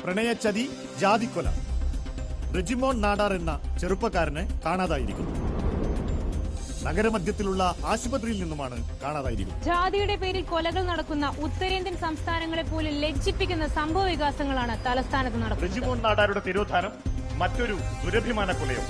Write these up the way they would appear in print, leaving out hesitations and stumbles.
പ്രണയച്ചതി, ജാതിക്കൊല. റെജിമോൻ നാടാർ എന്ന ചെറുപ്പക്കാരനെ കാണാതായിരിക്കുന്നു. നഗരമധ്യത്തിലുള്ള ആശുപത്രിയിൽ നിന്നുമാണ് കാണാതായിരിക്കുന്നത്. ജാതിയുടെ പേരിൽ കൊലകൾ നടക്കുന്ന ഉത്തരേന്ത്യൻ സംസ്ഥാനങ്ങളെ പോലും ലജ്ജിപ്പിക്കുന്ന സംഭവ വികാസങ്ങളാണ് തലസ്ഥാനത്ത് നടക്കുന്നത്. റെജിമോൻ നാടാരുടെ തിരോധാനം മറ്റൊരു ദുരഭിമാന കൊലയോ?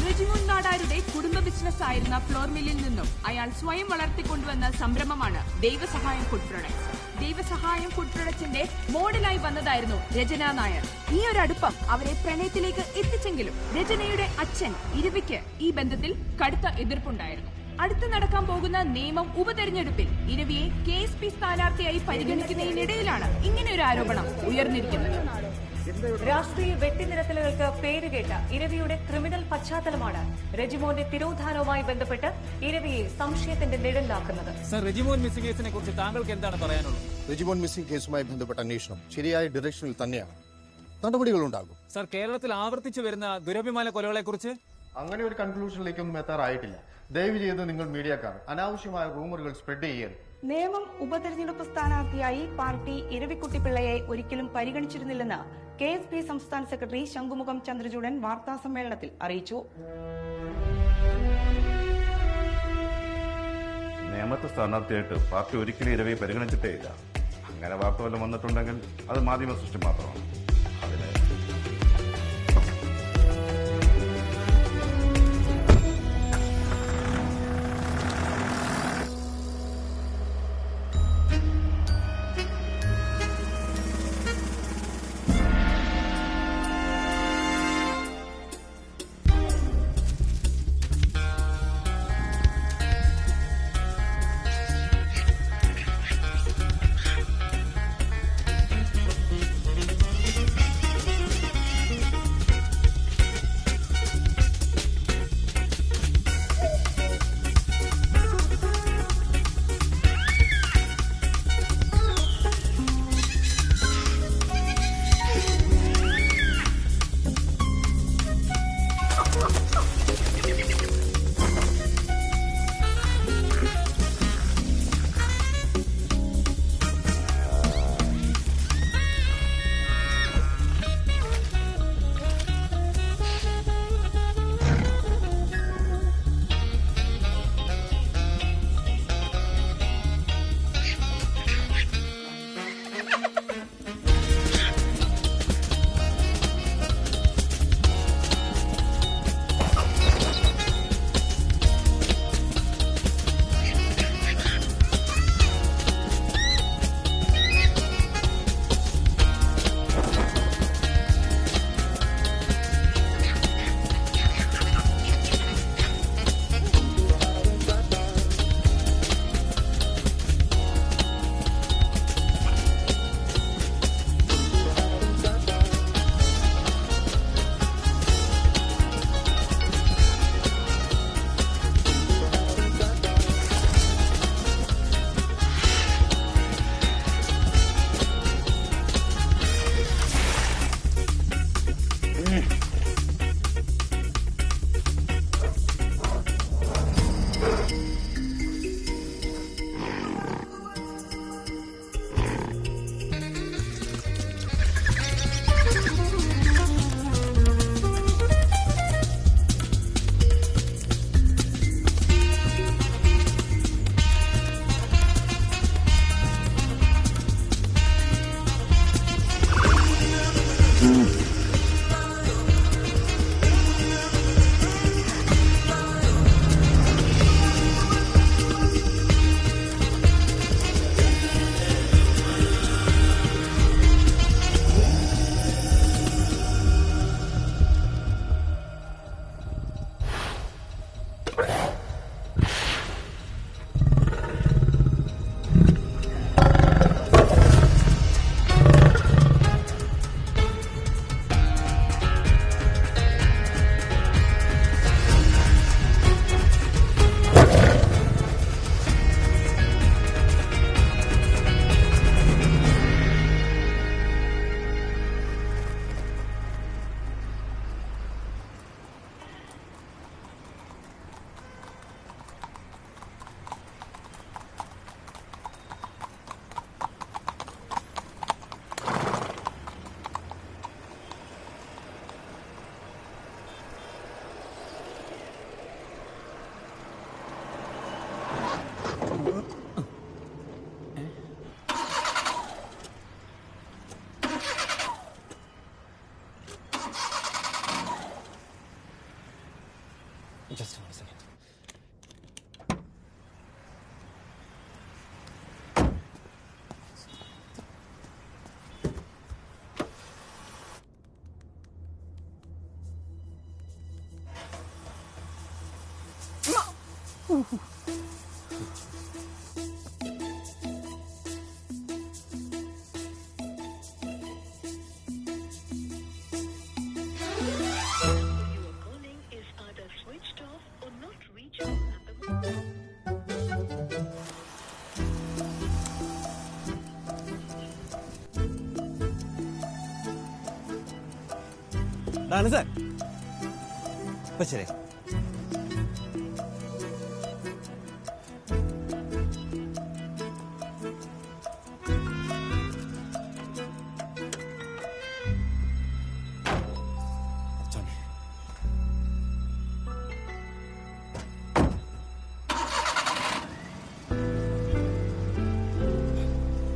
റെജിമോൻ നാടാരുടെ കുടുംബ ബിസിനസ് ആയിരുന്ന ഫ്ലോർ മില്ലിൽ നിന്നും അയാൾ സ്വയം വളർത്തിക്കൊണ്ടുവന്ന സംരംഭമാണ് ദൈവസഹായം ഫുഡ് പ്രൊഡക്ട്സ്. ദൈവസഹായം ഫുഡ് പ്രൊഡക്ട്സിന്റെ മോഡലായി വന്നതായിരുന്നു രചന നായർ. ഈ ഒരു അടുപ്പം അവരെ പ്രണയത്തിലേക്ക് എത്തിച്ചെങ്കിലും രചനയുടെ അച്ഛൻ ഇരവിക്ക് ഈ ബന്ധത്തിൽ കടുത്ത എതിർപ്പുണ്ടായിരുന്നു. അടുത്ത് നടക്കാൻ പോകുന്ന നിയമം ഉപതെരഞ്ഞെടുപ്പിൽ ഇരവിയെ KSP സ്ഥാനാർത്ഥിയായി പരിഗണിക്കുന്നതിനിടയിലാണ് ഇങ്ങനെയൊരു ആരോപണം ഉയർന്നിരിക്കുന്നത്. രാഷ്ട്രീയ വെട്ടിനിരത്തലുകൾക്ക് പേരുകേട്ട ഇരവിയുടെ ക്രിമിനൽ പശ്ചാത്തലമാണ് റെജിമോന്റെ തിരോധാനവുമായി ബന്ധപ്പെട്ട് ഇരവിയെ സംശയത്തിന്റെ നിഴലിലാക്കുന്നത്. സർ, റെജിമോൻ മിസ്സിംഗ് കേസിനെ കുറിച്ച് താങ്കൾക്ക് എന്താണ് പറയാനുള്ളത്? റെജിമോൻ മിസ്സിംഗ് കേസുമായി ബന്ധപ്പെട്ട അന്വേഷണം ശരിയായ ഡയറക്ഷനിൽ തന്നെയാണ്. നടപടികളുണ്ടാകും. സർ, കേരളത്തിൽ ആവർത്തിച്ചു വരുന്ന ദുരഭിമാന കൊലകളെ കുറിച്ച് അങ്ങനെ ഒരു കൺക്ലൂഷനിലേക്കൊന്നും എത്താറായിട്ടില്ല. ദയവ് ചെയ്ത് നിങ്ങൾ മീഡിയക്കാർ അനാവശ്യമായ റൂമറുകൾ സ്പ്രെഡ് ചെയ്യരുത്. നേമം ഉപതെരഞ്ഞെടുപ്പ് സ്ഥാനാർത്ഥിയായി പാർട്ടി ഇരവിക്കുട്ടിപ്പിള്ളയെ ഒരിക്കലും പരിഗണിച്ചിരുന്നില്ലെന്ന് KSP സംസ്ഥാന സെക്രട്ടറി ശംഖുമുഖം ചന്ദ്രചൂഡൻ വാർത്താസമ്മേളനത്തിൽ അറിയിച്ചു. നേമത്തെ സ്ഥാനാർത്ഥിയായിട്ട് പാർട്ടി ഒരിക്കലും ഇരവിയെ പരിഗണിച്ചിട്ടേ ഇല്ല. അങ്ങനെ വാർത്ത വല്ലതും വന്നിട്ടുണ്ടെങ്കിൽ അത് മാധ്യമ സൃഷ്ടി മാത്രമാണ്. അതിന് സാർ ഇപ്പൊ ശരി.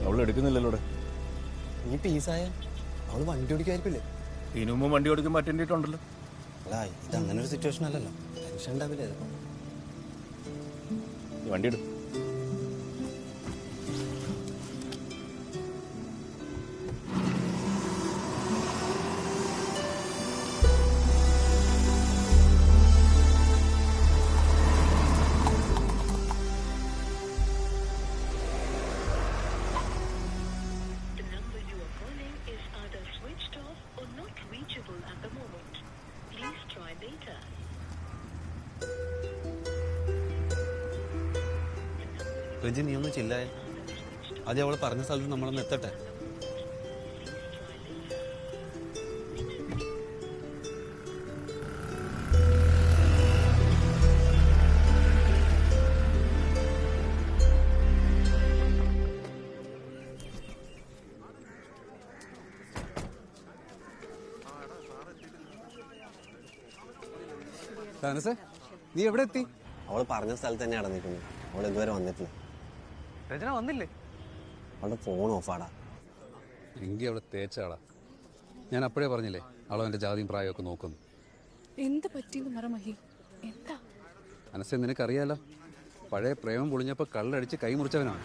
അവൾ എടുക്കുന്നില്ലല്ലോ. നീ പീസായ അവള് വണ്ടി ഓടിക്കുമായിരിക്കില്ലേ? ഇതിനു മുമ്പ് വണ്ടി ഓടിക്കുമ്പോൾ അറ്റൻഡ് ചെയ്തിട്ടുണ്ടല്ലോ. അല്ല ഇത് അങ്ങനെ ഒരു സിറ്റുവേഷൻ അല്ലല്ലോ. ടെൻഷൻ ഉണ്ടാവില്ലേ? നീ വണ്ടി എടുക്കും. റെജി നീ ഒന്ന് ചില്ലായ. ആദ്യം അവള് പറഞ്ഞ സ്ഥലത്ത് നമ്മളൊന്ന് എത്തട്ടെ. നീ എവിടെ എത്തി? അവള് പറഞ്ഞ സ്ഥലത്ത് തന്നെ അടന്നിരിക്കുന്നു. അവൾ ഇതുവരെ വന്നിട്ടില്ല. രചന വന്നില്ലേ? അവളുടെ ഫോൺ ഓഫാടാ. എങ്കിൽ അവളെ തേച്ചാളാ. ഞാൻ അപ്പോഴേ പറഞ്ഞില്ലേ അവളവൻ്റെ ജാതിയും പ്രായമൊക്കെ നോക്കുന്നു. എന്ത് പറ്റിയെന്ന് പറ മഹി. എന്താ മനസ്സെ നിനക്കറിയാലോ, പഴയ പ്രേമം പൊളിഞ്ഞപ്പോൾ കള്ളടിച്ച് കൈ മുറിച്ചവനാണ്.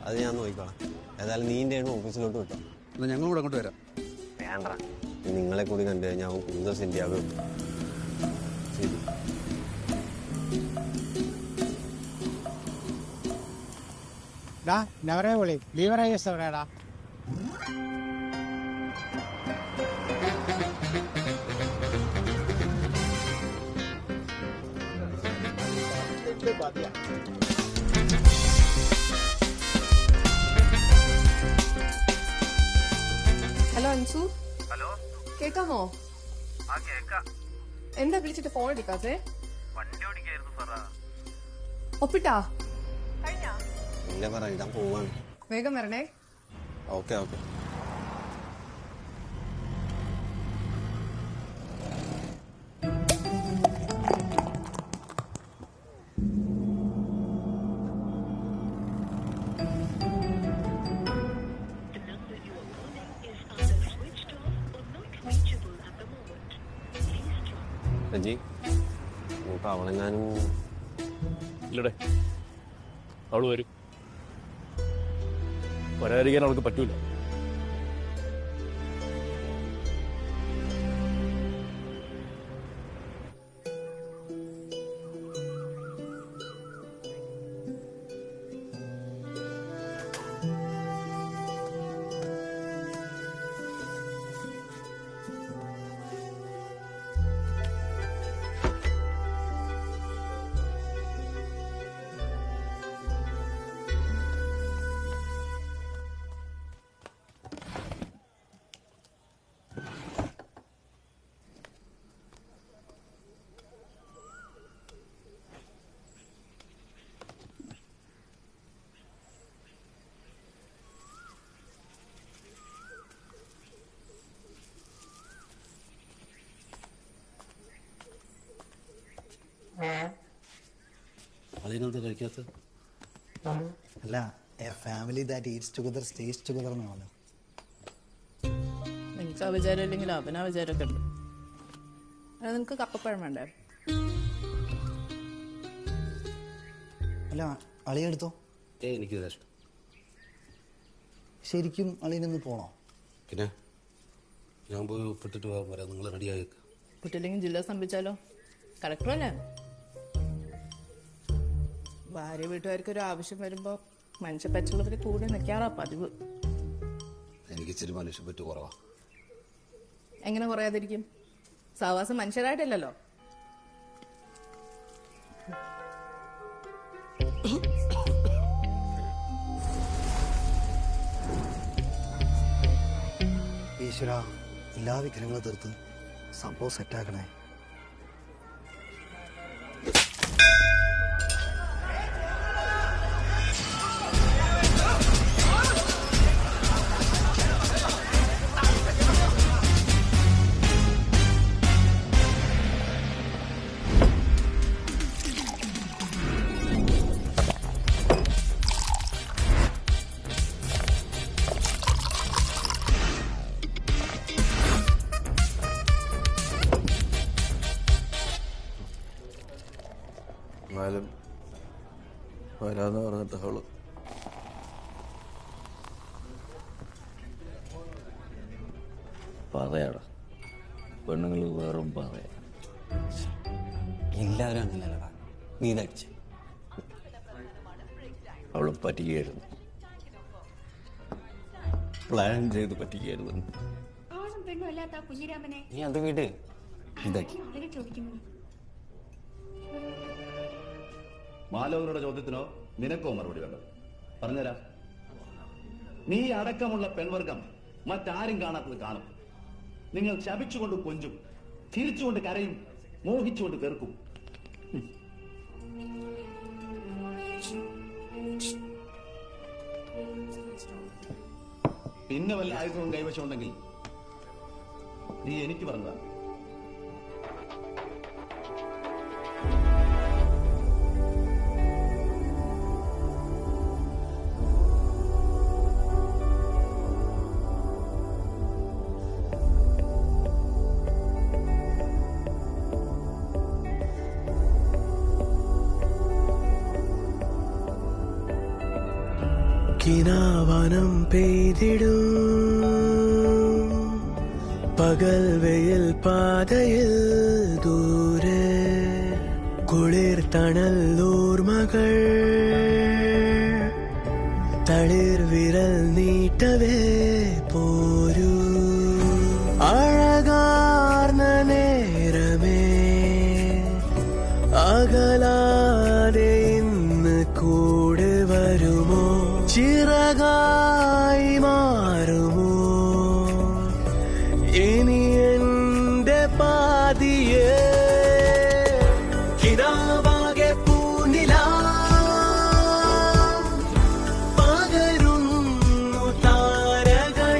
അത് ഞാൻ നോക്കിക്കോളാം. ഏതായാലും നീൻ്റെ ഓഫീസിലോട്ട് വിട്ടോ. എന്നാൽ ഞങ്ങളും കൂടെ അങ്ങോട്ട് വരാം. വേണ്ട, നിങ്ങളെ കൂടി കണ്ടു കഴിഞ്ഞാൽ അവൻ കൂടുതൽ സെൻറ്റിയാകും. ശരി. എവിടെയാടാ? ഹലോ അൻസു. ഹലോ, കേക്കാമോ? എന്താ വിളിച്ചിട്ട് ഫോൺ എടുക്കാത്തെ? ഒപ്പിട്ടാ? ഇല്ല പറ, ഇടാൻ പോവാണ്. വേഗം വരണേ. Okay okay. രജി, നമുക്ക് അവളെങ്ങാനും ഇല്ലടേ, അവള് വരും. വരാതിരിക്കാൻ അവൾക്ക് പറ്റൂല. അതിനകത്ത് കഴിക്കാത്ത അല്ല, a family that eats together stays together എന്നാണല്ലോ. നിനക്ക് ആ വിചാരം ഇല്ലെങ്കിൽ അവനാ വിചാരമൊക്കെ ഉണ്ട്. അത് നിനക്ക് കപ്പപ്പഴം വേണ്ടേ? അല്ല, അളിയെടുത്തോ. എനിക്ക് ഇഷ്ടം. ശരിക്കും അളിയനൊന്ന് പോണോ? പിന്നെ ഞാൻ പോയി ഒപ്പിട്ടിട്ട് വരാം. നിങ്ങൾ റെഡിയായി. കുട്ടിയില്ലെങ്കിൽ ജില്ല സംഭവിച്ചാലോ? കളക്ടറല്ലേ? ഭാര്യ വീട്ടുകാർക്ക് ഒരു ആവശ്യം വരുമ്പോ മനുഷ്യ പറ്റുള്ളവരെ കൂടെ നിൽക്കാറാ പതിവ്. എനിക്ക് ഇച്ചിരി മനുഷ്യപ്പറ്റ് കുറവാ. എങ്ങനെ കുറയാതിരിക്കും? സഹവാസം മനുഷ്യരായിട്ടല്ലോ. ഈശ്വര എല്ലാ വിഗ്രഹങ്ങളും തീർത്ത് സംഭവം സെറ്റാക്കണേ. എന്നാലും വരാന്ന് പറഞ്ഞിട്ട് അവള് പറയാടാ, പെണ്ണുങ്ങൾ വേറും പറയാ. എല്ലാവരും അങ്ങനെയല്ലടാ. നീ ഇതടിച്ച് അവള് പറ്റിക്കായിരുന്നു, പ്ലാൻ ചെയ്ത് പറ്റിക്കായിരുന്നു. ആണും പെണ്ണും അല്ലാത്ത കുഞ്ഞിരാമനെ നീ അത് വീട് ഇതാക്കി. ചോദിക്കുന്നു. മാലോകരുടെ ചോദ്യത്തിനോ നിനക്കോ മറുപടി വേണ്ടത് പറഞ്ഞുതരാം. നീ അടക്കമുള്ള പെൺവർഗം മറ്റാരും കാണാത്തത് കാണും. നിങ്ങൾ ശപിച്ചുകൊണ്ട് കൊഞ്ചും, ചിരിച്ചുകൊണ്ട് കരയും, മോഹിച്ചുകൊണ്ട് വെറുക്കും. പിന്നെ വല്ല ആയുധവും കൈവശമുണ്ടെങ്കിൽ നീ എനിക്ക് പറഞ്ഞതാണ്. കിനാവനം പെയ്തിടും പകൽ വെയിൽ പാതയിൽ ദൂരെ കുളിർ തണൽ ഓർമ്മകൾ തളിർ വിരൽ നീട്ടവേ പോരൂ അഴകാർന്ന നേരമേ അകലാതെ ഇന്ന് കൂടെ വരുമോ ചിറകായി മാറുമോ ഇനി എന്റെ പാതിയെ കിനാവാകെ പൂനില പകരുന്നു താരകൾ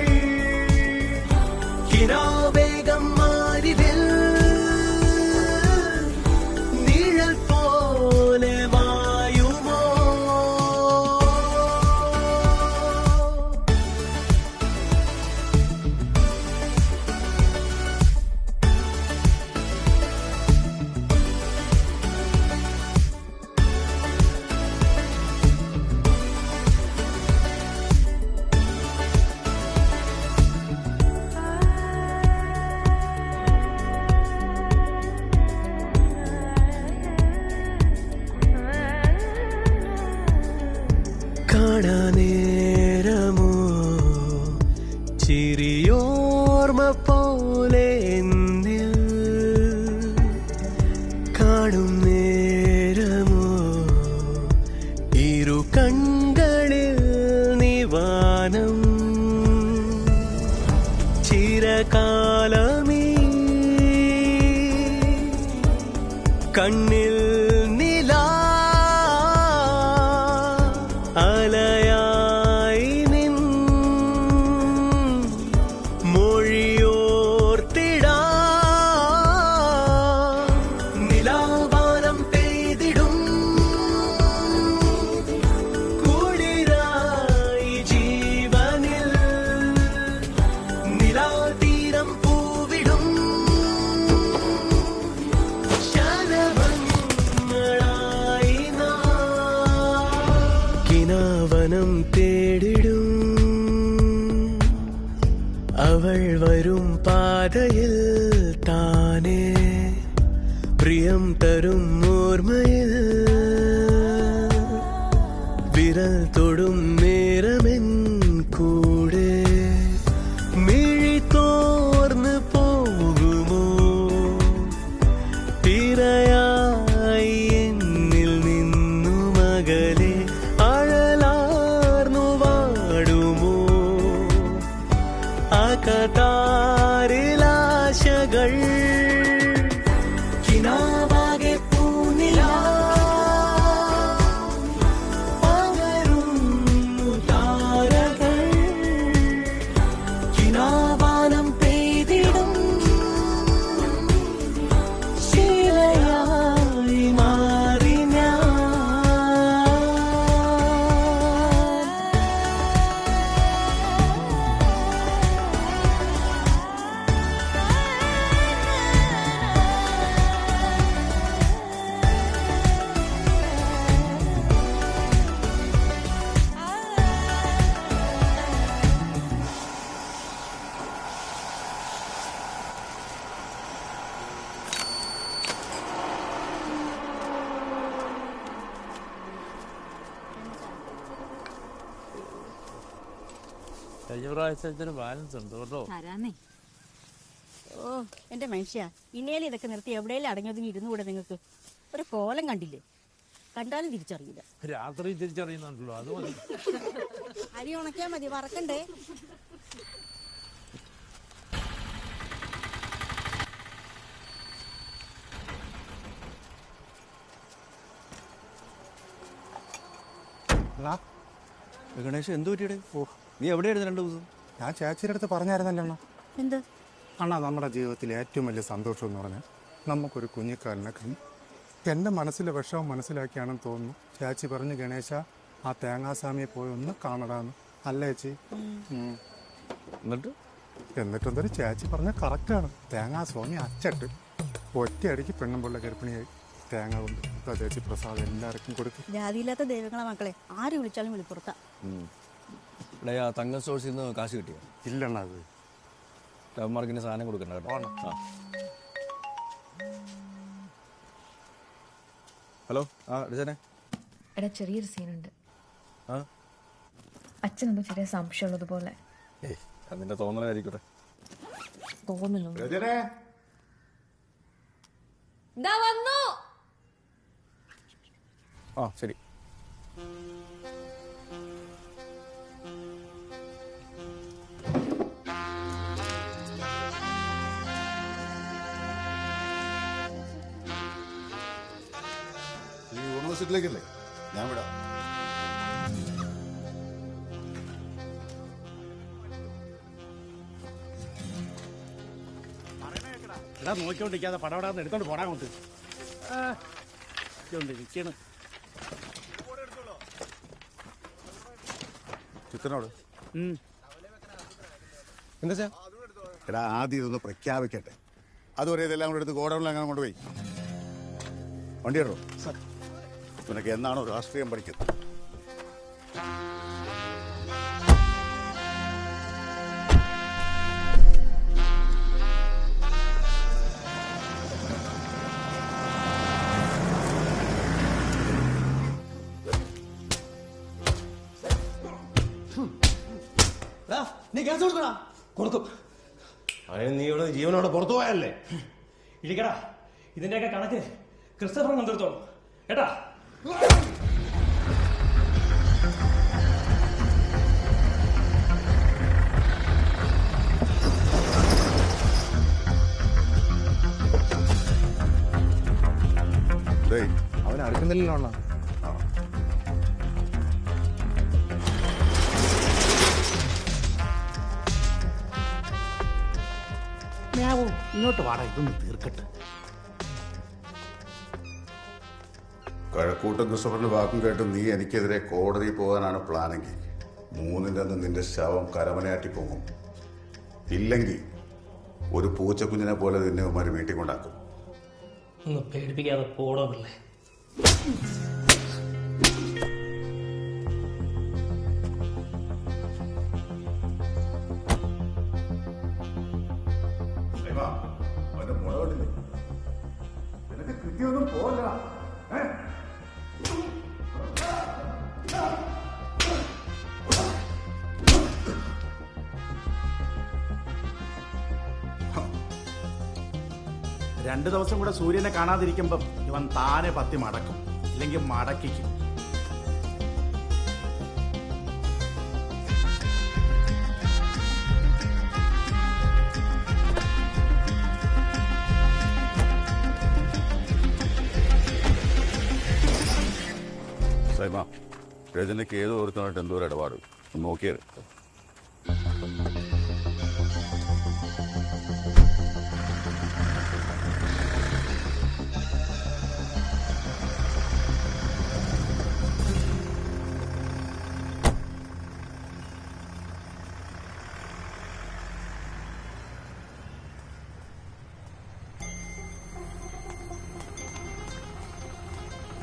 കിനാവേഗം മാറിവിൽ നിഴൽ പോലെ വായുമോ കാണാനേരമോ ചിരിയോർമ്മ പോലെ എന്നിൽ കാണും നേരമോ ഇരു കണ്ണുകളിൽ നിവാനം ചിരകാലമീ കണ്ണിൽ നിലാ അലയായി നിൻ മൊഴിയോർത്തിടാ നിലാവാനം പെയ്തിടും കുളിരായി ജീവനിൽ നിലാതീരം പൂവിടും ശലഭങ്ങളായി കിനാവനം തേടിടും അവൾ വരും പാതയിൽ താനേ പ്രിയം തരും ഓർമ്മയിൽ വിരൽ തൊടും നേരമെൻ കൂടെ മിഴി തോർന്ന് പോകുമോ തിരയായി എന്നിൽ നിന്നു മകളെ അഴലാർന്നു വാടുമോ ആ കഥാ കഴിഞ്ഞ പ്രാവശ്യത്തിന് ബാലൻസ് ഉണ്ട് കേട്ടോ. ആരാന്നേ? ഓ എന്റെ മനുഷ്യ, ഇന്നേലും ഇതൊക്കെ നിർത്തി എവിടെയെങ്കിലും അടങ്ങിയതിന് ഇരുന്നുകൂടെ നിങ്ങൾക്ക്? ഒരു കോലം കണ്ടില്ലേ? കണ്ടാലും തിരിച്ചറിയില്ല. രാത്രി തിരിച്ചറിയുന്നുണ്ടല്ലോ, അത് മതി. അരി ഉണക്കിയാ മതി, വറക്കണ്ടേ? ഗണേശ് എന്ത് പറ്റിയുടെ? ഓ, നീ എവിടെയായിരുന്നു 2 ദിവസം? ഞാൻ ചേച്ചിയുടെ അടുത്ത് പറഞ്ഞായിരുന്നല്ലോ എന്ത് അണ്ണാ, നമ്മുടെ ജീവിതത്തിലെ ഏറ്റവും വലിയ സന്തോഷം എന്ന് പറഞ്ഞാൽ നമുക്കൊരു കുഞ്ഞിക്കാലിനെ കഴിഞ്ഞു. എൻ്റെ മനസ്സിലെ വിഷമം മനസ്സിലാക്കിയാണെന്ന് തോന്നുന്നു ചേച്ചി പറഞ്ഞു, ഗണേശ ആ തേങ്ങാസ്വാമിയെ പോയി ഒന്ന് കാണടാന്ന്. അല്ലേ ചേച്ചി? എന്നിട്ടെന്തൊരു ചേച്ചി പറഞ്ഞ കറക്റ്റാണ്. തേങ്ങാസ്വാമി അച്ചട്ട് ഒറ്റയടിക്ക് പെണ്ണുമ്പുള്ള ഗർഭിണിയായി. തേങ്ങ കൊണ്ട് ചേച്ചി പ്രസാദം എല്ലാവർക്കും കൊടുക്കും. ജാതിയില്ലാത്ത ദൈവങ്ങളെ മക്കളെ ആര് വിളിച്ചാലും വിളിപ്പുറത്താ. തങ്ക സ്റ്റോഴ്സിൽ നിന്ന് കാശ് കിട്ടിയോ? ഇല്ലണ്ണ, അത് ടവന്മാർക്കിന് സാധനം കൊടുക്കണ്ട കേട്ടോ. ഹലോ, ആ രജനെ. എടാ, ചെറിയൊരു സീനുണ്ട്. അച്ഛനെന്തോ ചെറിയ സംശയമുള്ളതുപോലെ. അതിന്റെ തോന്നലായിരിക്കട്ടെ. തോന്നുന്നു. ആ ശരി. യൂണിവേഴ്സിറ്റിയിലേക്കല്ലേ? ഞാൻ വിടാം. എടാ, നോക്കിക്കൊണ്ടിരിക്കാതെ പടപടാന്ന് എടുത്തോണ്ട് പോടാ കൊണ്ട്. ഇരിക്കണ് ചിത്രനോട് എന്താ? എടാ, ആദ്യം ഇതൊന്ന് പ്രഖ്യാപിക്കട്ടെ. അതുവരെ ഇതെല്ലാം കൂടെ എടുത്ത് ഗോഡൌണിൽ അങ്ങനെ കൊണ്ടുപോയി വണ്ടി ഇടോ. നിനക്ക് എന്നാണോ രാഷ്ട്രീയം പഠിക്കുന്നത്? നീ കേസ് കൊടുക്കണ? കൊടുക്കും. അതിന് നീ ഇവിടെ ജീവനോടെ പുറത്തു പോയല്ലേ? ഇരിക്കടാ, ഇതിന്റെയൊക്കെ കണക്ക് ക്രിസ്റ്റഫർ കണ്ടെടുത്തോളൂ കേട്ടാ. അവൻ അടുക്കുന്നില്ലല്ലോ. ഇങ്ങോട്ട് വാടാ, ഇതൊന്ന് തീർക്കട്ടെ. കഴക്കൂട്ടം ക്രിസ്റ്റഫറിന്റെ വാക്കും കേട്ട് നീ എനിക്കെതിരെ കോടതി പോകാനാണ് പ്ലാനെങ്കിൽ 3-ന്റെ അന്ന് നിന്റെ ശവം കരമനയാറ്റി പോകും. ഇല്ലെങ്കിൽ ഒരു പൂച്ചക്കുഞ്ഞിനെ പോലെ നിന്നെ ഉമ്മാര് വീട്ടിൽ കൊണ്ടാക്കും. ഒന്ന് പേടിപ്പിക്കാതെ പോടോ പിള്ളേ. കിട്ടിയൊന്നും പോല. രണ്ടു ദിവസം കൂടെ സൂര്യനെ കാണാതിരിക്കുമ്പം ഇവൻ താനെ പത്തി മടക്കും, ഇല്ലെങ്കിൽ മടക്കിക്കും. സൈമ, രജനിക്ക് ഏതോ ഒരുത്തനായിട്ട് എന്തോ ഒരു ഇടപാട് നോക്കിയത്.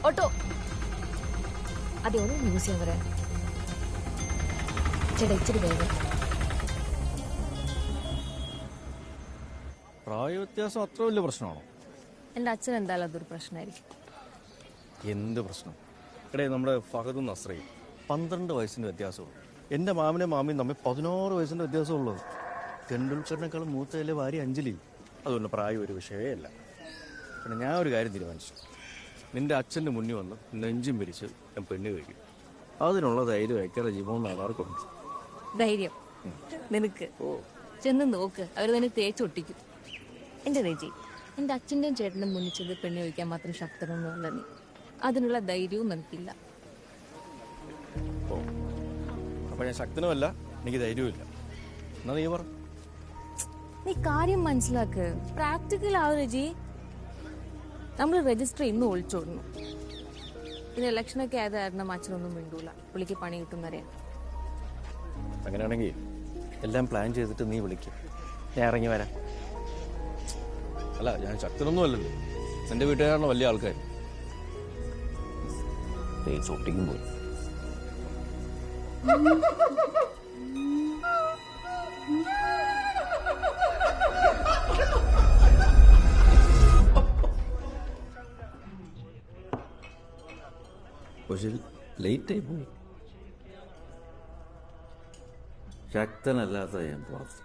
ഓട്ടോ അതെ, ഒന്ന് മ്യൂസിയം വരെ. ചേട്ടാ, ഇച്ചിരി വേഗം. പ്രായ വ്യത്യാസം അത്ര വലിയ പ്രശ്നമാണോ? എൻ്റെ അച്ഛൻ എന്തായാലും അതൊരു പ്രശ്നമായിരിക്കും. എന്ത് പ്രശ്നം? എടേ, നമ്മുടെ ഫഹദും നസ്രയും 12 വയസ്സിന്റെ വ്യത്യാസമുള്ളൂ. എൻ്റെ മാമനും മാമിയും തമ്മിൽ 16 വയസ്സിൻ്റെ വ്യത്യാസമുള്ളൂ. തെണ്ടുൽക്കറിനേക്കാളും മൂത്തയിലെ ഭാര്യ അഞ്ജലി. അതുകൊണ്ട് പ്രായം ഒരു വിഷയമേ അല്ല. പിന്നെ ഞാൻ ഒരു കാര്യം തീരുമാനിച്ചു. നിന്റെ അച്ഛൻ്റെ മുന്നിൽ വന്ന് നെഞ്ചും പിരിച്ച് ഞാൻ പെണ്ണ് കഴിക്കും. അതിനുള്ള ധൈര്യം വയ്ക്കാതെ ജീവൻ ആർക്കുണ്ട്? ധൈര്യം നിനക്ക് ചെന്ന് നോക്ക്, അവർ തന്നെ തേച്ചൊട്ടിക്കും. എൻ്റെ ചേച്ചി, എൻ്റെ അച്ഛൻ്റെയും ചേട്ടൻ്റെ മുന്നിൽ ചെന്ന് പെണ്ണ് കഴിക്കാൻ മാത്രം ശക്തനൊന്നുമല്ല നീ. അതിനുള്ള ധൈര്യവും നിനക്കില്ല. അപ്പൊ ഞാൻ ശക്തനുമല്ല, എനിക്ക് ധൈര്യവുമില്ല. എന്നാ നീ പറ. നീ കാര്യം മനസ്സിലാക്ക്, പ്രാക്ടിക്കൽ ആവും രജി. നമ്മൾ രജിസ്റ്റർ ഇന്ന് ഒളിച്ചോടുന്നു. പിന്നെ ഇലക്ഷനൊക്കെ ആയത് കാരണം അച്ഛനൊന്നും മിണ്ടൂല. പുള്ളിക്ക് പണി കിട്ടുന്നവരെയാണ്. അങ്ങനെയാണെങ്കിൽ എല്ലാം പ്ലാൻ ചെയ്തിട്ട് നീ വിളിക്കും, ഞാൻ ഇറങ്ങി വരാം. അല്ല, ഞാൻ ശക്തനൊന്നും അല്ലല്ലോ. എൻ്റെ വീട്ടുകാരാണോ വലിയ ആൾക്കാർ. ഒട്ടിക്കും പോയി. പക്ഷെ ലേറ്റായി പോയി. ശക്തനല്ലാത്ത ഞാൻ പുറത്ത്.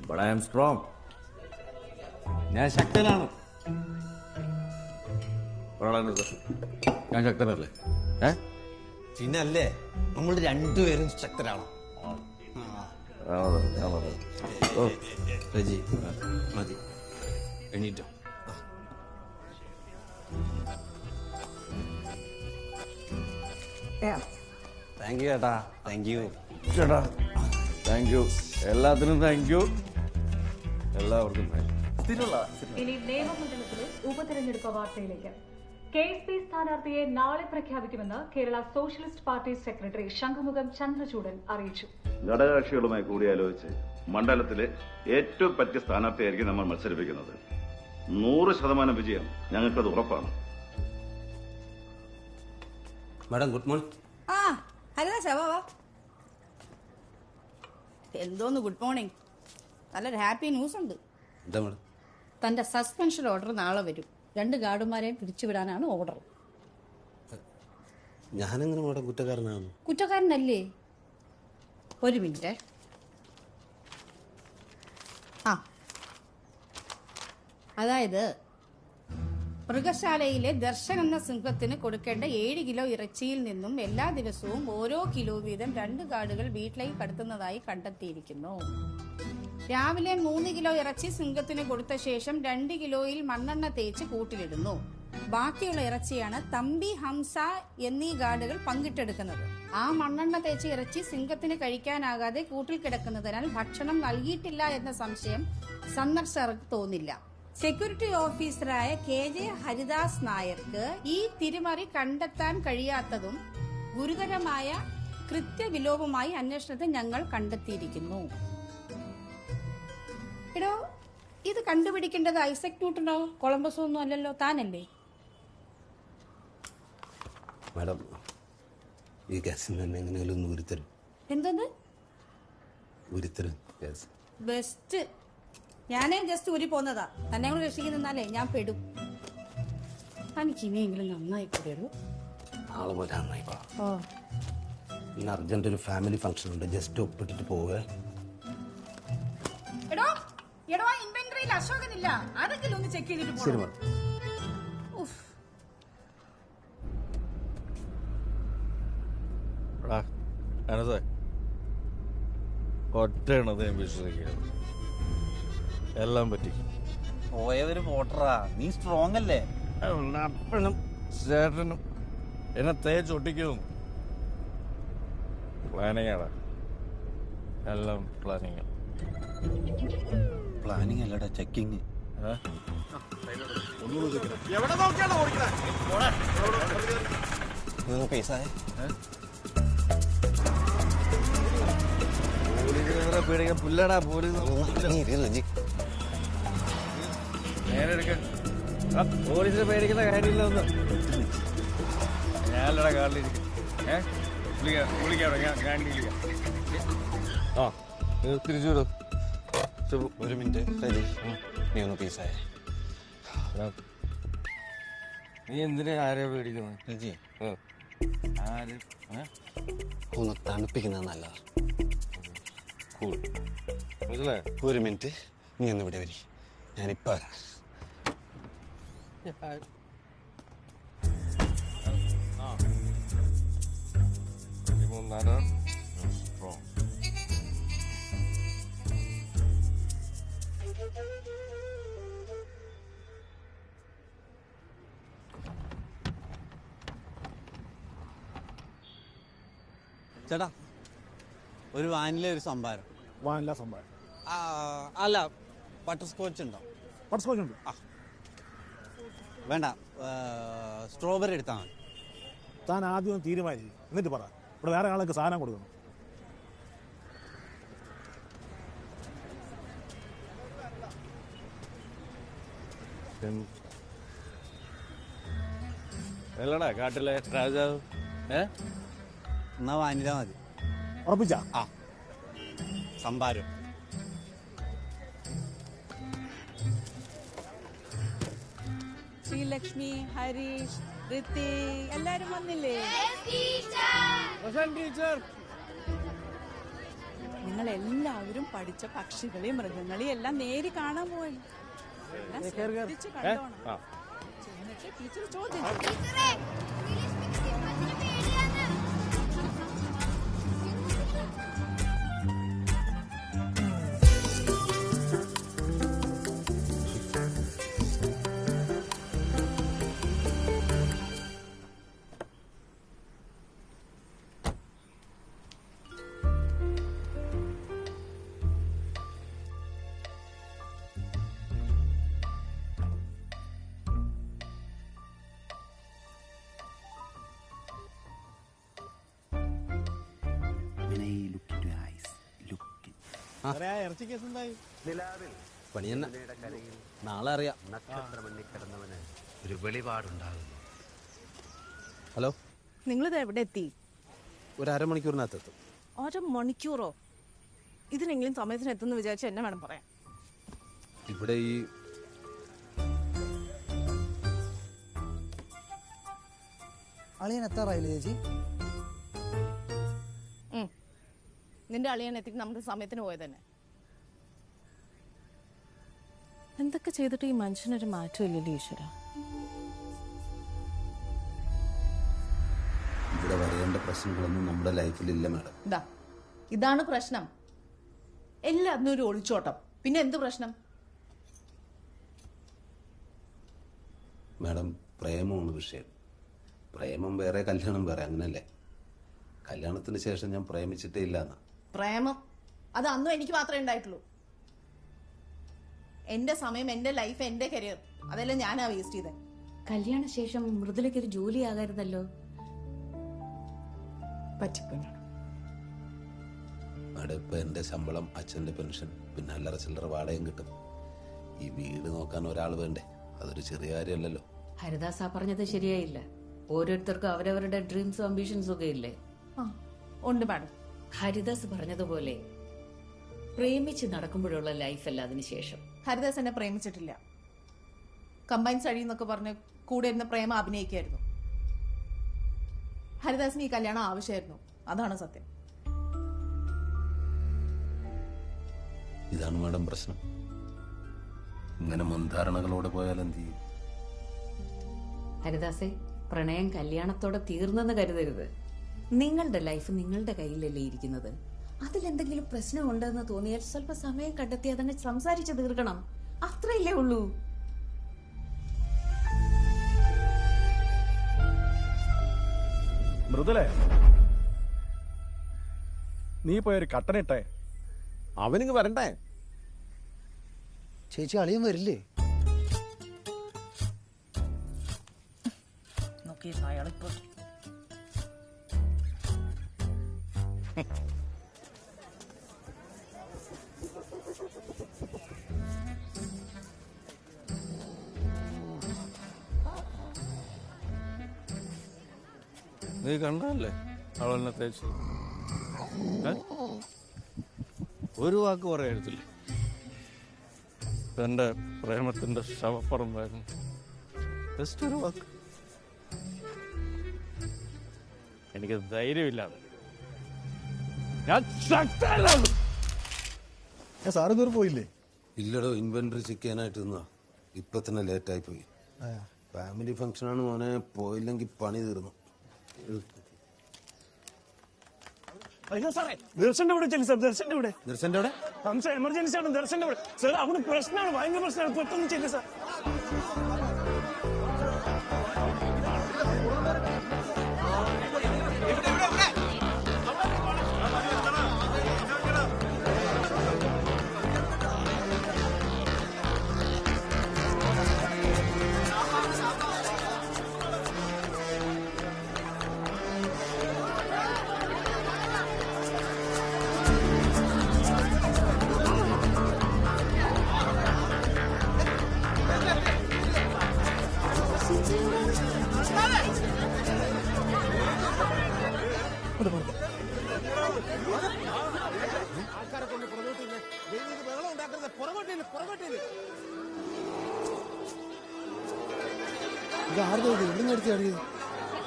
But I am strong. ഞാൻ ശക്തനാണ്. ഞാൻ ശക്തനല്ലേ? പിന്നല്ലേ, നമ്മൾ രണ്ടുപേരും ശക്തരാണോ? ഞാൻ പറഞ്ഞു. ഓ രജി മതി, എണീറ്റോ. താങ്ക് യു ചേട്ടാ. താങ്ക് യു ചേട്ടാ. Thank you. എല്ലാത്തിനും താങ്ക് യു. എല്ലാവർക്കും താങ്ക് യു. ഇനി നേമമണ്ഡലത്തിലെ ഉപതെരഞ്ഞെടുപ്പ് വാർത്തയിലേക്ക്. KSP സ്ഥാനാർത്ഥിയെ നാളെ പ്രഖ്യാപിക്കുമെന്ന് Kerala socialist party secretary Shankhumukham Chandrachoodan അറിയിച്ചു. ഘടകകക്ഷികളുമായി കൂടിയാലോചിച്ച് മണ്ഡലത്തിലെ ഏറ്റവും പറ്റിയ സ്ഥാനാർത്ഥിയായിരിക്കും നമ്മൾ മത്സരിപ്പിക്കുന്നത്. 100% വിജയം ഞങ്ങൾക്കത് ഉറപ്പാണ്. Madam good morning. ആ ഹരിദാസ് വാ. എന്തോന്ന് ഗുഡ് മോർണിംഗ്? നല്ലൊരു ഹാപ്പി ന്യൂസ് ഉണ്ട്. എന്താ മാഡം? തന്റെ സസ്പെൻഷൻ ഓർഡർ നാളെ വരും. 2 ഗാർഡുമാരെയും പിരിച്ചുവിടാനാണ് ഓർഡർ. ഞാനെങ്ങനെ മാഡം കുറ്റക്കാരനാണ്? കുറ്റക്കാരനല്ലേ? ഒരു മിനിറ്റ്. അതായത് മൃഗശാലയിലെ ദർശൻ എന്ന സിംഹത്തിന് കൊടുക്കേണ്ട 7 കിലോ ഇറച്ചിയിൽ നിന്നും എല്ലാ ദിവസവും ഓരോ കിലോ വീതം 2 ഗാർഡുകൾ വീട്ടിലേക്ക് കടത്തുന്നതായി കണ്ടെത്തിയിരിക്കുന്നു. രാവിലെ 3 കിലോ ഇറച്ചി സിംഹത്തിന് കൊടുത്ത ശേഷം 2 കിലോയിൽ മണ്ണെണ്ണ തേച്ച് കൂട്ടിലിടുന്നു. ബാക്കിയുള്ള ഇറച്ചിയാണ് തമ്പി, ഹംസ എന്നീ ഗാർഡുകൾ പങ്കിട്ടെടുക്കുന്നത്. ആ മണ്ണെണ്ണ തേച്ച ഇറച്ചി സിംഹത്തിന് കഴിക്കാനാകാതെ കൂട്ടിൽ കിടക്കുന്നതിനാൽ ഭക്ഷണം നൽകിയിട്ടില്ല എന്ന സംശയം സന്ദർശകർക്ക് തോന്നില്ല. സെക്യൂരിറ്റി ഓഫീസറായ KJ ഹരിദാസ് നായർക്ക് ഈ തിരിമറി കണ്ടെത്താൻ കഴിയാത്തതും ഗുരുതരമായ കൃത്യവിലോപമായി അന്വേഷണത്തെ ഞങ്ങൾ കണ്ടെത്തിയിരിക്കുന്നു. എടോ, ഇത് കണ്ടുപിടിക്കേണ്ടത് ഐസക് ന്യൂട്ടനോ കൊളംബസോ ഒന്നും അല്ലല്ലോ, താനല്ലേ? മാഡം, ഈ കേസിൽ തന്നെ എങ്ങനെയാലും ഒന്ന് ഉരുത്തരും. എന്തെന്ന്? ഉരുത്തരും കേസ്. ബെസ്റ്റ്. ഞാനേ ജസ്റ്റ് ഊരി പോന്നതാ. തന്നെ കൂടെ രക്ഷിക്കുന്നാലേ ഞാൻ പെടും. എനിക്ക് ഇനിയെങ്കിലും നന്നായി കൂടിയുള്ളൂ. നാളെ പോലെ നന്നായിക്കോ. ഇന്ന് അർജന്റ് ഒരു ഫാമിലി ഫംഗ്ഷൻ ഉണ്ട്, ജസ്റ്റ് ഒപ്പിട്ടിട്ട് പോവേ. എടോ ഇൻവെന്ററിയിൽ അശോകനില്ല, അതെങ്കിലും ഒന്ന് ചെക്ക് ചെയ്തിട്ട് ശരി പോണം. ഒറ്റണത് ഞാൻ വിശ്വസിക്കുകയാണ്. എല്ലാം പറ്റി. പോയവര് വോട്ടറാ, നീ സ്ട്രോങ് അല്ലേ? അപ്പനും ചേട്ടനും എന്നെ തേച്ചൊട്ടിക്കും. പ്ലാനിങ്ങാടാ, എല്ലാം പ്ലാനിങ്. പ്ലാനിങ് അല്ലടാ, ചെക്കിങ്. പേടിക്കാൻ പുല്ലടാ പോലീസ്. പോലീസിനെ പേടിക്കുന്ന കാര്യമില്ല. ഒന്ന് ഞാനല്ലടാ കാറിലിരിക്കും. വിളിക്കാം, ഞാൻ വിളിക്കാം. ആ തിരിച്ചു വിടും. ഒരു മിനിറ്റ്, നീ ഒന്ന് പീസായ. നീ എന്തിനാ ആരെയാ പേടിക്കുന്നത്? ഒന്ന് തണുപ്പിക്കുന്നത് നല്ലതാണ്. ഒരു മിനിറ്റ്, നീ ഒന്ന് ഇവിടെ വരി, ഞാനിപ്പോ വരാം. ചേട്ടാ, ഒരു വാനില ഒരു സംഭാരം. വാനില സംഭാരം അല്ല, ബട്ടർ സ്കോച്ച് ഉണ്ടോ? ബട്ടർ സ്കോച്ച് ഉണ്ട്. വേണ്ട, സ്ട്രോബെറി എടുത്താൽ മതി. താൻ ആദ്യം ഒന്ന് തീരുമാനിച്ചു, എന്നിട്ട് പറ. ഇവിടെ വേറെ ആൾക്ക് സാധനം കൊടുക്കണം. എല്ലടാ കാട്ടിലെ രാജാവ്. എന്നാ വാനില മതി. ഉറപ്പിച്ചാ? ആ, സംഭാരം. ശ്രീലക്ഷ്മി, ഹരീഷ്, ഋത്തി എല്ലാരും വന്നില്ലേ? നിങ്ങൾ എല്ലാവരും പഠിച്ച പക്ഷികളെയും മൃഗങ്ങളെയും എല്ലാം നേരി കാണാൻ പോയി. ശ്രദ്ധിച്ച് കണ്ടോണം. എന്നിട്ട് ടീച്ചർ ചോദിച്ചു. പണി തന്നെ, നാളെ അറിയാം. ഒരു വെളിപാടുണ്ടാകുന്നു. ഹലോ, നിങ്ങളിത് എവിടെ എത്തി? ഒരു അരമണിക്കൂറിനകത്ത് എത്തും. 1 മണിക്കൂറോ? ഇതിനെങ്കിലും സമയത്തിന് എത്തുമെന്ന് വിചാരിച്ച എന്നെ വേണം പറയാൻ. ഇവിടെ ഈ അളിയൻ എത്താറായില്ലേ ചേച്ചി? നിന്റെ അളിയൻ എത്തിക്ക് നമ്മുടെ സമയത്തിന് പോയത് തന്നെ. എന്തൊക്കെ ചെയ്തിട്ട് ഈ മനുഷ്യനൊരു മാറ്റമില്ലല്ലോ ഈശ്വര. ഇവിടെ വരേണ്ട പ്രശ്നങ്ങളൊന്നും നമ്മുടെ ലൈഫിലില്ല മാഡം. ഇതാണ് പ്രശ്നം. എല്ലാത്തിനും ഒരു ഒളിച്ചോട്ടം. പിന്നെ എന്ത് പ്രശ്നം? മാഡം, പ്രേമമാണ് വിഷയം. പ്രേമം വേറെ, കല്യാണം വേറെ, അങ്ങനല്ലേ? കല്യാണത്തിന് ശേഷം ഞാൻ പ്രേമിച്ചിട്ടേ ഇല്ലാന്ന. പ്രേമം അത് അന്നും എനിക്ക് മാത്രമേ ഉണ്ടായിട്ടുള്ളൂ. എന്റെ സമയം, എന്റെ ലൈഫ്, എന്റെ കരിയർ, അതെല്ലാം ഞാനാ വേസ്റ്റ് ചെയ്തത്. കല്യാണ ശേഷം മൃദുലയ്ക്ക് ഒരു ജോലി ആകാരുന്നല്ലോ. പറ്റിപ്പോയി മാഡം, ഇപ്പൊ എന്റെ ശമ്പളം, അച്ഛന്റെ പെൻഷൻ, പിന്നെ അല്ലറ ചില്ലറ വാടകയും കിട്ടും. ഈ വീട് നോക്കാൻ ഒരാൾ വേണ്ടേ? അതൊരു ചെറിയ കാര്യമല്ലല്ലോ. ഹരിദാസ് ആ പറഞ്ഞത് ശരിയായില്ല. ഓരോരുത്തർക്കും അവരവരുടെ ഡ്രീംസും അംബിഷൻസും ഒക്കെ ഇല്ലേ? ഉണ്ട് മാഡം. ഹരിദാസ് പറഞ്ഞതുപോലെ പ്രേമിച്ച് നടക്കുമ്പോഴുള്ള ലൈഫല്ല അതിനുശേഷം. ഹരിദാസ് എന്നെ പ്രേമിച്ചിട്ടില്ല. കമ്പൈൻ സ്റ്റഡി എന്നൊക്കെ പറഞ്ഞ് കൂടെ ഇരുന്ന് പ്രേമ അഭിനയിക്കായിരുന്നു. ഹരിദാസിന് ഈ കല്യാണം ആവശ്യമായിരുന്നു. അതാണ് സത്യം. ഇതാണ് മാഡം പ്രശ്നം. ഇങ്ങനെ മുൻധാരണകളോടെ പോയാൽ എന്ത് ചെയ്യും? ഹരിദാസേ, പ്രണയം കല്യാണത്തോടെ തീർന്നെന്ന് കരുതരുത്. നിങ്ങളുടെ ലൈഫ് നിങ്ങളുടെ കയ്യിലല്ലേ ഇരിക്കുന്നത്. അതിലെന്തെങ്കിലും പ്രശ്നമുണ്ടെന്ന് തോന്നിയാൽ സ്വല്പ സമയം കണ്ടെത്തി അതങ്ങ് സംസാരിച്ച് തീർക്കണം. അത്രയല്ലേ ഉള്ളൂ. മൃദുലേ, നീ പോയൊരു കട്ടനിട്ടേ. അവനിങ്ങ് വരണ്ടേ? ചേച്ചി, അളിയൻ വരില്ലേ? അയാളിപ്പോ നീ കണ്ടല്ലേ അവളെന്നെ തേച്ച്? ഒരു വാക്ക് പറയരുത്തില്ല. എന്റെ പ്രേമത്തിന്റെ ശവപ്പറമ്പായിരുന്നു. ജസ്റ്റ് ഒരു വാക്ക്. എനിക്ക് ധൈര്യമില്ലാതെ ഞാൻ ശക്തനാണ്. സാറ് ഇതുവരെ പോയില്ലേ? ഇല്ലടോ, ഇൻവെന്ററി ചെക്ക് ചെയ്യാനായിട്ട് നിന്നാ. ഇപ്പൊ തന്നെ ലേറ്റായി പോയി. ഫാമിലി ഫംഗ്ഷനാണ് മോനെ, പോയില്ലെങ്കിൽ പണി തീർന്നു. ദർശന്റെ ഇവിടെ ചെല്ലു സാർ. ദർശന്റെ ഇവിടെ എമർജൻസി ആണ്. ദർശന്റെ ഇവിടെ സാർ, അവിടെ പ്രശ്നമാണ്, ഭയങ്കര പ്രശ്നമാണ്. പെട്ടെന്ന് ചെല്ലു സാർ.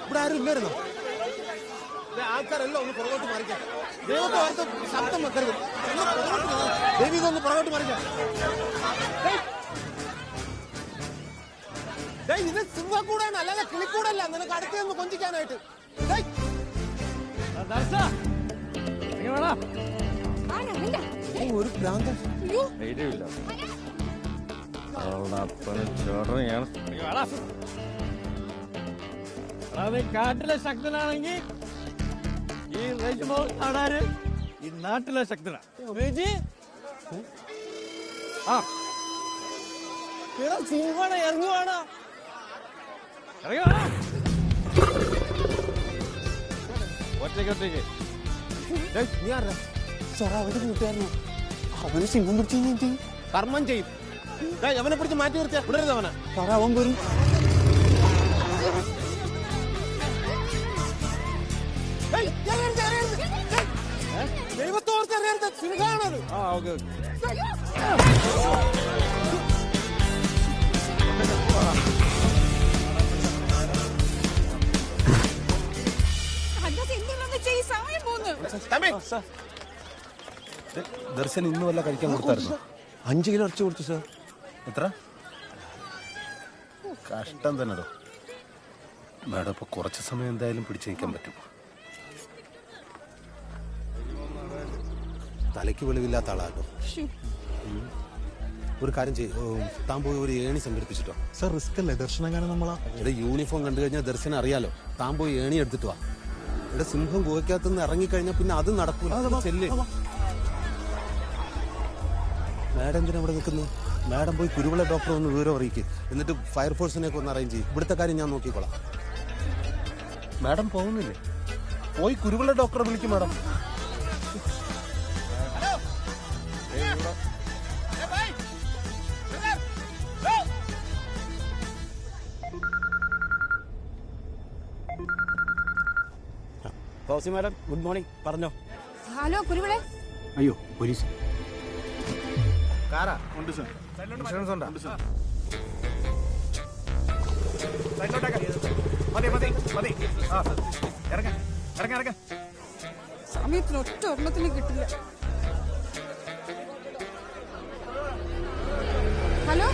ഇവിടെ ആരും ഇല്ലായിരുന്നോ? ആൾക്കാരെല്ലാം ഒന്ന് പുറകോട്ട് മാറിക്കാം. ദൈവത്തെ ഓർത്ത് ശബ്ദം വെക്കരുത്. ദൈവം പുറകോട്ട് മാറിക്കാം. ഇത് സിംഹക്കൂടാണ്, അല്ലാതെ കിളിക്കൂടല്ല. നിനക്ക് അടുത്തൊന്ന് കൊഞ്ചിക്കാനായിട്ട്. ഒരു ഭ്രാന്തൻ. ധൈര്യമില്ല. ചേട്ടനെയാണ് കാട്ടിലെ ശക്തനാണെങ്കിൽ ഈ റേജ്മോൾ നാടാര് ഈ നാട്ടിലെ ശക്തനാ. സിംഹമാണ്, ഇറങ്ങുവാണ്. ഒറ്റയ്ക്ക് അവന് സിംഹം പിടിച്ച് കർമ്മം ചെയ്യും. അവനെ പിടിച്ച് മാറ്റി നിർത്തിയാ വിടരുത് അവനെ. അവൻ വരും. ദൈവത്തോർത്ത് അറിയരുത്, സിംഹമാണത്. ദർശൻ ഇന്ന് വല്ല കഴിക്കാൻ കൊടുത്തായിരുന്നു. 5 കിലോ ഇറച്ചി കൊടുത്തു സാർ. എത്ര? കഷ്ടം തന്നെ. മാഡം ഇപ്പൊ കുറച്ച് സമയം എന്തായാലും പിടിച്ചു നിൽക്കാൻ പറ്റും. തലയ്ക്ക് വെളിവില്ലാത്ത ആളാട്ടോ. ഒരു കാര്യം ചെയ്യും, താൻ പോയി ഒരു ഏണി സംഘടിപ്പിച്ചിട്ടോ. സാർ റിസ്ക് അല്ലേ ദർശനം? നമ്മളാ ഇവിടെ യൂണിഫോം കണ്ടു കഴിഞ്ഞാൽ ദർശനം അറിയാലോ. താൻ പോയി ഏണി എടുത്തിട്ട് വാ. ഇവിടെ സിംഹം ഗുഹയ്ക്കകത്തുനിന്ന് ഇറങ്ങിക്കഴിഞ്ഞാൽ പിന്നെ അത് നടക്കൂല. ചെല്ല്. മാഡം എന്തിനാ ഇവിടെ നിൽക്കുന്നത്? മാഡം പോയി കുരുവിള ഡോക്ടറെ ഒന്ന് വിവരം അറിയിക്കുക. എന്നിട്ട് ഫയർഫോഴ്സിനെയൊക്കെ ഒന്ന് അറേഞ്ച് ചെയ്യും. ഇവിടുത്തെ കാര്യം ഞാൻ നോക്കിക്കോളാം. മാഡം പോകുന്നില്ലേ? പോയി കുരുവിള ഡോക്ടറെ വിളിക്കും മാഡം. Madam good morning. പറഞ്ഞോ. ഹലോ കുരുവിളെ. അയ്യോ, പോലീസ്. കാറാ ഉണ്ട് സാർ. ഇൻഷുറൻസ് ഉണ്ടോ? സമയത്തിന് ഒറ്റ ഒരെണ്ണത്തിന് കിട്ടില്ല. Hello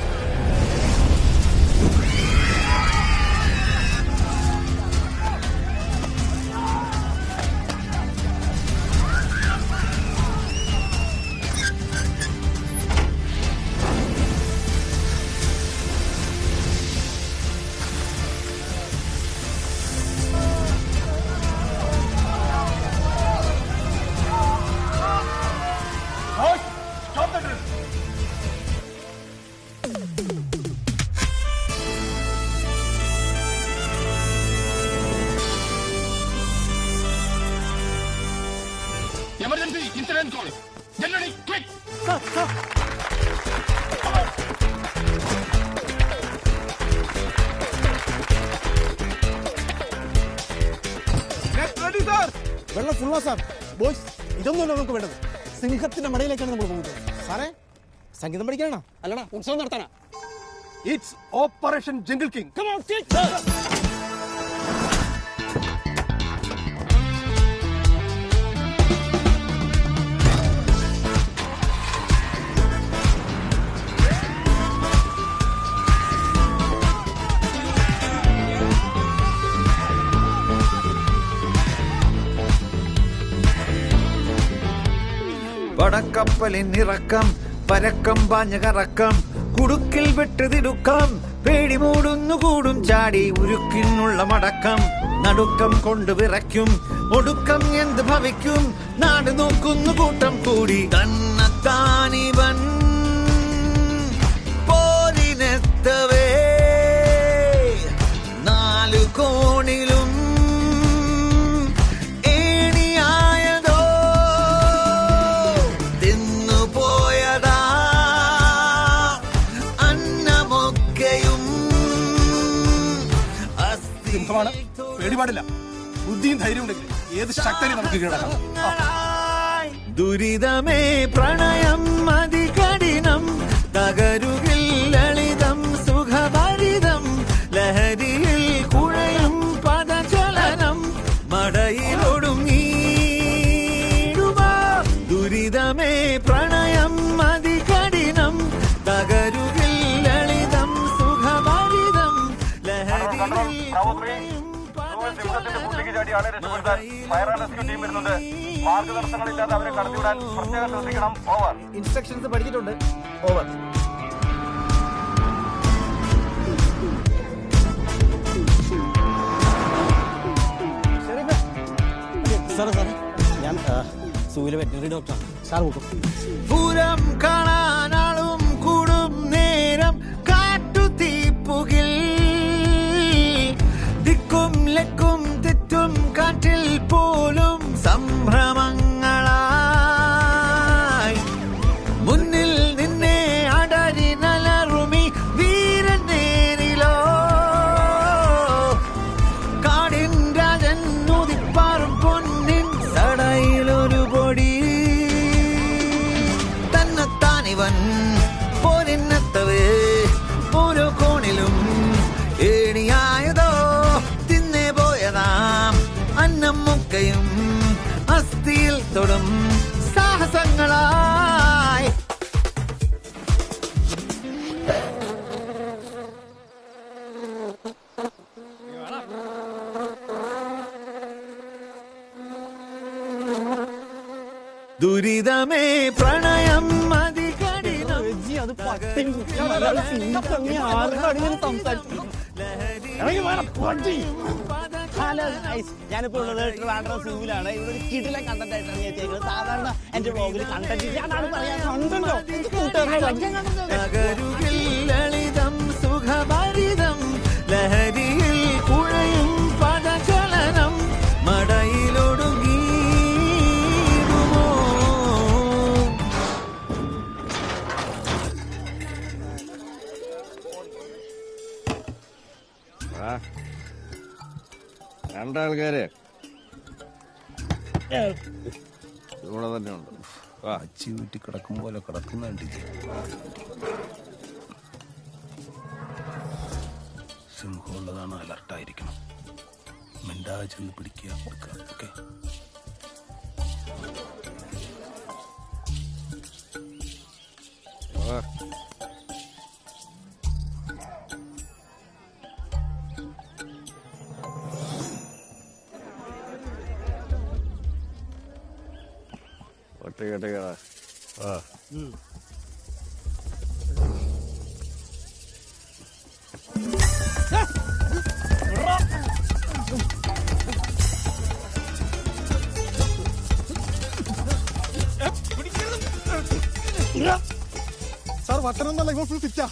Emergency incident call. Get ready, quick! Sir, sir. വെള്ളം ഫുള്ളോ സാർ. ബോയ്സ്, ഇതൊന്നുമല്ല നമുക്ക് വേണ്ടത്. സിംഹത്തിന്റെ മടയിലേക്കാണ് നമ്മൾ പോകുന്നത്. സാറേ, സംഗീതം പഠിക്കാനാണോ അല്ലടാ ഉത്സവം നടത്താനാ? It's operation jungle king. Come on, പടക്കപ്പലിനിറക്കം പരക്കം പാഞ്ഞ കറക്കം കുടുക്കിൽ വെട്ടതിടുക്കം പേടി മൂടുന്നു കൂടും ചാടി ഉരുക്കിനുള്ള മടക്കം നടുക്കം കൊണ്ട് വിറയ്ക്കും ഒടുക്കം എന്ത് ഭവിക്കും നാട് നോക്കുന്നു കൂട്ടം കൂടി തന്നത്താനിവൻ പോരിനെത്തവേ നാലു കോണിലും ഏണിയായതോ തിന്നുപോയതാ അന്നമൊക്കെയും സിംഹമാണ്, പേടി പാടില്ല. ബുദ്ധിയും ധൈര്യം ഉണ്ടെങ്കിൽ ഏത് ശക്തനെ നമുക്ക് കീഴടക്കാം. ദുരിതമേ പ്രണയം അതികഠിനം തകരുകിൽ ലളിതം സുഖഭരിതം ലഹരിയിൽ കുഴയും പദചലനം മടയിലൊടുങ്ങിടുവാ. ദുരിതമേ പ്രണയം അതികഠിനം തകരുകിൽ ലളിതം സുഖഭരിതം ലഹരിയിൽ മാർഗദർശനങ്ങളില്ലാതെ അവരെ കടത്തിവിടാൻ പ്രത്യേകം ശ്രദ്ധിക്കണം. ഓവർ. ഇൻസ്ട്രക്ഷൻസ് പഠിച്ചിട്ടുണ്ട്. ഓവർ. സാറേ ഞാൻ സൂര്യ വെറ്ററിനറി ഡോക്ടറാണ്. സാർ നോക്കും. പൂരം കാണാനാളും കൂടും നേരം കാട്ടുതീപ്പുകിൽ ദിക്കും ലക്കും തെറ്റും കാറ്റിൽ പോലും സംഭ്രമങ്ങളായി മുന്നിൽ നിന്നെ അടരി നലറുമി വീരൻ നേരിലോ കാടിൻ രാജൻ നൂതിപ്പാറും പൊന്നിൻ സടയിലൊരു പൊടി തന്നത്താനിവൻ പോരിന്നെത്തവേ ഓരോ കോണിലും ഏണിയായതോ തിന്നേ പോയതാം അന്നം മുക്കയും അസ്ഥിയിൽ തൊടും സാഹസങ്ങളായി. ദുരിതമേ പ്രണയം അതികഠിനം ഞാനിപ്പോ ഉള്ളത് ട്രിവാൻഡ്രം സൂവിലാണ്. ഇവിടെ ഒരു കിടിലൻ കണ്ടന്റ് ആയിട്ടാണ് ഞാൻ ചെയ്യുന്നത്. സാധാരണ എന്റെ വ്ളോഗിൽ കണ്ടന്റ് അതാണ് പറയാൻ തകരുകിൽ ലളിതം സുഖഭരിതം ലഹരിയിൽ കുഴയും പദചലനം മടയിലൊടുങ്ങിടുമോ. രണ്ടാൾക്കാര് ഇവിടെ തന്നെ ഉണ്ട്. അച്ചി വീട്ടി കിടക്കും പോലെ കിടക്കുന്ന കണ്ടില്ലേ. സിംഹമുള്ളതാണ്, അലർട്ടായിരിക്കണം. മിണ്ടാതെ ചെന്ന് പിടിക്കുക കൊടുക്കുക. ഓക്കെ. ഒറ്റ സാർ വട്ടണം എന്നല്ല, ഇവ ഫുൾ ഫിറ്റാ.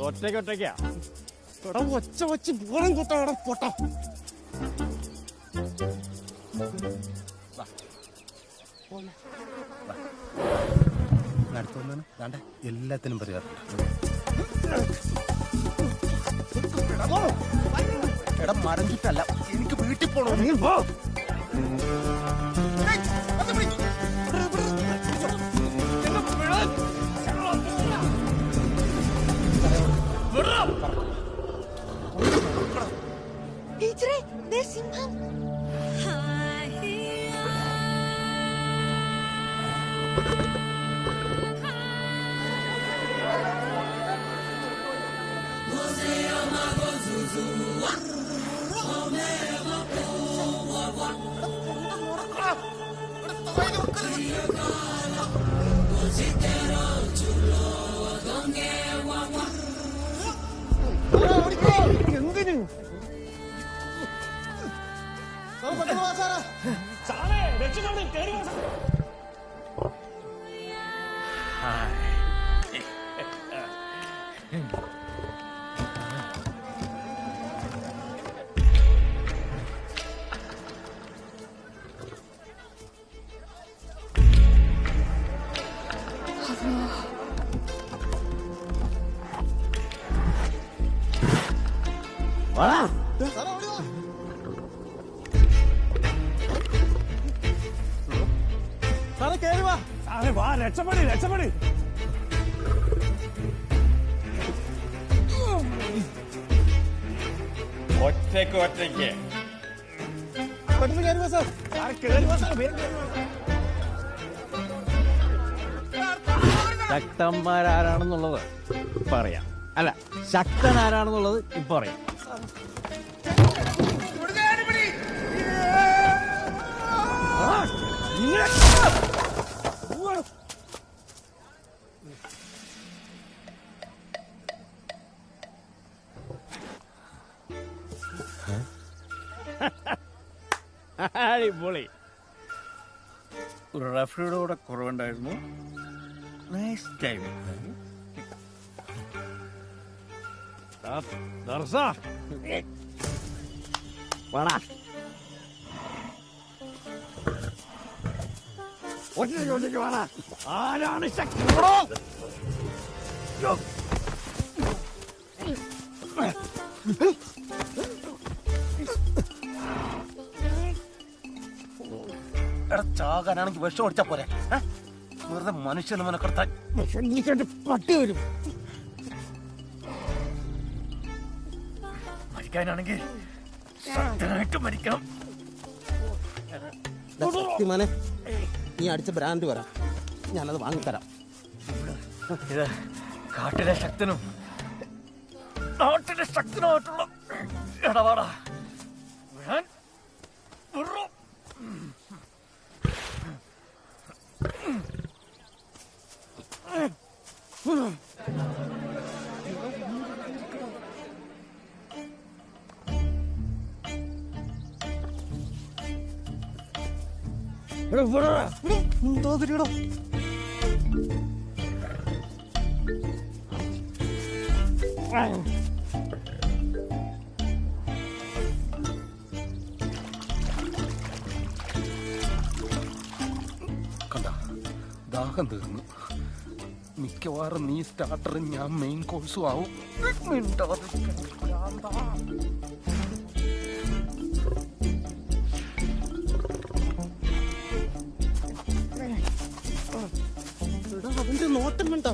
ഒറ്റയ്ക്കാ ഒച്ച വച്ച് പൂരം കൂട്ടാ പൊട്ടാ. അടുത്തൊന്നാണ് വേണ്ട, എല്ലാത്തിനും പറയാറുണ്ട്. എടാ മരം ചുറ്റല്ല, എനിക്ക് വീട്ടിൽ പോണോ. ടീച്ചറെ, ദേ സിംഹം. രക്ഷപ്പെടി രക്ഷപ്പെടി. ഒറ്റയ്ക്ക് ഒറ്റയ്ക്ക് ശക്തന്മാരാരാണെന്നുള്ളത് പറയാം. അല്ല, ശക്തൻ ആരാണെന്നുള്ളത് ഇപ്പൊ അറിയാം. അടിപൊളി. ഒരു റഫറിയുടെ കൂടെ കുറവുണ്ടായിരുന്നു. Nice time. ആരാണ് ശക്തി? ചാകാനാണെങ്കിൽ വിഷം ഓടിച്ചാ പോലെ വെറുതെ മനുഷ്യന് മനക്കെടുത്താൻ പട്ടി വരും. മരിക്കാനാണെങ്കിൽ ശക്തനായിട്ട് മരിക്കണം. നീ അടിച്ച ബ്രാൻഡ് വരാം, ഞാനത് വാങ്ങിത്തരാം. ഇത് കാട്ടിലെ ശക്തനും നാട്ടിലെ ശക്തനുമായിട്ടുള്ള ഇടപാടാ. കണ്ട, ദാഹം തീർന്നു. മിക്കവാറും നീ സ്റ്റാർട്ടറും ഞാൻ മെയിൻ കോഴ്സും ആവും. അവന്റെ നോട്ടം കണ്ടോ?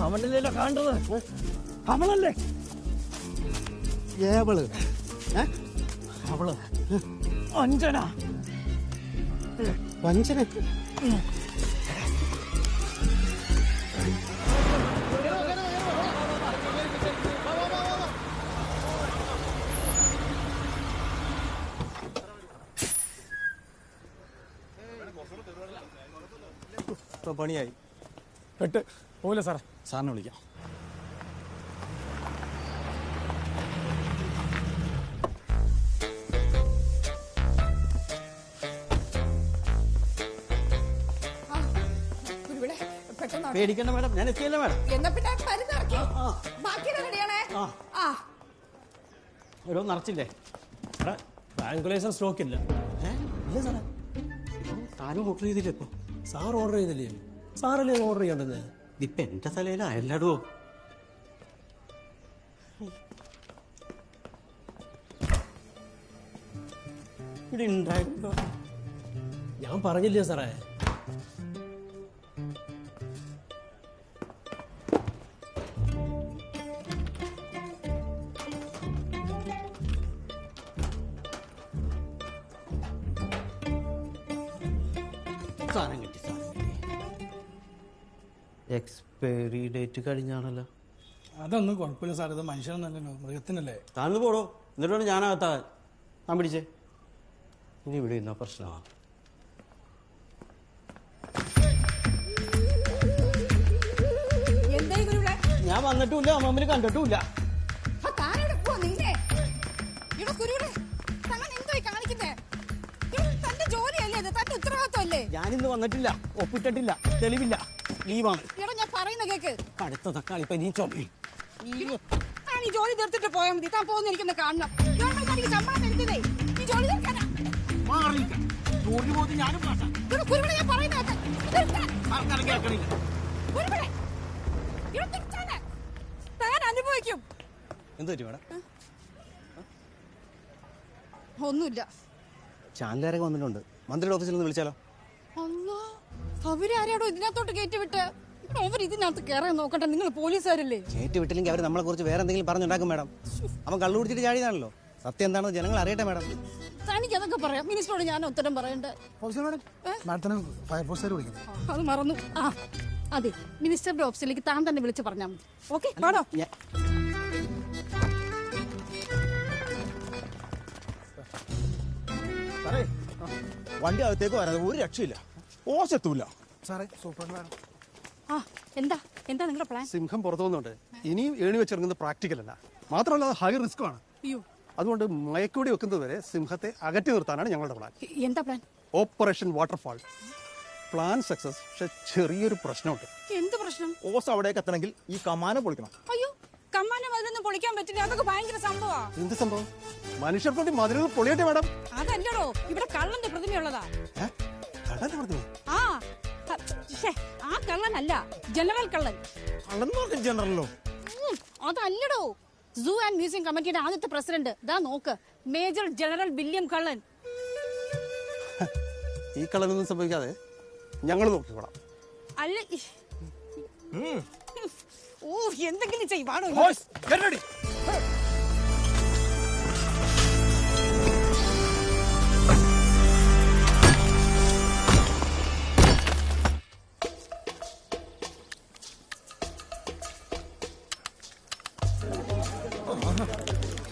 അവനല്ലേ കാണുന്നത്? അവളല്ലേ ഏവള്? അവള് വഞ്ചന. വഞ്ചന? പണിയായി. പെട്ട് പോവില്ല സാറേ. സാറിനെ വിളിക്കാം. പേടിക്കണ്ട മാഡം, ഞാൻ എത്തിയല്ലേ മാഡം. എന്നാ പിന്നെ മരുന്നിറക്കി ബാക്കി റെഡിയാണേ. ഓരോ നിറച്ചില്ലേ? ട്രാങ്കുലേഷൻ സ്റ്റോക്ക് ഇല്ല. ഇല്ല സാറേ, സാറും ഓർഡർ ചെയ്തില്ലേ? ഇപ്പൊ സാർ ഓർഡർ ചെയ്തില്ലേ? സാറല്ലേ ഓർഡർ ചെയ്യേണ്ടത്? ഇപ്പൊ എന്റെ തലയിലാ എല്ലാടോ. ഇവിടെ ഉണ്ടായിരുന്നോ? ഞാൻ പറഞ്ഞില്ലേ സാറേ. സാധനം കിട്ടി. എക്സ്പയറി ഡേറ്റ് കഴിഞ്ഞാണല്ലോ. അതൊന്നും കുഴപ്പമില്ല സാർ, ഇത് മനുഷ്യനല്ലല്ലോ, മൃഗത്തിനല്ലേ. താഴ്ന്നു പോടോ, എന്നിട്ടാണ് ഞാനകത്താകാൻ. താൻ പിടിച്ചേ. ഇനി ഇവിടെ ഇന്ന പ്രശ്നമാണ്. ഞാൻ വന്നിട്ടുമില്ല, അമ്മമ്മനെ കണ്ടിട്ടുമില്ല. ഞാനിന്ന് വന്നിട്ടില്ല, ഒപ്പിട്ടിട്ടില്ല, തെളിവില്ല, ലീവാണ്. ഞാൻ പറയുന്ന കേക്ക്. അടുത്ത തക്കാളി ഇപ്പൊ നീ ചൊല്ലി ഈ ജോലി തീർത്തിട്ട് പോയാൽ മതി. താൻ പോകുന്ന എനിക്കൊന്ന് കാണണം. എനിക്ക് ശമ്പളം തരുന്നതേ ഈ ജോലി തീർക്കാനാ. ഞാൻ പറയുന്നത് താൻ അനുഭവിക്കും. എന്ത് പറ്റി മേഡം? ഒന്നുമില്ല. ചാനലുകാരൊക്കെ വന്നിട്ടുണ്ട്. മന്ത്രിയുടെ ഓഫീസിൽ നിന്ന് വിളിച്ചാലോ? അവരാരാടോ ഇതിനകത്തോട്ട് കയറ്റി വിട്ട്? അവർ ഇതിനകത്ത് കയറാൻ നോക്കട്ടെ. നിങ്ങൾ പോലീസുകാരല്ലേ? കയറ്റി വിട്ടില്ലെങ്കിൽ അവർ നമ്മളെ കുറിച്ച് വേറെ എന്തെങ്കിലും പറഞ്ഞുണ്ടാക്കും മാഡം. അവൻ കള്ളു കുടിച്ചിട്ട് ചാടിയതാണല്ലോ. സത്യം എന്താണെന്ന് ജനങ്ങൾ അറിയട്ടെ മാഡം. തനിക്ക് അതൊക്കെ പറയാം. മിനിസ്റ്ററോട് ഞാൻ ഉത്തരം പറയണ്ടേ? അത് മറന്നു. അതെ, മിനിസ്റ്ററുടെ ഓഫീസിലേക്ക് താൻ തന്നെ വിളിച്ച് പറഞ്ഞാൽ മതി. ഓക്കെ, പാടോ. വണ്ടി അകത്തേക്ക് വരാതെ ഒരു രക്ഷയില്ല. ഓശത്തൂല്ല സാറേ. എന്താ എന്താ നിങ്ങളുടെ പ്ലാൻ? സിംഹം പുറത്തു വന്നുണ്ട്. ഇനിയും ഏണി വെച്ചിറങ്ങുന്നത് പ്രാക്ടിക്കൽ അല്ല, മാത്രമല്ല അത് ഹൈ റിസ്ക് ആണ്. അതുകൊണ്ട് മയക്കൂടി വെക്കുന്നത് വരെ സിംഹത്തെ അകറ്റി നിർത്താനാണ് ഞങ്ങളുടെ പ്ലാൻ. എന്താ plan? Operation waterfall. Plan success, പക്ഷെ ചെറിയൊരു പ്രശ്നമുണ്ട്. എന്ത് പ്രശ്നം? ഓസ് അവിടേക്ക് എത്തണമെങ്കിൽ ഈ കമാനം പൊളിക്കണം. അയ്യോ, കമ്മാനം അതിലൊന്നും പൊളിക്കാൻ പറ്റില്ല. അതൊക്കെ ഭയങ്കര സംഭവമാ. എന്ത് സംഭവം? മനുഷ്യർ കൊണ്ട് മതിലുകൾ പൊളിയട്ടെ മാഡം. അതല്ലടോ, ഇവിടെ കള്ളന്റെ പ്രതിമയുള്ളതാ. കള്ളന്റെ പ്രതിമ? ആ കള്ളനല്ല, ജനറൽ കള്ളൻ. ജനറലോ? അതല്ലടോ, സൂ ആൻഡ് മ്യൂസിയം കമ്മിറ്റിയുടെ ആദ്യത്തെ പ്രസിഡന്റ്. ദാ നോക്ക്, മേജർ ജനറൽ വില്യം കള്ളൻ. ഈ കള്ളനൊന്നും സംഭവിക്കാതെ ഞങ്ങൾ നോക്കിക്കോളാം. അല്ല, എന്തെങ്കിലും ചെയ്വാണോ?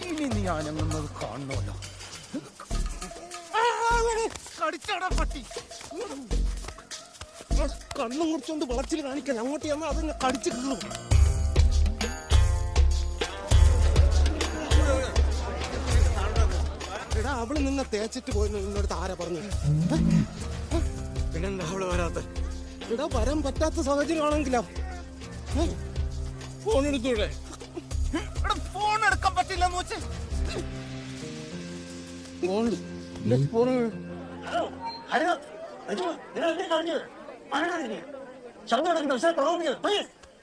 ഇനി നീ ഞാനെന്നത് കാണണമല്ലോ. പട്ടി കണ്ണും കുറിച്ചോണ്ട് വളച്ചിൽ കാണിക്കാൻ അങ്ങോട്ട് ചെന്നാൽ അതെന്നെ കടിച്ചു കീറും. എടാ, അവള് നിന്നെ തേച്ചിട്ട് പോയി നിന്നോട് ആരാ പറഞ്ഞു? പിന്നെന്താ അവള് വരാത്ത? എടാ, വരാൻ പറ്റാത്ത സാഹചര്യമാണെങ്കിലോ ഫോൺ എടുത്തൂടെ? ഫോൺ എടുക്കാൻ പറ്റില്ല.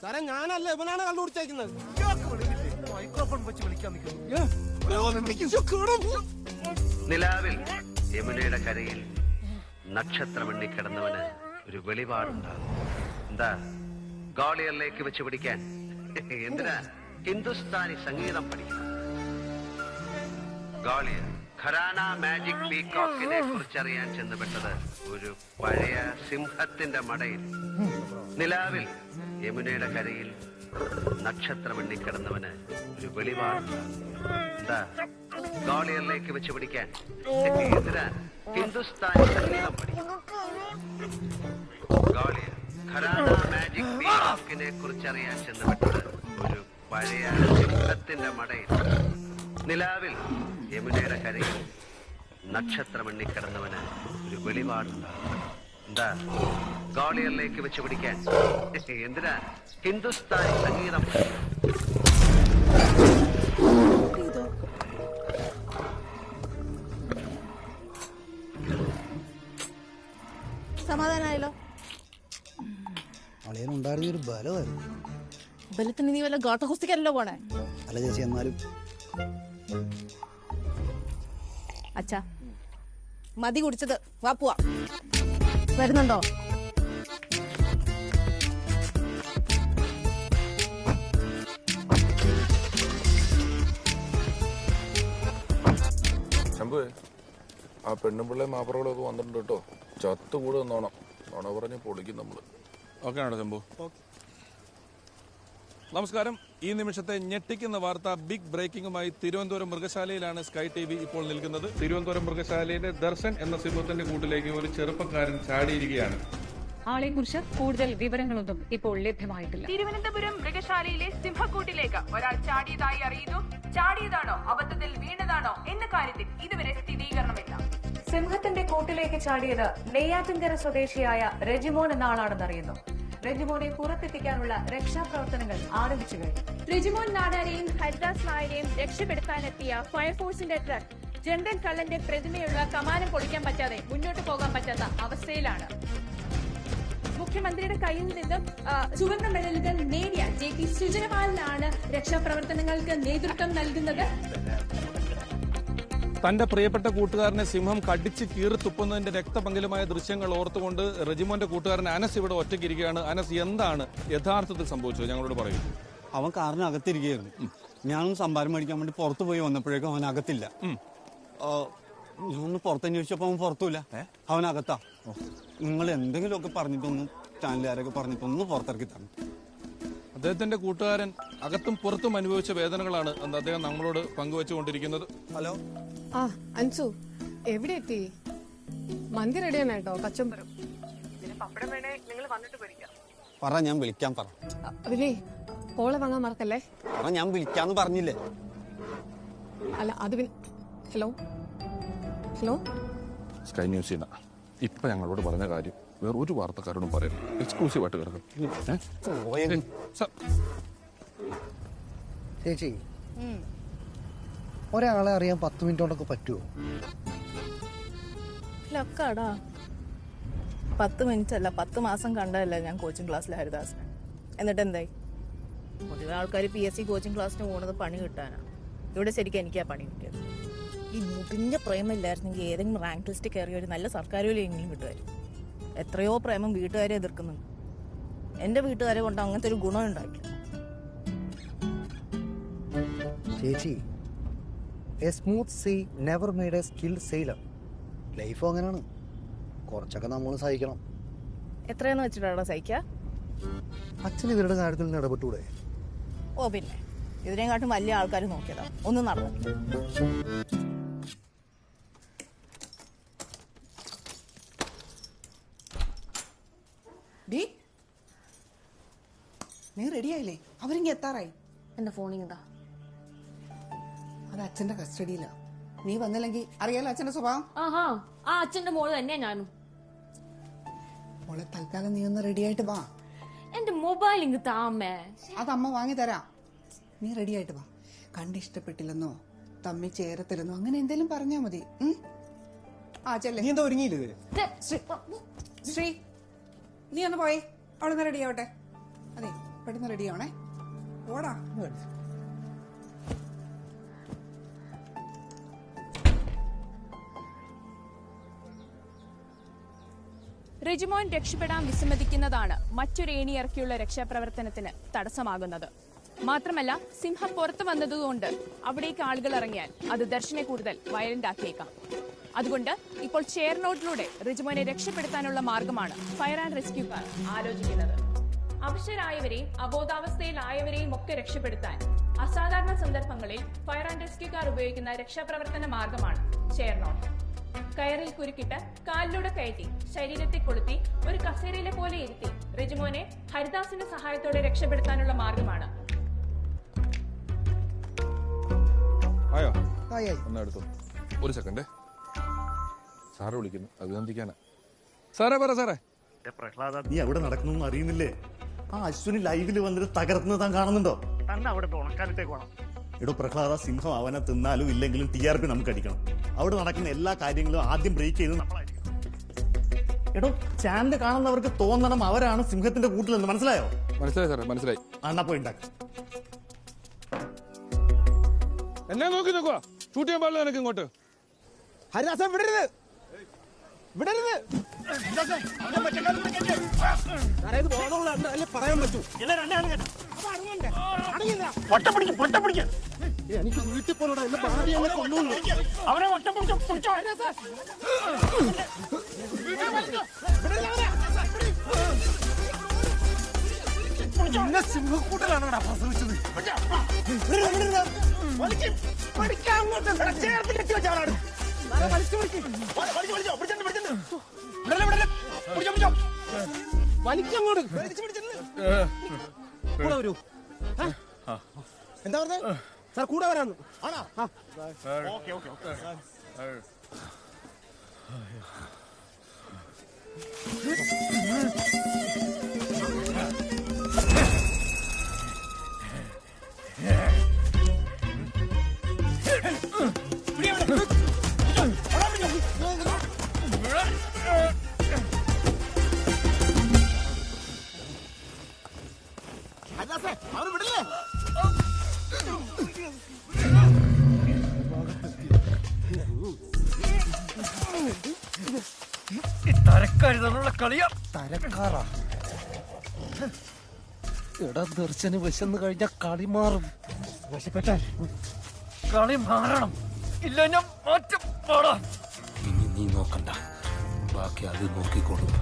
സാറേ, ഞാനല്ല, ഇവനാണ് കള്ളു കുടിച്ചേക്കുന്നത്. മൈക്രോഫോൺ വെച്ച് വിളിക്കാൻ നിലാവിൽ യമുനയുടെ കരയിൽ നക്ഷത്രമെണ്ണി കിടന്നവന് ഒരു വെളിപാടുണ്ടാകും. എന്താ? ഗോളിയറിലേക്ക് വെച്ച് പിടിക്കാൻ. എന്തിനാ? ഹിന്ദുസ്ഥാനി സംഗീതം പഠിക്കണം. ഗോളിയർ ഖരാന മാജിക് പീകോക്കിനെ കുറിച്ചറിയാൻ ചെന്നുപെട്ടത് ഒരു പഴയ സിംഹത്തിന്റെ മടയിൽ. നിലാവിൽ യമുനയുടെ കരയിൽ നക്ഷത്രമെണ്ണിക്കിടന്നവന് ഒരു വെളിപാടുണ്ടാകും. എന്താ? ഗോളിയറിലേക്ക് വെച്ച് പിടിക്കാൻ. എന്തിനാ? ഹിന്ദുസ്ഥാനി സംഗീതം പഠിക്കണം. ഗോളിയർ ഖരാന മാജിക് പീകോക്കിനെ കുറിച്ചറിയാൻ ചെന്നുപെട്ടത് ഒരു പഴയ സിംഹത്തിന്റെ മടയിൽ. നിലാവിൽ യമുനയുടെ കരയിൽ നക്ഷത്രമെണ്ണിക്കിടന്നവന് ഒരു വെളിപാടുണ്ടാകും. എന്താ? ഗോളിയറിലേക്ക് വെച്ച് പിടിക്കാൻ. എന്തിനാ? ഹിന്ദുസ്ഥാനി സംഗീതം. സമാധാനായല്ലോ? അളിയനുണ്ടായിരുന്ന ഒരു ബലമായിരുന്നു. ബലത്തിന് നീ വല്ല ഗോട്ടഹോസ്തിക്കാരല്ലോ പോണേ? അല്ല ചേച്ചി, എന്നാലും അച്ഛാ, മതി കുടിച്ചത്. വാ പോവാ. വരുന്നുണ്ടോ? ശംഭുവേ, ആ പെണ്ണും പിള്ളേ മാപ്പറകളൊക്കെ വന്നിട്ടുണ്ട് കേട്ടോ. ചത്തുകൂടെ നോണം. നോണ പറഞ്ഞ് പൊളിക്കും നമ്മള്. ഓക്കെ ആണോ ശംഭു? നമസ്കാരം. ഈ നിമിഷത്തെ ഞെട്ടിക്കുന്ന വാർത്ത ബിഗ് ബ്രേക്കിംഗുമായി തിരുവനന്തപുരം മൃഗശാലയിലാണ് സ്കൈ TV ഇപ്പോൾ നിൽക്കുന്നത്. തിരുവനന്തപുരം മൃഗശാലയിലെ ദർശൻ എന്ന സിംഹത്തിന്റെ കൂട്ടിലേക്ക് ഒരു ചെറുപ്പക്കാരൻ ചാടിയിരിക്കുകയാണ്. ആളെക്കുറിച്ച് കൂടുതൽ വിവരങ്ങളൊന്നും ഇപ്പോൾ ലഭ്യമായിട്ടില്ല. തിരുവനന്തപുരം മൃഗശാലയിലെ സിംഹക്കൂട്ടിലേക്ക് ഒരാൾ ചാടിയതായി അറിയുന്നു. ചാടിയതാണോ അബദ്ധത്തിൽ വീണതാണോ എന്ന കാര്യത്തിൽ ഇതുവരെ സ്ഥിരീകരണമില്ല. സിംഹത്തിന്റെ കൂട്ടിലേക്ക് ചാടിയത് നെയ്യാറ്റിൻകര സ്വദേശിയായ റെജിമോൻ എന്ന ആളാണെന്നറിയുന്നു. റെജിമോനെ പുറത്തെത്തിക്കാനുള്ള രക്ഷാപ്രവർത്തനങ്ങൾ ആരംഭിച്ചു കഴിഞ്ഞു. റെജിമോൻ നാടാരെയും ഹരിദാസ് നായരെയും രക്ഷപ്പെടുത്താനെത്തിയ ഫയർഫോഴ്സിന്റെ ട്രക്ക് ജനറൽ കള്ളന്റെ പ്രതിമയുള്ള കമാനം പൊളിക്കാൻ പറ്റാതെ മുന്നോട്ട് പോകാൻ പറ്റാത്ത അവസ്ഥയിലാണ്. മുഖ്യമന്ത്രിയുടെ കയ്യിൽ നിന്നും ചുവന്ന മെഡലുകൾ നേടിയ JK സുജനപാലിനാണ് രക്ഷാപ്രവർത്തനങ്ങൾക്ക് നേതൃത്വം നൽകുന്നത്. തന്റെ പ്രിയപ്പെട്ട കൂട്ടുകാരനെ സിംഹം കടിച്ച് കീറി തുപ്പുന്നതിന്റെ രക്തപങ്കിലമായ ദൃശ്യങ്ങൾ ഓർത്തുകൊണ്ട് റെജിമോന്റെ കൂട്ടുകാരൻ അനസ് ഇവിടെ ഒറ്റയ്ക്കിരിക്കുകയാണ്. അനസ്, എന്താണ് യഥാർത്ഥത്തിൽ സംഭവിച്ചത് ഞങ്ങളോട് പറയൂ. അവൻ കാറിനകത്തിരിക്കുകയായിരുന്നു. ഞാനും സംഭാരം മേടിക്കാൻ വേണ്ടി പുറത്തു പോയി വന്നപ്പോഴേക്കും അവൻ അകത്തില്ല. ഞാനൊന്ന് പുറത്തന്നെ ചോദിച്ചപ്പോ അവൻ പുറത്തുമില്ല, അവനകത്താ. നിങ്ങൾ എന്തെങ്കിലുമൊക്കെ പറഞ്ഞിട്ടൊന്ന് ചാനലുകാരൊക്കെ പറഞ്ഞിട്ടൊന്ന് പുറത്തിറക്കി തന്നു. അദ്ദേഹത്തിന്റെ കൂട്ടുകാരൻ അകത്തും പുറത്തും അനുഭവിച്ച വേദനകളാണ് എന്ന് അദ്ദേഹം നമ്മളോട് പങ്കുവെച്ചുകൊണ്ടിരിക്കുന്നത്. ഹലോ, അൻസു എവിടെ എത്തി? മന്തി റെഡിയാണ് കേട്ടോ, കച്ചമ്പരം. പപ്പടം വേണേ നിങ്ങൾ വന്നിട്ട് പൊരിക്കാം. പറ, ഞാൻ വിളിക്കാൻ പറ. പിന്നെ പോളെ വാങ്ങാൻ മറക്കല്ലേ. പറ, ഞാൻ വിളിക്കാന്ന് പറഞ്ഞില്ലേ. അല്ല അത് പിന്നെ. ഹലോ ഹലോ, സ്കൈ ന്യൂസിൽ ഇപ്പൊ ഞങ്ങളോട് പറഞ്ഞ കാര്യം വേറെ ഒരു വാർത്തക്കാരോടും പറയാം. എക്സ്ക്ലൂസീവ് ആയിട്ട് കിടക്കും. ചേച്ചി, ഒരാളെ അറിയാൻ 10 മിനിറ്റ് കൊണ്ടൊക്കെ പറ്റുമോ? ലക്കാടാ, 10 മിനിറ്റ് അല്ല 10 മാസം കണ്ടതല്ല ഞാൻ കോച്ചിങ് ക്ലാസ്സിലെ ഹരിദാസിനെ. എന്നിട്ട് എന്തായി? പൊതുവെ ആൾക്കാർ PSC കോച്ചിങ് ക്ലാസ്സിന് പോകുന്നത് പണി കിട്ടാനാ. ഇവിടെ ശരിക്കും എനിക്കാ പണി കിട്ടിയത്. ഈ മുടിഞ്ഞ പ്രേമില്ലായിരുന്നെങ്കിൽ ഏതെങ്കിലും റാങ്ക് ലിസ്റ്റ് കയറി ഒരു നല്ല സർക്കാർ ജോലിയെങ്കിലും കിട്ടുമായിരുന്നു. എത്രയോ പ്രേമം വീട്ടുകാരെ എതിർക്കുന്നുണ്ട്. എന്റെ വീട്ടുകാരെ കൊണ്ട് അങ്ങനത്തെ ഒരു ഗുണം ഉണ്ടായിട്ടില്ല. ചേച്ചി, a smooth sea never made a skilled sailor. ലൈഫും അങ്ങനെയാണ്, കുറച്ചൊക്കെ നമ്മൾ സഹിക്കണം. എത്രയെന്ന് വെച്ചിട്ടാണോ സഹിക്കുക? അച്ഛൻ ഇവരുടെ കാര്യത്തിൽ നിന്ന് ഇടപെട്ടൂടെ? ഓ പിന്നെ, ഇതിനെക്കാട്ടും വലിയ ആൾക്കാർ നോക്കിയതാ. ഒന്നും നടന്നില്ല. നീ റെഡിയായില്ലേ? അവരിങ്ങ എത്താറായി. എന്റെ ഫോണിൽ എന്താ? അത് അച്ഛന്റെ കസ്റ്റഡിയിലാ. നീ വന്നില്ലെങ്കിൽ അറിയാലോ അച്ഛന്റെ സ്വഭാവം. ആഹാ, ആ അച്ഛന്റെ മോള് തന്നെയാ ഞാനും. മോളെ, തൽക്കാലം നീ ഒന്ന് റെഡി ആയിട്ട് വാ. എന്റെ മൊബൈൽ ഇങ്ങ് താമേ. അത് അമ്മ വാങ്ങി തരാം. നീ റെഡി ആയിട്ട് വാ. കണ്ടിഷ്ടപ്പെട്ടില്ലെന്നോ തമ്മി ചേരത്തില്ലെന്നോ അങ്ങനെ എന്തെങ്കിലും പറഞ്ഞാ മതി. ആ ചെല്ലേ. നീ എന്താ ഒരുങ്ങിയില്ലേ? ശ്രീ, നീ ഒന്ന് പോയി. അവളൊന്ന് റെഡി ആവട്ടെ. അതെ, പെട്ടെന്ന് റെഡി ആവണേ. ഓടാ. റെജിമോൻ രക്ഷപ്പെടാൻ വിസമ്മതിക്കുന്നതാണ് മറ്റൊരു ഏണിയിറക്കിയുള്ള രക്ഷാപ്രവർത്തനത്തിന് തടസ്സമാകുന്നത്. മാത്രമല്ല, സിംഹം പുറത്തു വന്നതുകൊണ്ട് അവിടേക്ക് ആളുകൾ ഇറങ്ങിയാൽ അത് ദർശനെ കൂടുതൽ വയലന്റ് ആക്കിയേക്കാം. അതുകൊണ്ട് ഇപ്പോൾ ചേർനോട്ടിലൂടെ റെജിമോനെ രക്ഷപ്പെടുത്താനുള്ള മാർഗമാണ് ഫയർ ആൻഡ് റെസ്ക്യൂക്കാർ ആലോചിക്കുന്നത്. അവശരായവരെയും അബോധാവസ്ഥയിലായവരെയും ഒക്കെ രക്ഷപ്പെടുത്താൻ അസാധാരണ സന്ദർഭങ്ങളിൽ ഫയർ ആൻഡ് റെസ്ക്യൂക്കാർ ഉപയോഗിക്കുന്ന രക്ഷാപ്രവർത്തന മാർഗമാണ് ചേർനോട്ട്. കയറിൽ കുരുക്കിട്ട് കാലിലൂടെ കയറ്റി ശരീരത്തെ കൊളുത്തി ഒരു കസേരയിലെ പോലെ ഇരുത്തി റെജിമോനെ ഹരിദാസിന്റെ സഹായത്തോടെ രക്ഷപ്പെടുത്താനുള്ള മാർഗമാണ്. ആയോ? ഒന്ന് എടുത്തു. ഒരു സെക്കൻഡ്, സാറ് വിളിക്കുന്നു, അഭിനന്ദിക്കാനാ. സാറേ പറ സാറേ. പ്രഹ്ലാദ, നീ അവിടെ നടക്കുന്നു അറിയുന്നില്ലേ? ആ അശ്വിനി ലൈവില് വന്നിട്ട് തകർക്കുന്നത് താൻ കാണുന്നുണ്ടോ? തന്നെ അവിടെ ഉണക്കാനത്തേക്ക് വേണം. എടോ പ്രഹ്ലാദ, സിംഹം അവനെ തിന്നാലും ഇല്ലെങ്കിലും TRP നമുക്ക് അടിക്കണം. അവിടെ നടക്കുന്ന എല്ലാ കാര്യങ്ങളും ആദ്യം ബ്രേക്ക് ചെയ്ത് നമ്മളായിരിക്കണം. എടോ, ചാനൽ കാണുന്നവർക്ക് തോന്നണം അവരാണ് സിംഹത്തിന്റെ കൂട്ടിലെന്ന്. മനസ്സിലായോ? മനസ്സിലായി സാറേ, മനസ്സിലായി. അണ്ണാ പോയി ഉണ്ടാക്ക. എന്നെ നോക്കി നോക്കുക, ഷൂട്ട് ചെയ്യാൻ പാടില്ല നിനക്ക് ഇങ്ങോട്ട്. ഹരിദാസൻ വിടരുത്, വിടരുത്. പറയാൻ പറ്റൂ. എനിക്ക് വീട്ടിൽ പോലോടാ, എന്റെ ഭാര്യ എന്നെ കൊണ്ടുപോകുന്നു. അവനെ ഒറ്റ പിടിച്ചോ. നിന്നെ സിംഹക്കൂട്ടിലാണോടാ പ്രസവിച്ചത്? എന്താ പറഞ്ഞേ സാർ കൂടെ വരാന്ന് ആണോ? Okay okay okay. അവര് വിടില്ലേ? തരക്കാരുള്ള കളിയാ. തരക്കാറാ എടാ ദർശന് വിശന്ന് കഴിഞ്ഞ കളി മാറും. വിശപ്പെട്ടാൽ കളി മാറണം. ഇല്ല ഞാൻ മാറ്റം പാടാം. ഇനി നീ നോക്കണ്ട, ബാക്കി അത് നോക്കിക്കോളും.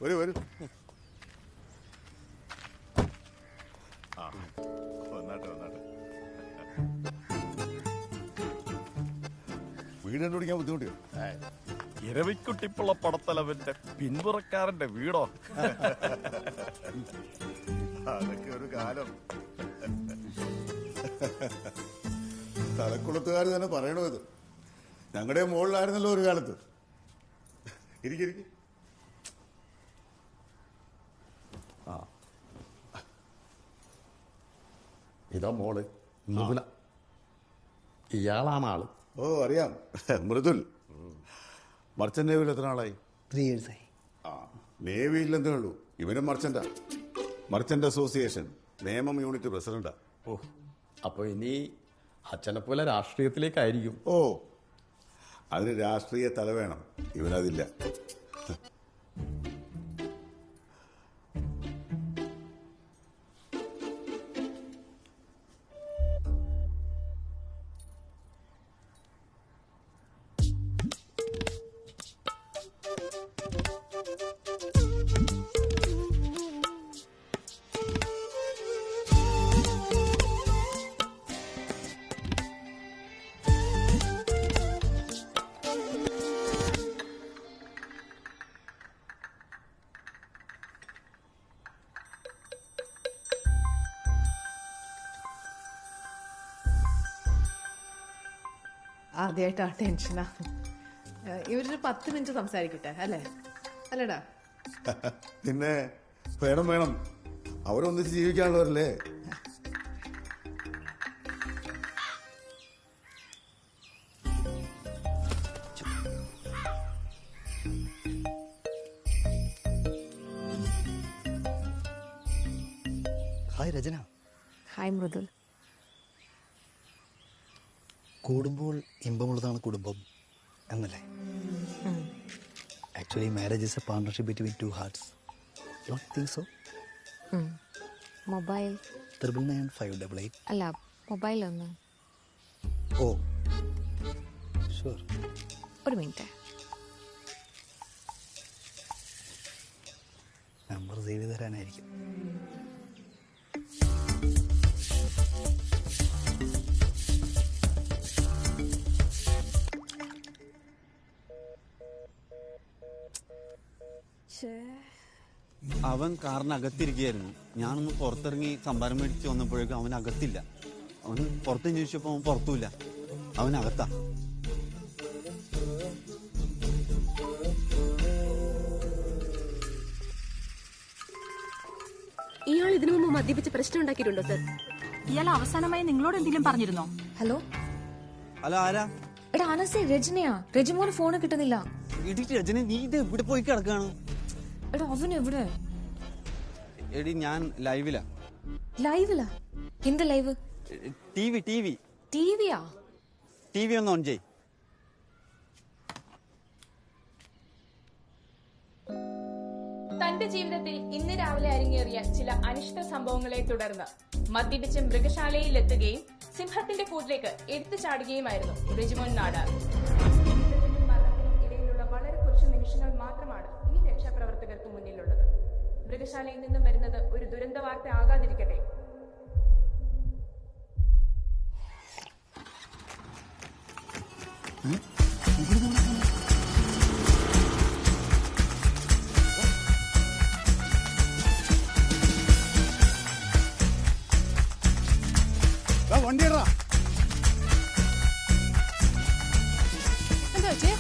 വരൂ വരൂ. വീട് കണ്ടുപിടിക്കാൻ ബുദ്ധിമുട്ടിയോ? ഇരവിക്കുട്ടിപ്പുള്ള പടത്തലവന്റെ പിന്മുറക്കാരന്റെ വീടോ? അതൊക്കെ ഒരു കാലം. തലക്കുളത്തുകാർ തന്നെ പറയണോ ഇത്? ഞങ്ങളുടെ മുകളിലായിരുന്നല്ലോ ഒരു കാലത്ത്. ഇരിക്കും. ഇതാ മോള് മൃദുല. ഇയാളാണ് ആള്. ഓ അറിയാം, മൃദുൽ. മർച്ചന്റ് നേവിയിൽ എത്ര നാളായി? 3 years ആയി. നേവിയിൽ എന്തേ ഉള്ളൂ. ഇവനും മർച്ചന്റാ. മർച്ചന്റ് അസോസിയേഷൻ നേമം യൂണിറ്റ് പ്രസിഡന്റാ. ഓ, അപ്പൊ ഇനി അച്ഛനെ പോലെ രാഷ്ട്രീയത്തിലേക്കായിരിക്കും. ഓ, അതിന് രാഷ്ട്രീയ തല വേണം. ഇവനതില്ല. ആദ്യമായിട്ടാ ടെൻഷനാ. ഇവരൊരു 10 മിനിറ്റ് സംസാരിക്കട്ടെ അല്ലേ? അല്ലടാ. പിന്നെ വേണം. അവരൊന്നിച്ച് ജീവിക്കാനുള്ളവരല്ലേ? ഹായ് രചന. ഹായ് മൃദുൽ. കൂടുമ്പോൾ ഇമ്പമുള്ളതാണ് കുടുംബം എന്നല്ലേ? Actually marriage is a partnership between 2 hearts. Don't you think so? Mobile 999-588. അല്ല, മൊബൈൽ ഒന്ന്. Oh sure. ഒരു മിനിറ്റ്. നമ്പർ സേവ് ചെയ്ത് തരാനായിരിക്കും. അവൻ കാറിനകത്തിരിക്കുകയായിരുന്നു. ഞാനൊന്ന് പുറത്തിറങ്ങി സംഭാരം മേടിച്ച് വന്നപ്പോഴേക്കും അവൻ അകത്തില്ല. അവൻ പുറത്ത് ചോദിച്ചപ്പോൾ അവൻ പുറത്തുമില്ല. അവനകത്താ. ഇയാൾ ഇതിനു മുമ്പ് മദ്യപിച്ച് പ്രശ്നം ഉണ്ടാക്കിയിട്ടുണ്ടോ സർ? ഇയാൾ അവസാനമായി നിങ്ങളോട് എന്തെങ്കിലും പറഞ്ഞിരുന്നോ? ഹലോ ഹലോ, ആരാ? എടാ അനസേ, രജനയാ. രജമോന് ഫോണ് കിട്ടുന്നില്ല. എടി രജന, നീ ഇത് എവിടെ പോയി കിടക്കാണ്? എടാ അവൻ എവിടെ? എടി ഞാൻ ലൈവിലാ. ലൈവിലാ? എന്ത് ലൈവ്? ടിവിയാ? ടിവി ഒന്ന് ഓൺ ചെയ്. തന്റെ ജീവിതത്തിൽ ഇന്ന് രാവിലെ അരങ്ങേറിയ ചില അനിഷ്ട സംഭവങ്ങളെ തുടർന്ന് മദ്യപിച്ച് മൃഗശാലയിലെത്തുകയും സിംഹത്തിന്റെ കൂട്ടിലേക്ക് എടുത്തു ചാടുകയുമായിരുന്നു റെജിമോൻ നാടാർ. ജീവിതത്തിനും മരണത്തിനും ഇടയിലുള്ള വളരെ കുറച്ച് നിമിഷങ്ങൾ മാത്രമാണ് ഇനി രക്ഷാപ്രവർത്തകർക്ക് മുന്നിലുള്ളത്. മൃഗശാലയിൽ നിന്നും വരുന്നത് ഒരു ദുരന്ത വാർത്ത ആകാതിരിക്കട്ടെ. വണ്ടിയടാ എന്താ വെച്ചേ?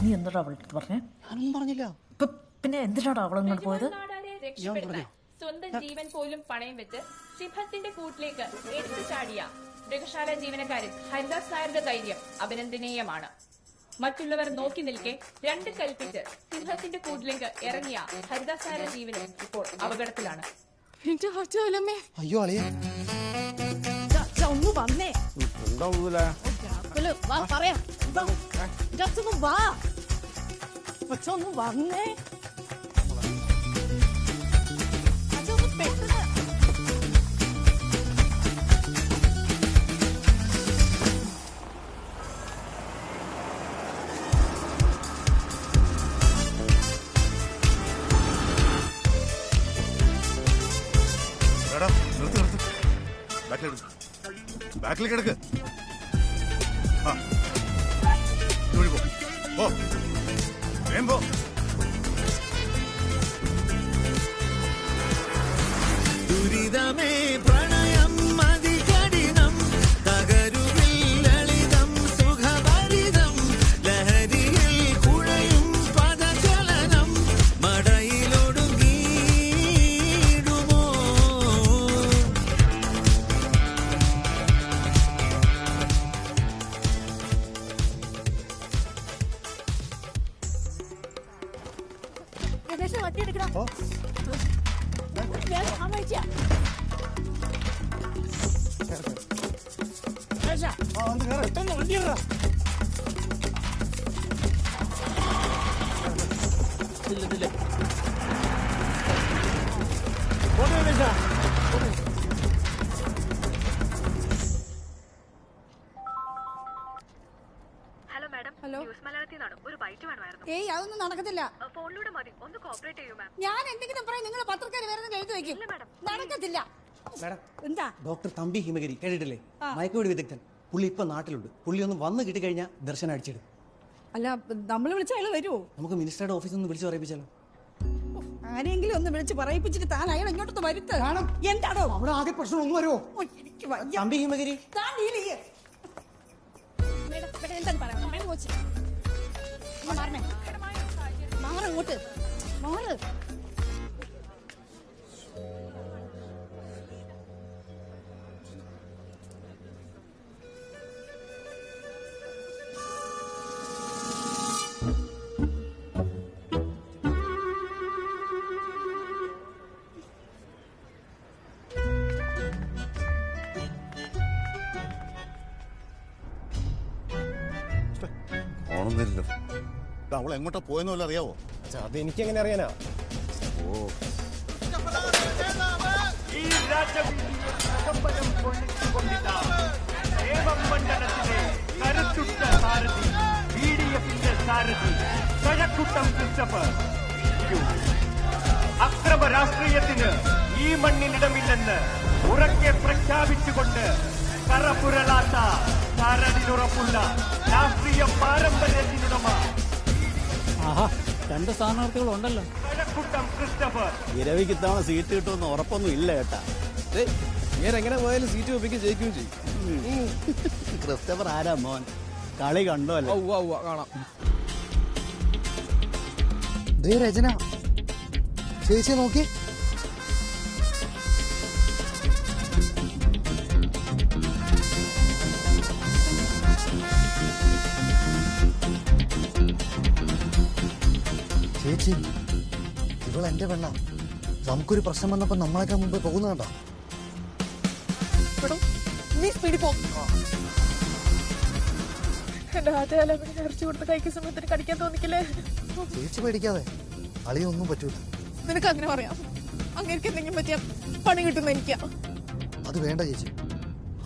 നീ എന്താ അവളുടെ പറഞ്ഞേ? ഞാനൊന്നും പറഞ്ഞില്ല. പിന്നെ എന്തിനാണ് അവളങ്ങോട്ട് പോയത്? സ്വന്തം ജീവൻ പോലും പണയം വെച്ച് സിംഹത്തിന്റെ കൂട്ടിലേക്ക് എടുത്തു ചാടിയ മൃഗശാല ജീവനക്കാരൻ ഹരിദാസ് നായരുടെ ധൈര്യം അഭിനന്ദനീയമാണ്. മറ്റുള്ളവർ നോക്കി നിൽക്കെ രണ്ട് കൽപ്പിച്ച് സിംഹത്തിന്റെ കൂട്ടിലേക്ക് ഇറങ്ങിയ ഹരിദാസ് നായരുടെ ജീവനും ഇപ്പോൾ അപകടത്തിലാണ്. അയ്യോ അളിയ ഒന്ന് വന്നേ, പറയാം. വാ ഒന്ന് വന്നേ. അതൊന്ന് പെട്ടെന്ന്. ബാക്കിൽ കിടക്ക്. ദുരിതമേ പ്രണയം അതികഠിനം തകരുകിൽ ലളിതം സുഖഭരിതം ലഹരിയിൽ കുഴയും പദചലനം മടയിലൊടുങ്ങിയിടുമോ ഹലോ മാഡം, ന്യൂസ് മലയാളത്തിൽ നിന്നാണ്. ഒരു ബൈറ്റ് വേണമായിരുന്നു. ഏയ് അതൊന്നും നടക്കത്തില്ല. ഫോണിലൂടെ മതി, ഒന്ന് കോപ്പറേറ്റ് ചെയ്യൂ മാം. ഞാൻ എന്തെങ്കിലും പറയാം, നിങ്ങൾ പത്രക്കാർ വേറെ എഴുതി വയ്ക്കും. നടക്കത്തില്ല. എന്താ ഡോക്ടർ തമ്പി ഹിമഗിരി കേട്ടിട്ടില്ലേ? മയക്കുവെടി വിദഗ്ധൻ. പുള്ളി ഇപ്പൊ നാട്ടിലുണ്ട്. പുള്ളി ഒന്ന് വന്ന് കിട്ടിക്കഴിഞ്ഞാൽ ദർശനം അടിച്ചിടും. അല്ല, നമ്മൾ വിളിച്ച അയാൾ വരുമോ? നമുക്ക് മിനിസ്റ്ററുടെ ഓഫീസിൽ നിന്ന് വിളിച്ചു പറയിപ്പിച്ചാലോ? ആരെങ്കിലും ഒന്ന് വിളിച്ച് പറയിപ്പിച്ചിട്ട് താൻ അയാൾ ഇങ്ങോട്ടൊന്ന് വരുത്ത്. എന്താണോ അവിടെ ആകെ പ്രശ്നം ഒന്നും വരുമോ? എനിക്ക് വയ്യ. തമ്പി ഹിമഗിരി താൻ ഡീൽ ചെയ്യ്. എന്താണ് പറയാ? മാറങ്ങോട്ട് മാറ്. ഓണൊന്നില്ലല്ലോ. അവൾ എങ്ങോട്ടാ പോയെന്ന് വല്ല അറിയാവോ? അത് എനിക്ക് എങ്ങനെ അറിയാനാ? ഓ ഈ രാജവീതിയിൽ കൊണ്ടിട്ടാ ദേവമണ്ഡലത്തിലെ കരുത്തുറ്റ സാരഥി BDF-ന്റെ സാരഥി കഴക്കൂട്ടം ക്രിസ്റ്റഫർ. അക്രമ രാഷ്ട്രീയത്തിന് ഈ മണ്ണിലിടമില്ലെന്ന് ഉറക്കെ പ്രഖ്യാപിച്ചുകൊണ്ട് കറപുരളാത്ത കരടിനുറപ്പുള്ള രാഷ്ട്രീയ പാരമ്പര്യത്തിനുടമ രണ്ട് സ്ഥാനാർത്ഥികളുണ്ടല്ലോ. കഴക്കൂട്ടം ക്രിസ്റ്റഫർ. ഇരവിക്ക് ഇത്തവണ സീറ്റ് കിട്ടുമെന്ന് ഉറപ്പൊന്നും ഇല്ല കേട്ടാ. ഞാൻ എങ്ങനെ പോയാലും സീറ്റ് വെപ്പിക്ക് ജയിക്കുകയും ചെയ്യും. ക്രിസ്റ്റഫർ ആരാ മോൻ? കളി കണ്ടോ അല്ലേ? കാണാം. രചന ചേച്ചി നോക്കി ചേച്ചി ഇവൾ എന്റെ പെണ്ണ. നമുക്കൊരു പ്രശ്നം വന്നപ്പോ നമ്മളൊക്കെ മുമ്പ് പോകുന്നതാണ്ടോ. നീ സ്പീഡിൽ പോ. എന്റെ ആദ്യം ഇറച്ചി കൊടുത്ത് കഴിക്കുന്ന സമയത്തിന് കടിക്കാൻ തോന്നിക്കില്ലേ? ചേച്ചി പേടിക്കാതെ, അളിയൊന്നും പറ്റൂല. നിനക്ക് അങ്ങനെ പറയാം. അങ്ങനെ എന്തെങ്കിലും പറ്റിയ പണി കിട്ടുന്ന എനിക്കാ. അത് വേണ്ട ചേച്ചി.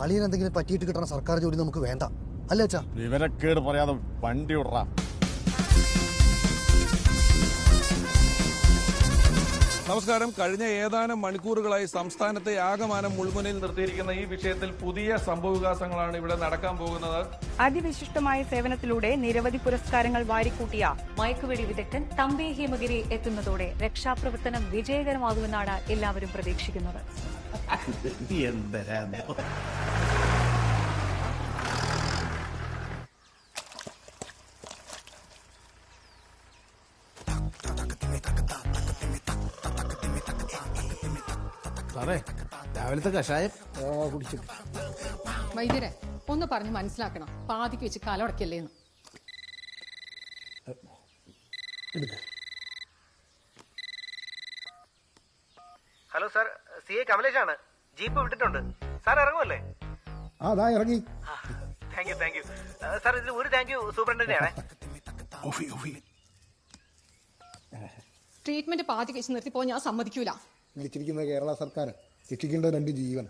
അളിയൻ എന്തെങ്കിലും പറ്റിയിട്ട് കിട്ടണ സർക്കാർ ജോലി നമുക്ക് വേണ്ട, അല്ലേ അച്ഛാ? വിവരക്കേട് പറയാതെ വണ്ടി വിടറാ. നമസ്കാരം. കഴിഞ്ഞ ഏതാനും മണിക്കൂറുകളായി സംസ്ഥാനത്തെ ആകമാനം മുൾമുനയിൽ നിർത്തിയിരിക്കുന്ന ഈ വിഷയത്തിൽ പുതിയ സംഭവവികാസങ്ങളാണ് ഇവിടെ നടക്കാൻ പോകുന്നത്. അതിവിശിഷ്ടമായ സേവനത്തിലൂടെ നിരവധി പുരസ്കാരങ്ങൾ വാരിക്കൂട്ടിയ മയക്കുവെടി വിദഗ്ധൻ തമ്പി ഹേമഗിരി എത്തുന്നതോടെ രക്ഷാപ്രവർത്തനം വിജയകരമാകുമെന്നാണ് എല്ലാവരും പ്രതീക്ഷിക്കുന്നത്. സാറേ, രാവിലത്തെ കഷായം കുടിച്ചു. വൈദ്യരെ ഒന്ന് പറഞ്ഞ് മനസ്സിലാക്കണം, പാതിക്ക് വെച്ച് കാലടക്കല്ലേന്ന്. ഹലോ സാർ, CA കമലേഷാണ്. ജീപ്പ് വിട്ടിട്ടുണ്ട്. സാർ ഇറങ്ങുമല്ലേ? അതാ ഇറങ്ങി. Thank you. സാർ, ഇതിൽ ഒരു താങ്ക് യു സൂപ്രണ്ടിനെയാണ്. ട്രീറ്റ്മെന്റ് പാതിക്ക് വെച്ച് നിർത്തിപ്പോ ഞാൻ സമ്മതിക്കൂല. വിളിച്ചിരിക്കുന്ന കേരള സർക്കാർ രക്ഷിക്കേണ്ട 2 ജീവൻ.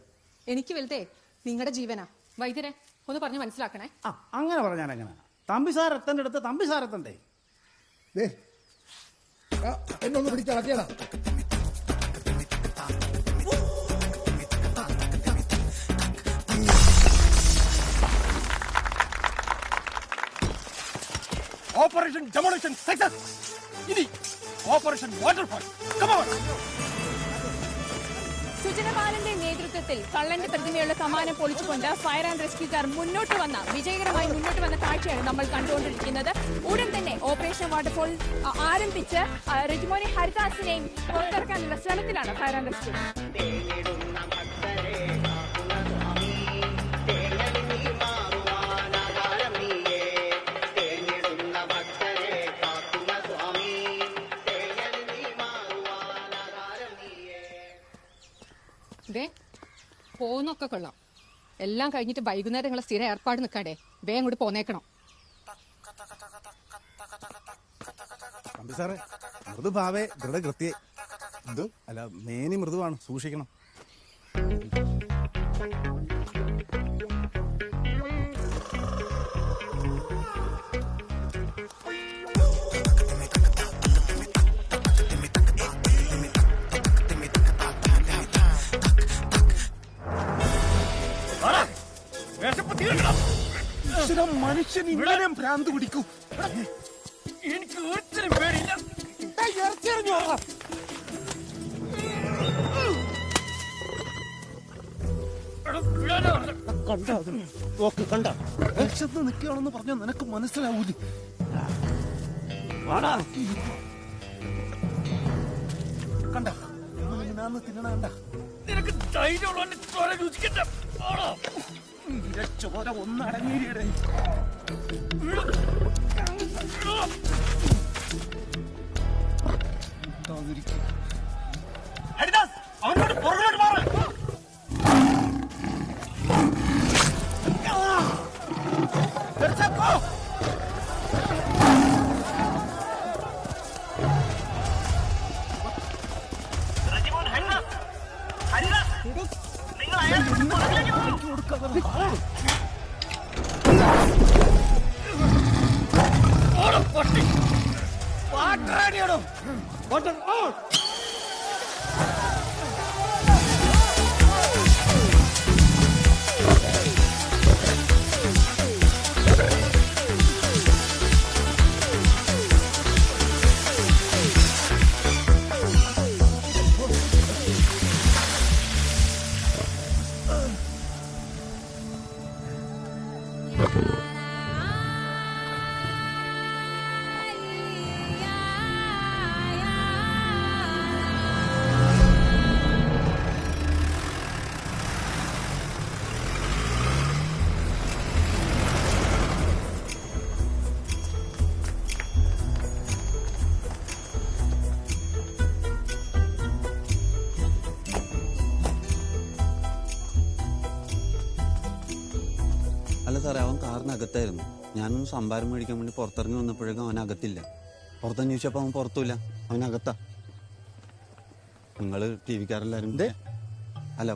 എനിക്ക് വലുതേ നിങ്ങളുടെ ജീവനാ. വൈദ്യരെ ഒന്ന് പറഞ്ഞ് മനസ്സിലാക്കണേ. അങ്ങനെ പറഞ്ഞാൽ എങ്ങനെ? തമ്പി സാർ എത്തേണ്ട അടുത്ത് തമ്പി സാർ എത്തണ്ടേ? എന്നൊന്ന് പിടിച്ചടക്കിയടാ. Operation demolition success. ഇനി ഓപ്പറേഷൻ വാട്ടർഫാൾ. Come on. സുജനപാലന്റെ നേതൃത്വത്തിൽ കള്ളന്റെ പ്രതിമയുള്ള കമാനം പൊളിച്ചുകൊണ്ട് ഫയർ ആൻഡ് റെസ്ക്യൂക്കാർ വിജയകരമായി മുന്നോട്ട് വന്ന കാഴ്ചയാണ് നമ്മൾ കണ്ടുകൊണ്ടിരിക്കുന്നത്. ഉടൻ തന്നെ ഓപ്പറേഷൻ വാട്ടർഫോൾ ആരംഭിച്ച് റെജിമോനെ ഹരിദാസിനെയും പുറത്തിറക്കാനുള്ള ശ്രമത്തിലാണ് ഫയർ ആൻഡ് റെസ്ക്യൂ. പോകുന്നൊക്കെ കൊള്ളാം. എല്ലാം കഴിഞ്ഞിട്ട് വൈകുന്നേരങ്ങളെ സ്ഥിര ഏർപ്പാട് നിൽക്കാടെ വേഗം കൂടി പോന്നേക്കണം. തമ്പി സാറേ, മൃദുഭാവേ ദൃഢകൃത്യേ. അല്ല, മേനി മൃദുവാണ്, സൂക്ഷിക്കണം. മനുഷ്യൻ ഇങ്ങനെ ഭ്രാന്ത് പിടിക്കൂ. എനിക്ക് ഒരിക്കലും പേടിയില്ല. കണ്ട വിശന്ന് നിൽക്കുകയാണെന്ന് പറഞ്ഞാൽ നിനക്ക് മനസ്സിലാവൂലേ? കണ്ട ഇങ്ങനെ തിന്നണ കണ്ട. നിനക്ക് ധൈര്യമുള്ള ചോര രുചിക്കണ്ട. ചോര ഒന്നടങ്ങിയിടേ. ഹരിദാസ്, അവനോട് പുറകോട്ട് മാറ്. നിങ്ങൾ സാറേ, അവൻ കാറിനകത്തായിരുന്നു. ഞാനൊന്ന് സംഭാരം മേടിക്കാൻ വേണ്ടി പുറത്തിറങ്ങി വന്നപ്പോഴേക്കും അവൻ അകത്തില്ല. പുറത്തന്വേഷിച്ചപ്പോൾ അവൻ പുറത്തുമില്ല, അവനകത്താ. നിങ്ങൾ ടി വിക്കാരെല്ലാരും അല്ല,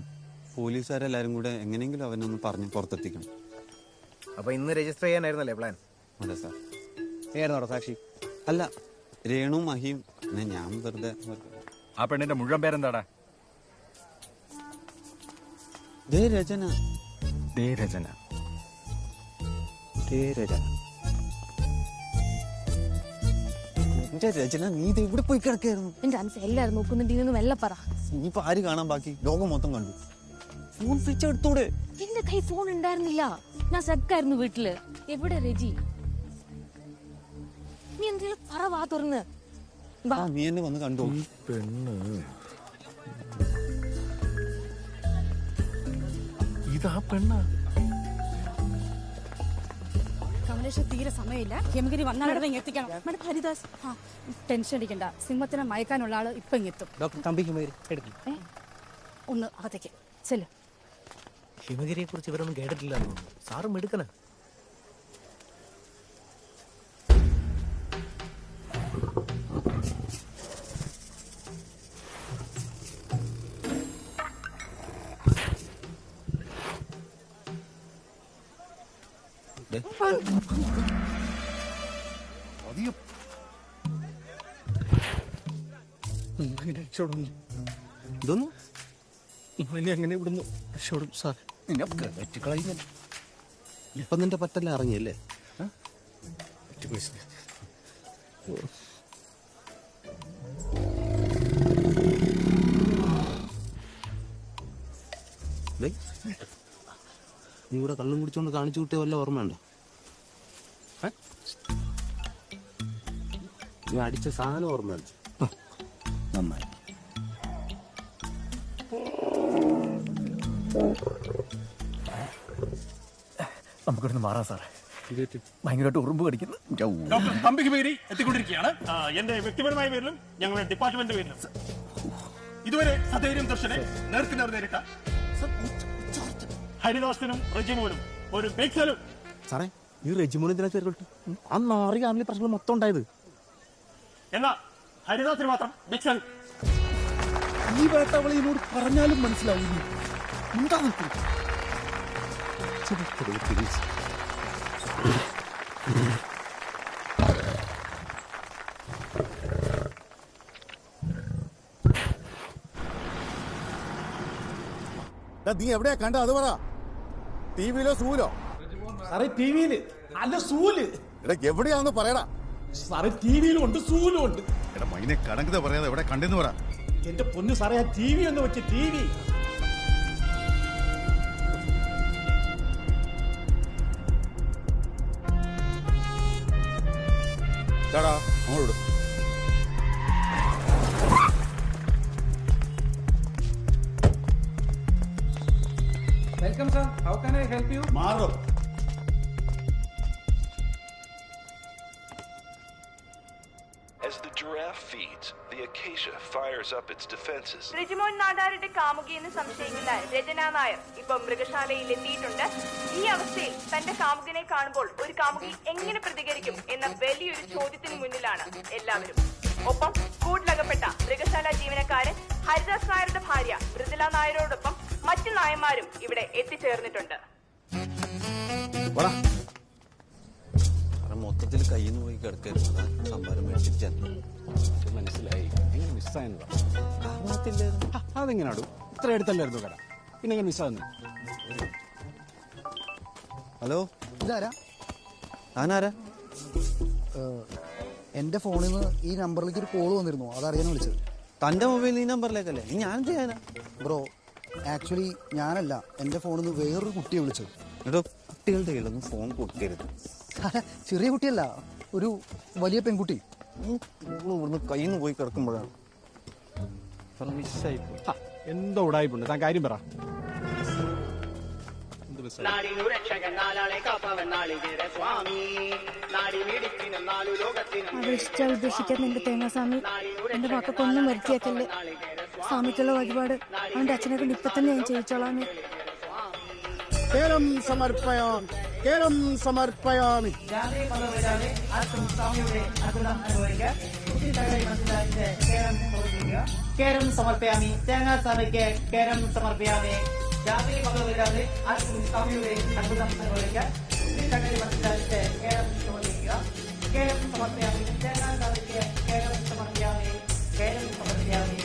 പോലീസുകാരെല്ലാരും കൂടെ എങ്ങനെയെങ്കിലും അവനൊന്ന് പറഞ്ഞ് പുറത്തെത്തിക്കണം. അപ്പൊ ഇന്ന് രജിസ്റ്റർ ചെയ്യാനായിരുന്നല്ലേ പ്ലാൻ? അതെ സാർ. ഏതാണോ സാക്ഷി? അല്ല, രേണു മഹിയും. ഞാൻ വെറുതെ. ആ പെണ്ണിന്റെ മുഴുവൻ പേരെന്താടാ? രചന. രചന. രചന, നീ ഇത് എവിടെ പോയി കിടക്കായിരുന്നു? എന്റെ അൻസ് എല്ലാരും നോക്കുന്നുണ്ടെന്ന് വെല്ല പറ. ഇനിയിപ്പോ ആര് കാണാൻ ബാക്കി? ലോകം മൊത്തം കണ്ടു. ഫോൺ സ്വിച്ച് എടുത്തൂടെ? എന്റെ കൈ ഫോൺ ഉണ്ടായിരുന്നില്ല, ഞാൻ സെക്കായിരുന്നു വീട്ടില്. എവിടെ രജി? നീ എന്തെങ്കിലും പറ, വാ തുറന്ന്. നീ എന്നെ വന്ന് കണ്ടു. പെണ്ണ് ഇതാ പെണ്ണ. കമലേഷ് തീരെ സമയമില്ല. ഹേമഗിരി വന്നാലും എത്തിക്കണം. മേഡം ഹരിദാസ്, ടെൻഷൻ അടിക്കണ്ട. സിംഹത്തിനെ മയക്കാനുള്ള ആള് ഇപ്പൊ ഇങ്ങെത്തും. ഡോക്ടർ തമ്പി ഹിമഗിരി എടുക്കും. ഒന്ന് അകത്തേക്ക് ചെല്ലു. ഹിമഗിരിയെ കുറിച്ച് ഇവരൊന്നും കേട്ടിട്ടില്ലായിരുന്നു. സാറും എടുക്കണ. ഇതൊന്നും എങ്ങനെ ഇവിടുന്ന് രക്ഷപ്പെടും സാർ? ഇപ്പൊ നിന്റെ പറ്റെല്ലാം ഇറങ്ങിയല്ലേ? നീ ഇവിടെ കള്ളും കുടിച്ചോണ്ട് കാണിച്ചു കിട്ടിയ വല്ല ഓർമ്മയുണ്ടോ? നീ അടിച്ച സാധനം ഓർമ്മയുണ്ട്? നന്നായി. നമുക്കിവിടുന്ന് മാറാം സാറേ. ഭയങ്കരമായിട്ട് ഉറുമ്പ് കടിക്കുന്നു. ഡോക്ടർ തമ്പി ഹിമഗിരി എത്തിക്കൊണ്ടിരിക്കുകയാണ്. എന്റെ വ്യക്തിപരമായ പേരിലും ഞങ്ങളുടെ ഡിപ്പാർട്ട്മെന്റ് പേരിലും ഇതുവരെ സധൈര്യം ദർശനെ നേർക്ക് നേരിട്ട ഹരിദാസിനും റെജിമോനും ഒരു ബിഗ് സല്യൂട്ട്. സാറേ, ഈ റെജിമോൻ എന്തിനാ ചേർത്ത്? അന്ന് 6 ഫാമിലി പ്രശ്നം മൊത്തം ഉണ്ടായത്. എന്നാ ഹരിദാസിന് മാത്രം ബിഗ് സല്യൂട്ട്. ഈ വേട്ടവളിനോട് പറഞ്ഞാലും മനസ്സിലാവില്ല. നീ എവിടെയാ കണ്ട? അത് പറ. ടിവിയിലോ സൂലോ? സാറേ ടിവിയില് അല്ല, സൂല്. എവിടെയാന്ന് പറയടാ. സാറേ ടിവിയിലും ഉണ്ട്, സൂലും ഉണ്ട്. എടാ മൈനെ കണക്കത പറയാതെ എവിടെ കണ്ടെന്ന് പറ. എന്റെ പൊന്നു സാറേ, ആ ടി വി ഒന്ന് വെച്ച്. ടി വി അങ്ങോട്ട്. Welcome sir, how can I help you? മാറും. As the giraffe feeds, the acacia fires up its defenses. Rijimon നാടാരുടെ കാമുകിയെന്ന് സംശയിക്കുന്ന രചന നായർ ഇപ്പൊ മൃഗശാലയിൽ എത്തിയിട്ടുണ്ട്. ഈ അവസ്ഥയിൽ തന്റെ കാമുകനെ കാണുമ്പോൾ ഒരു കാമുകി എങ്ങനെ പ്രതികരിക്കും എന്ന വലിയൊരു ചോദ്യത്തിന് മുന്നിലാണ് എല്ലാവരും. ഒപ്പം കൂട്ടിലകപ്പെട്ട മൃഗശാല ജീവനക്കാരൻ ഹരിദാസ് നായരുടെ ഭാര്യ മൃദുല നായരോടൊപ്പം മറ്റു നായന്മാരും ഇവിടെ എത്തിച്ചേർന്നിട്ടുണ്ട്. മൊത്തത്തിൽ കയ്യിൽ നിന്ന് പോയി കിടക്കരുത്. സംഭാരം മേടിച്ചിട്ട് മനസ്സിലായി. എങ്ങനെ മിസ്സായെന്ന് പറഞ്ഞു. അതെങ്ങനെയാണോ? ഇത്ര അടുത്തല്ലായിരുന്നു കട, പിന്നെ എങ്ങനെ മിസ്സാകുന്നു? ഹലോ, ഇതാരാ? താനാരാ? എന്റെ ഫോണിൽ നിന്ന് ഈ നമ്പറിലേക്ക് ഒരു കോൾ വന്നിരുന്നു, അതറിയാൻ വിളിച്ചത്. തന്റെ മൊബൈൽ ഈ നമ്പറിലേക്കല്ലേ? ഞാൻ ചെയ്യാനാ ബ്രോ, ആക്ച്വലി ഞാനല്ല, എന്റെ ഫോണിൽ നിന്ന് വേറൊരു കുട്ടിയെ വിളിച്ചത്. കേട്ടോ, കുട്ടികളുടെ കയ്യിലൊന്നും ഫോൺ കൊടുക്കരുത്. ചെറിയ കുട്ടിയല്ല, ഒരു വലിയ പെൺകുട്ടി. ഇവിടുന്ന് കയ്യിൽ നിന്ന് പോയി കിടക്കുമ്പോഴാണ് മിസ്സായി. എന്തോ ഉടായിപ്പുണ്ട്, താൻ കാര്യം പറ. അവരിഷ്ട ഉദ്ദേശിക്കാൻ എന്റെ തേങ്ങാസ്വാമി എന്റെ മക്കൾക്കൊന്നും വരുത്തിയാക്കല്ലേ. സ്വാമിക്കുള്ള വഴിപാട് അവന്റെ അച്ഛനെ കൊണ്ട് ഇപ്പൊ തന്നെ ഞാൻ ചെയ്യിച്ചോളാമേ. കേരം സമർപ്പയാമി കേരം സമർപ്പയാമി. കേരം സമർപ്പയാമി. തേങ്ങാ സഭയ്ക്ക് കേരം സമർപ്പയാമി. ജാതി മതമില്ലാതെ ആർക്കും സ്വാമിയുടെ അത്ഭുതം അനുഭവിക്കുക. കേരം സമർപ്പിക്കുക. കേരം സമർപ്പയാമി. തേങ്ങാ സഭയ്ക്ക് കേരം സമർപ്പയാമി. കേരം സമർപ്പയാമി.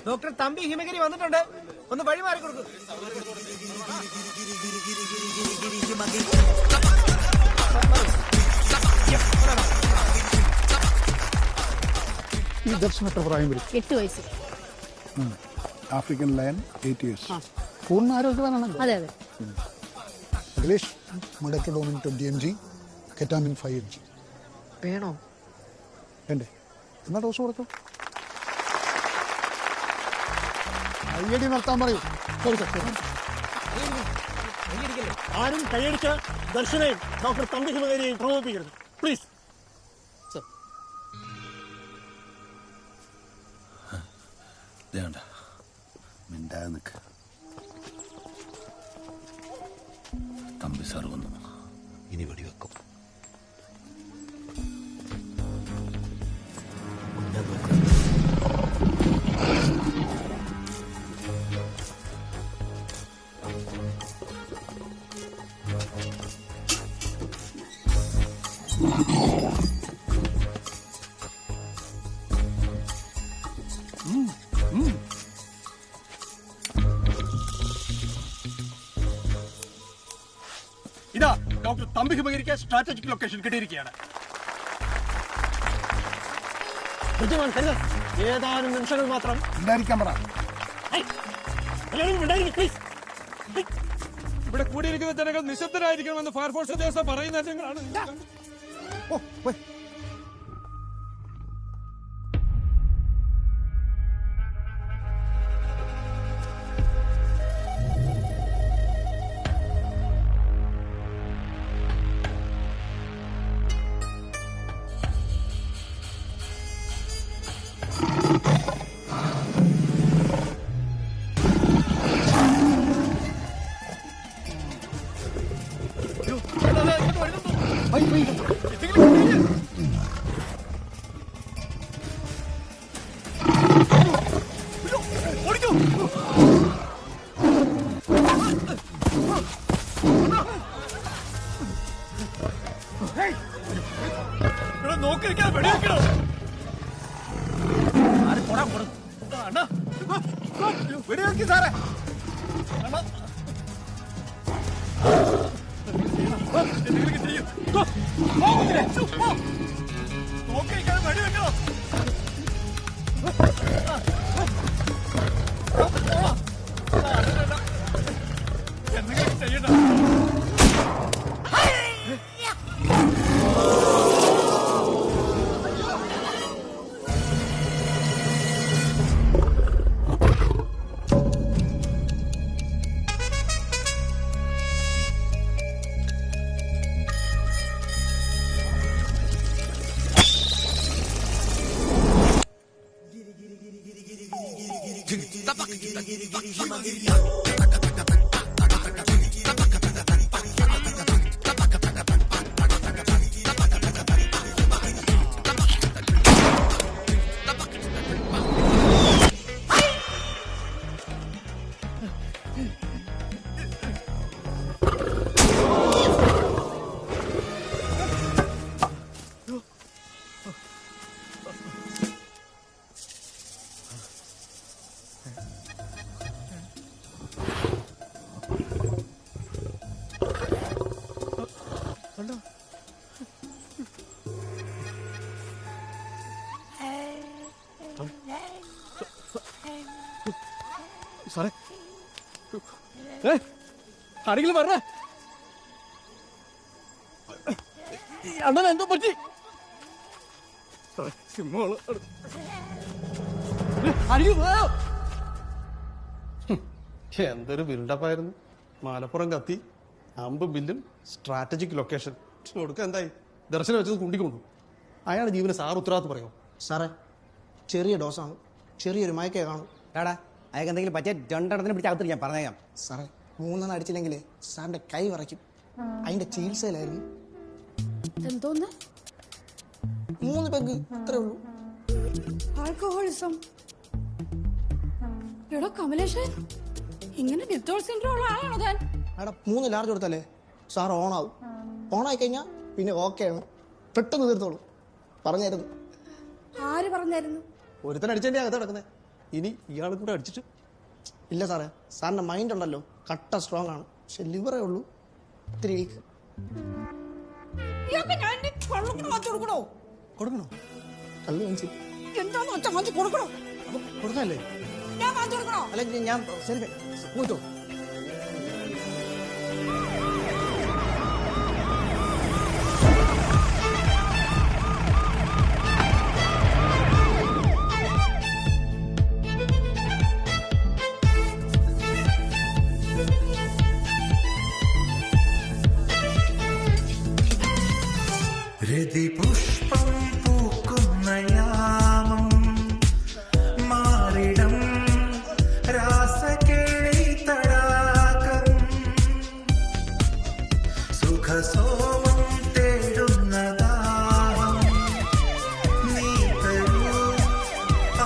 ഡോക്ടർ തമ്പി ഹിമഗിരി വന്നിട്ടുണ്ട്. ഒന്ന് വഴി മാറി കൊടുക്കും. ഈ ദർശനം എത്ര പ്രായം വരും? 8 വയസ്സ്. African lion 8 years. പൂർണ്ണ ആരോഗ്യവാനാണല്ലോ. അതെ അതെ. അഖിലേഷ്, മെഡട്രോഡോണിൻ 20 mg, കെറ്റാമിൻ 5 mg. വേണോ? വേണ്ടേ? എന്നാ ഡോസ് കൊടുത്തു. കയ്യടി നിർത്താൻ പറയൂ. ആരും കൈയടിച്ച ദർശനയും ഡോക്ടർ തമ്പി ഹിമഗിരിയെയും പ്രകോപിപ്പിക്കരുത്, പ്ലീസ്. മിണ്ടാതെ നിൽക്ക്. തമ്പി സാർ വന്നു. ഇനി വെടിവെക്കും. ഇതാ ഡോക്ടർ തമ്പി ഹിമഗിരിക്ക് സ്ട്രാറ്റജിക് ലൊക്കേഷൻ കിട്ടിയിരിക്കുകയാണ്. ഏതാനും നിമിഷങ്ങൾ മാത്രം ഉണ്ടായിരിക്കാൻ പറ. ഇവിടെ കൂടിയിരിക്കുന്ന ജനങ്ങൾ നിശബ്ദരായിരിക്കണമെന്ന് ഫയർഫോഴ്സ് ഉദ്യോഗസ്ഥർ പറയുന്ന ജനങ്ങളാണ്. വെടിവെക്കി സാറേ. എന്തെങ്കിലും ചെയ്യണ്ട. സാറേ ആരെങ്കിലും പറഞ്ഞ അണ്ണൻ എന്തോ പറ്റി? എന്തൊരു ബിൽഡപ്പായിരുന്നു. മലപ്പുറം കത്തി, അമ്പ് ബില്ലും, സ്ട്രാറ്റജിക് ലൊക്കേഷൻ. കൊടുക്കുക എന്തായി? ദർശനം വെച്ചത് കുണ്ടിക്കൊണ്ടു. അയാളുടെ ജീവന് സാർ ഉത്തരവാദിത്വം പറയോ? സാറേ ചെറിയ ഡോസാണ്, ചെറിയൊരു മയക്കേ കാണും. എടാ അയാൾക്ക് എന്തെങ്കിലും പറ്റിയ രണ്ടെണ്ണത്തിന് പിടിച്ച് അകത്ത് ഞാൻ പറഞ്ഞേക്കാം. സാറേ 3 അടിച്ചില്ലെങ്കിലേ സാറിന്റെ കൈ വിറയ്ക്കും. അതിന്റെ ചികിത്സയിലായിരുന്നു. എന്തോന്ന് 3 പെഗ് അത്രേ ഉള്ളൂ. ആൽക്കഹോളിസം. എടോ കമലേഷ്, ഇങ്ങനെ വിത്തോൾ സിൻഡ്രോം ഉള്ള ആളാണോ താൻ? എടാ 3 ലാർജ് കൊടുത്തല്ലേ സാർ ഓണാവും. ഓണായി കഴിഞ്ഞാൽ പിന്നെ ഓക്കെയാണ്, പെട്ടെന്ന് തീർത്തോളൂ. പറഞ്ഞായിരുന്നു. ആര് പറഞ്ഞായിരുന്നു? ഒരുത്തൻ അടിച്ചതിന്റെ അകത്ത് കിടക്കുന്നത്. ഇനി ഇയാളും കൂടെ അടിച്ചിട്ട് ഇല്ല സാറേ. സാറിന്റെ മൈൻഡ് ഉണ്ടല്ലോ കട്ട സ്ട്രോങ് ആണ്, പക്ഷെ ലിവറേ ഉള്ളൂ ഇത്തിരി വീക്ക്. കൊടുക്കണോ? കല്ല് വാങ്ങിച്ചു എന്താന്ന് ഒറ്റ വാങ്ങിച്ച് കൊടുക്കണോ? കൊടുക്കല്ലേ? ഞാൻ വാങ്ങിച്ചു കൊടുക്കണോ? അല്ലെങ്കിൽ ഞാൻ ശരി പോയിട്ടോ. രതിപുഷ്പം പൂക്കുന്ന യാമം മാറിടം രാസകേളി തടാകം സുഖസോമം തേടുന്നതാം നീ തരൂ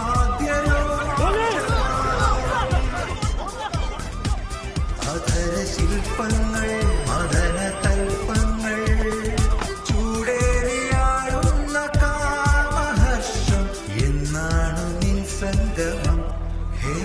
ആദ്യലോ അധര ശില്പങ്ങൾ മദന തൽപ്പങ്ങൾ ചൂടേറിയാടുന്ന കാമഹർഷം എന്നാണു നിൻ സംഗമം ഹേ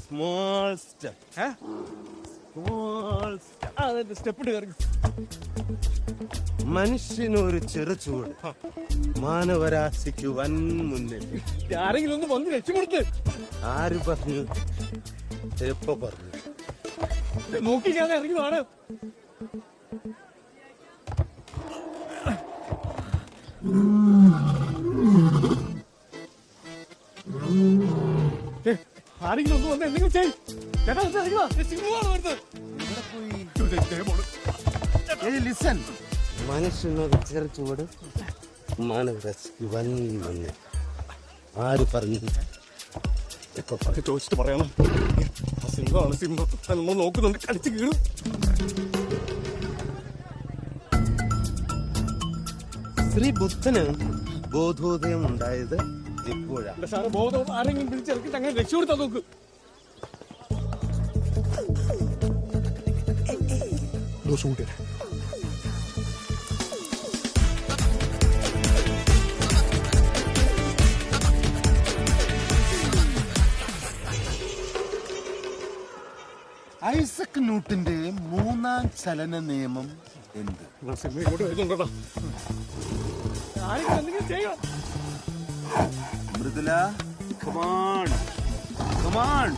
സ്മോൾ സ്റ്റെപ്പ്. സ്റ്റെപ്പ് കയറി. മനുഷ്യനൊരു ചെറുചൂട്, മാനവരാശിക്ക് വൻ മുന്നേറ്റം. ആരെങ്കിലും ഒന്ന് വന്ന് രക്ഷപ്പെടുത്ത്. ആര് പറഞ്ഞു? എപ്പോ പറഞ്ഞു? നോക്കി ഞാൻ ഇറങ്ങിയതാണ്. ആരെങ്കിലും ഒന്ന് വന്ന് എന്തെങ്കിലും ചെയ്യും. മനുഷ്യനൊരു ചെറുചൂട്, മാനവരാശിക്ക് വൻ മുന്നേറ്റം. ആര് പറഞ്ഞു? എപ്പോ പറഞ്ഞു? ചോദിച്ചിട്ട് പറയണം. സിംഹമാണ് സിംഹം. നമ്മൾ നോക്കുന്നുണ്ട്, കടിച്ചു കീഴും. ശ്രീ ബുദ്ധന് ബോധോദയം ഉണ്ടായത് ഇപ്പോഴാണ്. സാറ് ബോധം ആരെങ്കിലും പിടിച്ചിറക്കിട്ട് അങ്ങനെ രക്ഷപ്പെടുത്താൻ നോക്ക്. ഐസക് ന്യൂട്ടന്റെ 3ാം ചലന നിയമം എന്ത്? ഇങ്ങോട്ട് വരുന്നുണ്ടോ? ആരെങ്കിലും എന്തെങ്കിലും ചെയ്യണം. Mridula, come on. Come on.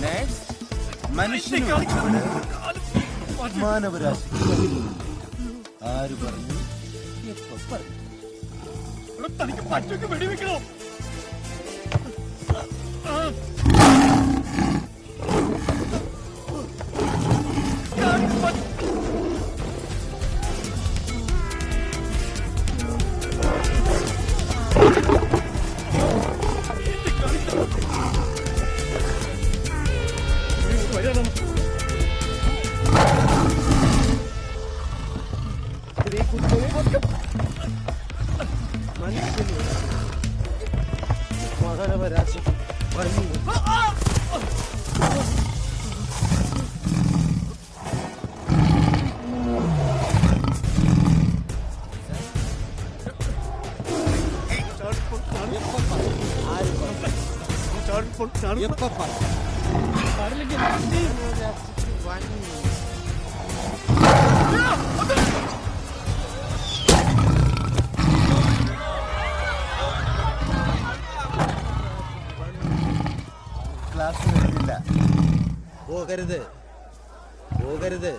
Next, മനുഷ്യന് മാനവരാശി. ആര് പറഞ്ഞു? എപ്പോ പറഞ്ഞു? തനിക്ക് പറ്റൊക്കെ വെടിവെക്കണോ? ക്ലാസ് വരുന്നില്ല. പോകരുത് പോകരുത്.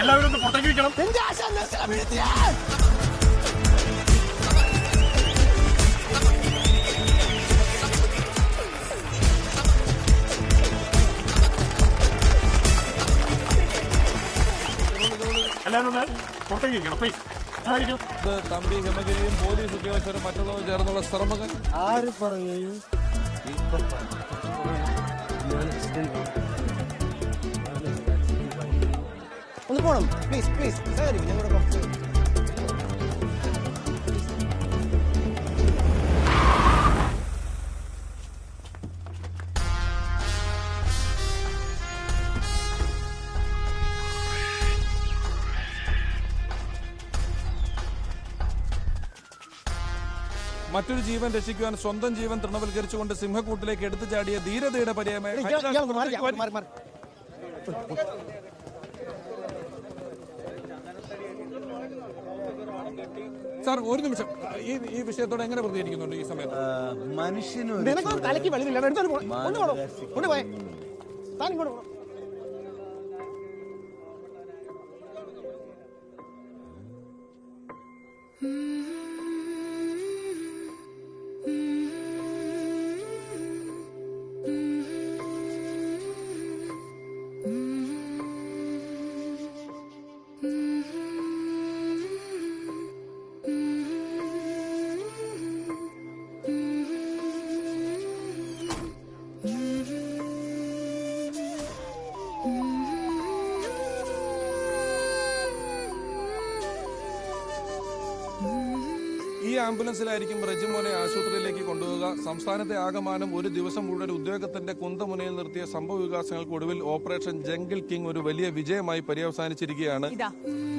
എല്ലാവരും ഒന്ന് പുറത്തേക്ക് വെക്കണം. എല്ലാവരും ഒന്ന് പുറത്തേക്ക് വെക്കണം പ്ലീസ്. ഇത് തമ്പി ഹിമഗിരിയും പോലീസ് ഉദ്യോഗസ്ഥരും മറ്റുള്ളവർ ചേർന്നുള്ള ശ്രമങ്ങൾ. ആര് പറയൂ? ഒന്ന് പോണം പ്ലീസ് പ്ലീസ്. ഞങ്ങളുടെ കുറച്ച് മറ്റൊരു ജീവൻ രക്ഷിക്കുവാൻ സ്വന്തം ജീവൻ തൃണവൽക്കരിച്ചുകൊണ്ട് സിംഹക്കൂട്ടിലേക്ക് എടുത്തു ചാടിയ ധീരതയുടെ പര്യായമായി സാർ ഒരു നിമിഷം ഈ വിഷയത്തോടെ എങ്ങനെ പ്രതികരിക്കുന്നുണ്ട് ഈ സമയത്ത്? തലയ്ക്ക് ഈ ആംബുലൻസിലായിരിക്കും റെജിമോനെ ആശുപത്രിയിലേക്ക് കൊണ്ടുപോവുക. സംസ്ഥാനത്തെ ആകമാനം ഒരു ദിവസം മുഴുവൻ ഉദ്യോഗത്തിന്റെ കുന്തമുനയിൽ നിർത്തിയ സംഭവ വികാസങ്ങൾക്കൊടുവിൽ ഓപ്പറേഷൻ ജംഗിൾ കിങ് ഒരു വലിയ വിജയമായി പര്യവസാനിച്ചിരിക്കുകയാണ്. ഇതാ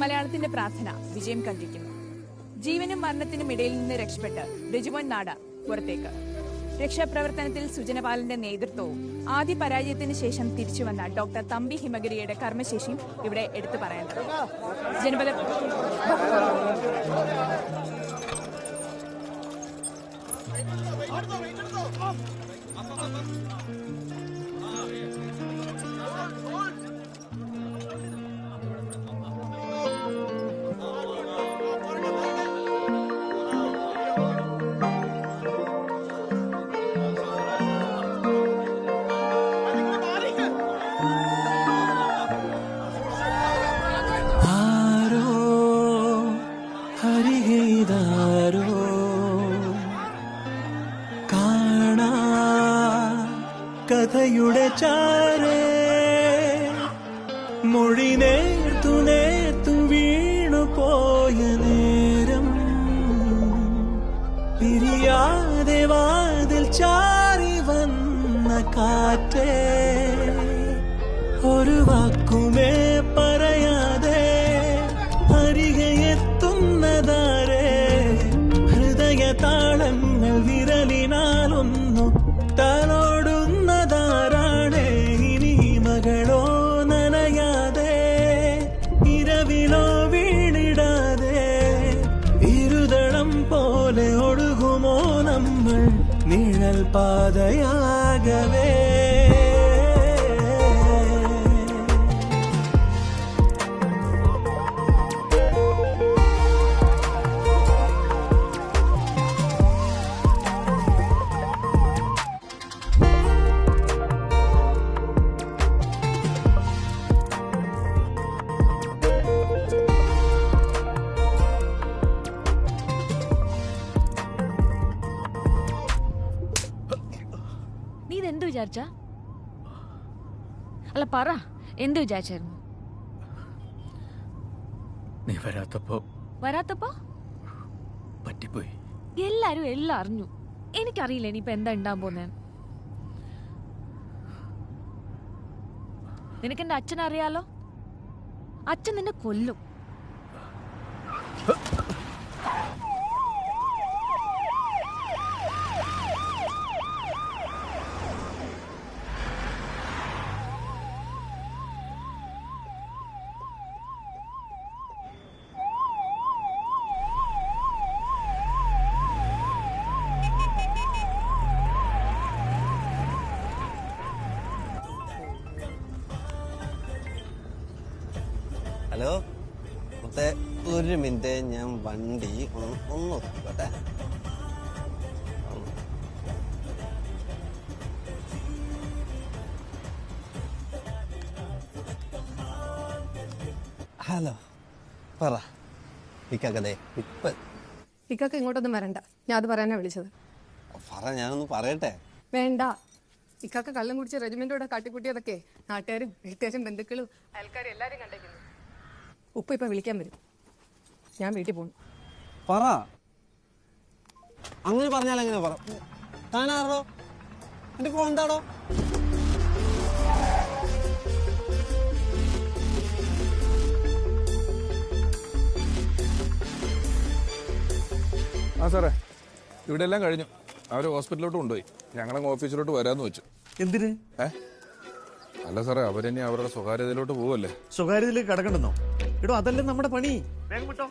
മലയാളത്തിന്റെ പ്രാർത്ഥന വിജയം കണ്ടിരിക്കുന്നു. ജീവനും മരണത്തിനും ഇടയിൽ നിന്ന് രക്ഷപ്പെട്ട് റെജിമോൻ നാട പുറത്തേക്ക്. രക്ഷാപ്രവർത്തനത്തിൽ സുജനപാലന്റെ നേതൃത്വവും ആദ്യ പരാജയത്തിന് ശേഷം തിരിച്ചുവന്ന ഡോക്ടർ തമ്പി ഹിമഗിരിയുടെ കർമ്മശേഷിയും ഇവിടെ എടുത്തു പറയേണ്ടത്. ജനപദ കഥയുടെ ചാരേ മൊഴി നേർത്തു നേർത്തു വീണു പോയ നേരം പിരിയാതെ വാതിൽ ചാരി വന്ന കാറ്റേ ഒരു വാക്കുമേ പറയാതെ അരികെ എത്തുന്നതാരേ ഹൃദയ താളങ്ങൾ വിരലിനാലൊന്നു തലോടുന്നതാരാണേ ഇനി മകളോ നനയാതെ ഇരവിലോ വീണിടാതെ ഇരുതളം പോലെ ഒഴുകുമോ നമ്മൾ നിഴൽ പാതയാകവേ നീ ഇതെന്ത് വിചാരിച്ച? അല്ല പറ, എന്ത് വിചാരിച്ചായിരുന്നു? നീ വരാത്തപ്പോ പറ്റിപ്പോയി. എല്ലാരും എല്ലാം അറിഞ്ഞു. എനിക്കറിയില്ല ഇനിയിപ്പോ എന്താ ഉണ്ടാകാൻ പോന്നെ. നിനക്ക് എന്റെ അച്ഛനെ അറിയാലോ. അച്ഛൻ നിന്നെ കൊല്ലും. ഹലോ മുത്തേ, ഒരു മിനിറ്റ്, ഞാൻ വണ്ടി ഒന്ന് ഒതുക്കട്ടെ. ഹലോ, പറ ഇക്കാക്കതേ. ഇക്കാക്ക ഇങ്ങോട്ടൊന്നും വരണ്ട, ഞാൻ അത് പറയാനാ വിളിച്ചത്. പറ, ഞാനൊന്ന് പറയട്ടെ. വേണ്ട. ഇക്കാക്ക കള്ളം കുടിച്ച് റെജിമെന്റോടെ കാട്ടിക്കുട്ടിയതൊക്കെ നാട്ടുകാരും വീട്ടുകാരും ബന്ധുക്കളും അയൽക്കാരും എല്ലാരും കണ്ടേക്കുന്നു. ഉപ്പ ഇപ്പൊ വിളിക്കാൻ വരും. ഞാൻ വീട്ടിൽ പോണു. പറ, അങ്ങനെ പറഞ്ഞാൽ എങ്ങനെ പറ? താനാറോ എന്റെ ഫോൺ എന്താടോ? ആ സാറേ, ഇവിടെ എല്ലാം കഴിഞ്ഞു. അവര് ഹോസ്പിറ്റലിലോട്ട് കൊണ്ടുപോയി. ഞങ്ങളങ്ങ് ഓഫീസിലോട്ട് വരാന്ന് വെച്ചു. എന്തിന്? അല്ല സാറേ, അവരെന്നെ അവരുടെ സ്വകാര്യതയിലോട്ട് പോവല്ലേ. സ്വകാര്യതയിലേക്ക് കടക്കണ്ടെന്നോ? എടോ, അതല്ലേ നമ്മുടെ പണി. വേഗം വിട്ടോ.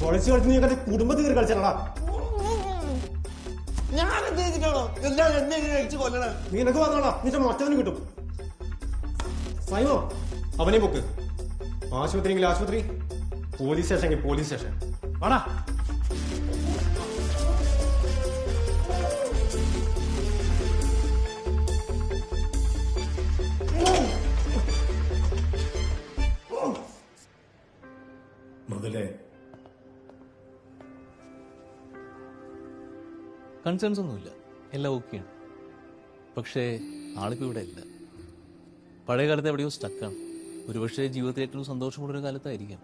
പൊളിച്ചു കളിച്ച് നീ കുടുംബത്തിൽ കയറി കളിച്ചാടാ. ഞാൻ എന്ത് ചെയ്തിട്ടാണോ എല്ലാവരും എന്നെ കഴിച്ച് കൊല്ലണ? നീ നിനക്ക് വന്നോളാ, നീ മറ്റവനും കിട്ടും. സൈമോ, അവനെ പൊക്ക്. ആശുപത്രിയെങ്കിൽ ആശുപത്രി, പോലീസ് സ്റ്റേഷനെങ്കിൽ പോലീസ് സ്റ്റേഷൻ. ആടാ. മുതലേ കൺസേൺസ് ഒന്നുമില്ല, എല്ലാം ഓക്കെയാണ്. പക്ഷേ ആളിപ്പോൾ ഇവിടെ ഇല്ല. പഴയ കാലത്ത് എവിടെയോ സ്റ്റക്കാണ്. ഒരുപക്ഷെ ജീവിതത്തിൽ ഏറ്റവും സന്തോഷമുള്ളൊരു കാലത്തായിരിക്കാം.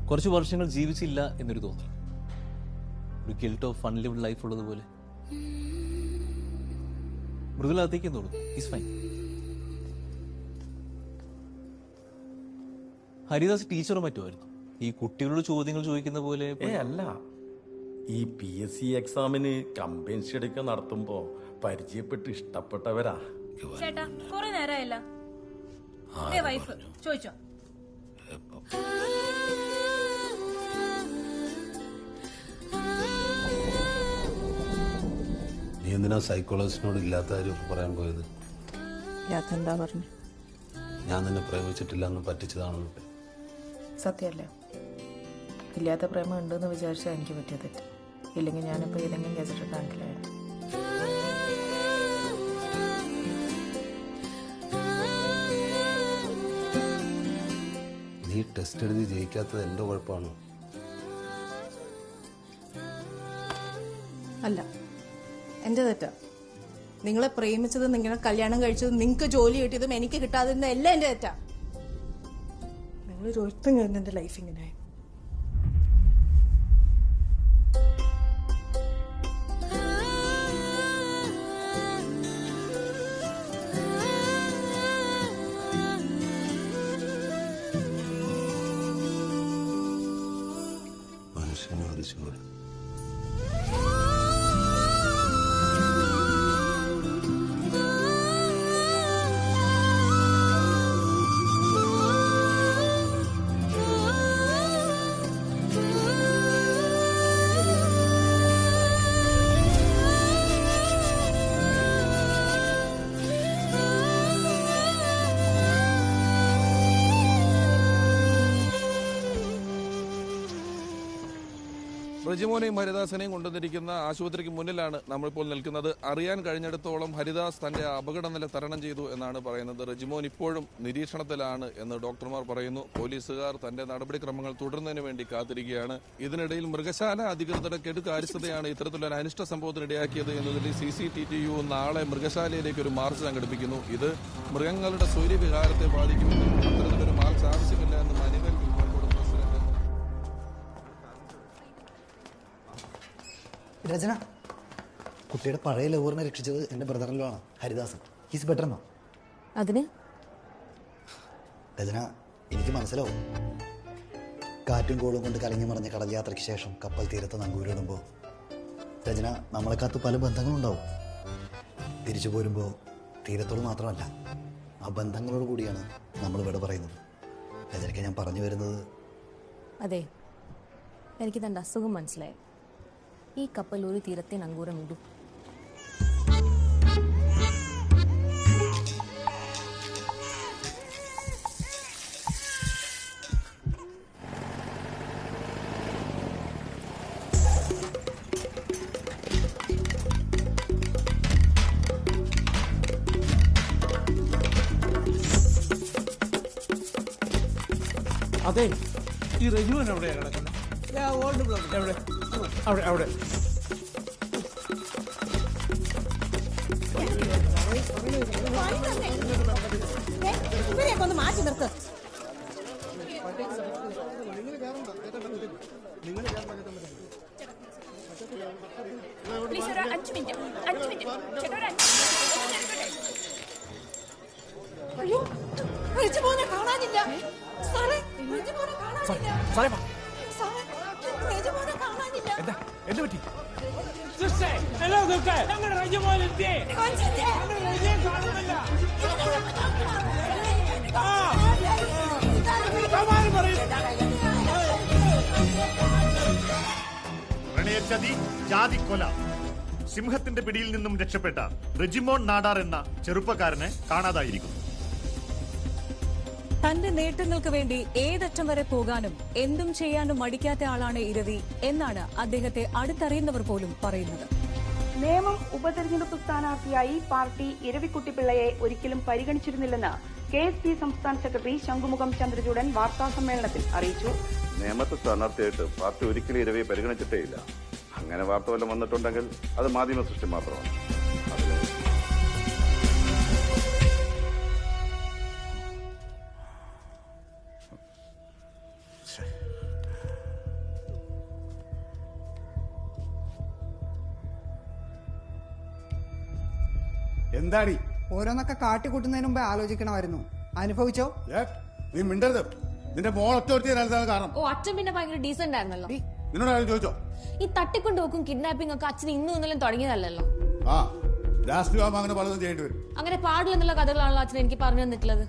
കുറച്ച് വർഷങ്ങൾ ജീവിച്ചില്ല എന്നൊരു തോന്നൽ, ഒരു ഗിൽട്ട് ഓഫ് അൺലിവ്ഡ് ലൈഫ് ഉള്ളതുപോലെ. മൃദുലത്തേക്ക് തോന്നുന്നു. Is fine. ഹരിദാസ് ടീച്ചറോ മറ്റോ ആയിരുന്നു. ഈ കുട്ടികളോട് ചോദ്യങ്ങൾ ചോദിക്കുന്ന പോലെ അല്ല. ഈ PSC എക്സാമിന് കമ്പൈൻ സ്റ്റഡിയൊക്കെ നടത്തുമ്പോ പരിചയപ്പെട്ട് ഇഷ്ടപ്പെട്ടവരാ. ചേട്ടാ, കുറെ നേരമായില്ല. വൈഫ് ചോദിച്ചോ? നീ എന്തിനാ സൈക്കോളജിസ്റ്റിനോട് ഇല്ലാത്ത കാര്യം പറയാൻ പോയത്? എന്താ പറഞ്ഞു? ഞാൻ നിന്നെ പ്രേമിച്ചിട്ടില്ല എന്ന് പറ്റിച്ചതാണെന്നൊക്കെ. സത്യമല്ലേ? ഇല്ലാത്ത പ്രേമം ഉണ്ടെന്ന് വിചാരിച്ചാൽ എനിക്ക് പറ്റിയ തെറ്റ്. ഇല്ലെങ്കിൽ ഞാനിപ്പോൾ ഏതെങ്കിലും ഗസറ്റ് ബാങ്കിലായിരുന്നു. നീ ടെസ്റ്റ് എഴുതി ജയിക്കാത്തത് എന്റെ കുഴപ്പമാണോ? അല്ല, എൻ്റെ തെറ്റാ. നിങ്ങളെ പ്രേമിച്ചതും നിങ്ങളെ കല്യാണം കഴിച്ചതും നിങ്ങൾക്ക് ജോലി കിട്ടിയതും എനിക്ക് കിട്ടാതിരുന്ന എല്ലാം എൻ്റെ തെറ്റാ. നിങ്ങളൊരു ഒഴുത്തും കഴിഞ്ഞ എൻ്റെ ലൈഫ് ഇങ്ങനെ. മനുഷ്യനോട് ചോര. റെജിമോനെയും ഹരിദാസിനെയും കൊണ്ടുവന്നിരിക്കുന്ന ആശുപത്രിക്ക് മുന്നിലാണ് നമ്മളിപ്പോൾ നിൽക്കുന്നത്. അറിയാൻ കഴിഞ്ഞിടത്തോളം ഹരിദാസ് തന്റെ അപകടനില തരണം ചെയ്തു എന്നാണ് പറയുന്നത്. റെജിമോൻ ഇപ്പോഴും നിരീക്ഷണത്തിലാണ് എന്ന് ഡോക്ടർമാർ പറയുന്നു. പോലീസുകാർ തന്റെ നടപടിക്രമങ്ങൾ തുടരുന്നതിന് വേണ്ടി കാത്തിരിക്കുകയാണ്. ഇതിനിടയിൽ മൃഗശാല അധികൃതരുടെ കെടുകാര്യസ്ഥതയാണ് ഇത്തരത്തിലൊരു അനിഷ്ട സംഭവത്തിനിടയാക്കിയത് എന്നതിൽ CCTTU നാളെ മൃഗശാലയിലേക്ക് ഒരു മാർച്ച് സംഘടിപ്പിക്കുന്നു. ഇത് മൃഗങ്ങളുടെ സ്വൈര്യവിഹാരത്തെ ബാധിക്കുമെന്നും അത്തരത്തിലൊരു മാർച്ച് ആവശ്യമില്ല എന്ന് മനുവൽ രചന, കുട്ടിയുടെ പഴയ ലവറിനെ രക്ഷിച്ചത് എൻ്റെ ബ്രദറിലോ ആണ്, ഹരിദാസൻ. ഹീസ് ബെറ്റർ എന്നോ? അതിന് രചന, എനിക്ക് മനസ്സിലാവും. കാറ്റും കോളും കൊണ്ട് കലങ്ങി മറിഞ്ഞ കടൽ യാത്രയ്ക്ക് ശേഷം കപ്പൽ തീരത്ത് നങ്കൂരിടുമ്പോൾ രചന, നമ്മളെ കാത്ത് പല ബന്ധങ്ങളുണ്ടാവും. തിരിച്ചു പോരുമ്പോൾ തീരത്തോട് മാത്രമല്ല, ആ ബന്ധങ്ങളോട് കൂടിയാണ് നമ്മൾ ഇവിടെ പറയുന്നത്. രചനയ്ക്ക് ഞാൻ പറഞ്ഞു വരുന്നത്, അതെ, എനിക്ക് തൻ്റെ അസുഖം മനസ്സിലായി. ഈ കപ്പൽ ഒരു തീരത്തെ നങ്കൂരം ഇടും. അതെ, ഈ റെജിമോൻ എവിടെയാ കിടക്കുന്നത്? എവിടെ? അവിടെ അവിടെ. ഇവരെയൊക്കെ ഒന്ന് മാറ്റി നിർത്ത്. പ്ലീസ് ഒരു 5 മിനിറ്റ്. ചേട്ടാ ഒരു 5 മിനിറ്റ്. അയ്യോ, റെജിമോനെ കാണാനില്ല സാറേ. റെജിമോനെ കാണാനില്ല. സാറേ, റെജിമോനെ കാണാനില്ല. എന്ത് പറ്റി? ഹലോ സിസ്റ്റർ, ഞങ്ങളുടെ റെജിമോൻ എത്തി. പ്രണയച്ചതി, ജാതിക്കൊല. സിംഹത്തിന്റെ പിടിയിൽ നിന്നും രക്ഷപ്പെട്ട റെജിമോൻ നാടാർ എന്ന ചെറുപ്പക്കാരനെ കാണാതായിരിക്കുന്നു. തന്റെ നേട്ടങ്ങൾക്ക് വേണ്ടി ഏതറ്റം വരെ പോകാനും എന്തും ചെയ്യാനും മടിക്കാത്ത ആളാണ് ഇരവി എന്നാണ് അദ്ദേഹത്തെ അടുത്തറിയുന്നവർ പോലും പറയുന്നത്. നേമം ഉപതെരഞ്ഞെടുപ്പ് സ്ഥാനാർത്ഥിയായി പാർട്ടി ഇരവിക്കുട്ടിപ്പിള്ളയെ ഒരിക്കലും പരിഗണിച്ചിരുന്നില്ലെന്ന് KSP സംസ്ഥാന സെക്രട്ടറി ശംഖുമുഖം ചന്ദ്രചൂഡൻ വാർത്താസമ്മേളനത്തിൽ അറിയിച്ചു. നേമത്തെ സ്ഥാനാർത്ഥിയായിട്ട് പാർട്ടി ഒരിക്കലും ഇരവിയെ പരിഗണിച്ചിട്ടേയില്ല. അങ്ങനെ വാർത്ത വല്ലതും വന്നിട്ടുണ്ടെങ്കിൽ അത് മാധ്യമ സൃഷ്ടി മാത്രമാണ്. എന്താടി ഓരോന്നൊക്കെ കാട്ടിക്കൂട്ടുന്നതിന് മുമ്പേ ആലോചിക്കണമായിരുന്നു. അനുഭവിച്ചോ? നീ മിണ്ടരുത്. നിന്റെ മോൾ ഒറ്റ കാരണം. ഓ, അച്ഛൻ പിന്നെ ഭയങ്കര ഡീസന്റ് ആയിരുന്നല്ലോ. നിന്നോട് ആരും ചോദിച്ചോ? ഈ തട്ടിക്കൊണ്ടുപോക്കും കിഡ്നാപ്പിംഗ് ഒക്കെ അച്ഛൻ ഇന്നും ഇന്നലും തുടങ്ങിയതല്ലോ. ആ, രാഷ്ട്രീയമാകുമ്പോൾ അങ്ങനെ പലതും ചെയ്യേണ്ടി വരും. അങ്ങനെ പാടില്ലെന്നുള്ള കഥകളാണല്ലോ അച്ഛൻ എനിക്ക് പറഞ്ഞു തന്നിട്ടുള്ളത്.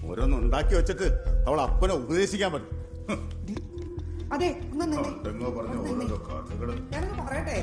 ഓരോന്നും ഉണ്ടാക്കി വെച്ചിട്ട് അവൾ അപ്പനെ ഉപദേശിക്കാൻ പറ്റും. അതെ, പറയട്ടെ.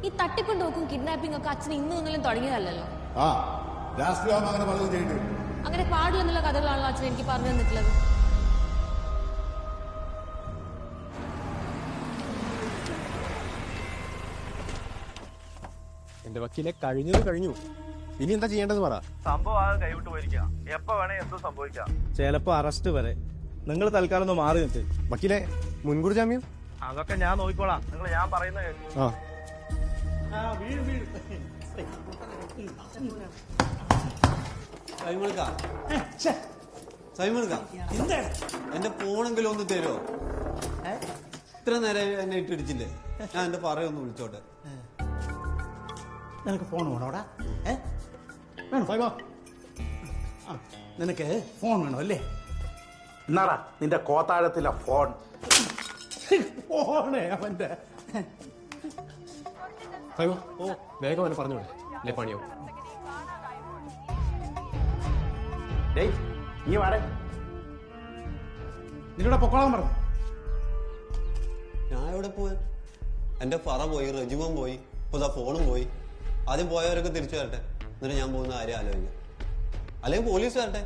ഈ തട്ടിക്കൊണ്ടുപോക്കും കിഡ്നാപ്പിംഗ് ഒക്കെ അച്ഛൻ ഇന്നും ഇന്നലും തുടങ്ങിയതല്ലോ. ആ, രാഷ്ട്രീയമാകുമ്പോൾ അങ്ങനെ പലതും ചെയ്യേണ്ടി വരും. അങ്ങനെ പാടില്ലെന്നുള്ള കഥകളാണല്ലോ അച്ഛൻ എനിക്ക് പറഞ്ഞു തന്നിട്ടുള്ളത്. എന്റെ വക്കീലെ, കഴിഞ്ഞത് കഴിഞ്ഞു. ഇനി എന്താ ചെയ്യേണ്ടത് പറ. സംഭവം ആകെ കൈവിട്ട് പോയിരിക്കാം. എപ്പോ വേണേ എന്തും സംഭവിക്കാം. ചിലപ്പോ അറസ്റ്റ് വരെ. നിങ്ങൾ തൽക്കാലം ഒന്ന് മാറി നിൽക്ക്. വക്കീലെ, മുൻകൂർ ജാമ്യം അതൊക്കെ ഞാൻ നോക്കിക്കോളാം. നിങ്ങൾ ഞാൻ പറയുന്ന ആ എന്റെ ഫോണെങ്കിലും ഒന്ന് തരുമോ? ഇത്ര നേരം എന്നെ ഇട്ടിടിച്ചില്ലേ? ഞാൻ എന്റെ പറയൊന്ന് വിളിച്ചോട്ടെ. നിനക്ക് ഫോൺ വേണോടാ? നിനക്ക് ഫോൺ വേണോ അല്ലേ? എന്നാടാ നിന്റെ കോത്താഴത്തിലെ ഫോൺ. ഫോണേ അവന്റെ. ഓ, വേഗം അവനെ പറഞ്ഞോളെ, അല്ലേ പണിയോ. നീ വാടേ നിന്നോട് പൊക്കോളാൻ പറഞ്ഞു. ഞാൻ എവിടെ പോയി? എന്റെ പറ പോയി, റെജിമോൻ പോയി, ഇപ്പൊ ഫോണും പോയി. ആദ്യം പോയവരൊക്കെ തിരിച്ചു വരട്ടെ, എന്നിട്ട് ഞാൻ പോകുന്ന കാര്യം ആലോചിക്കാം. അല്ലെങ്കിൽ പോലീസ് വരട്ടെ.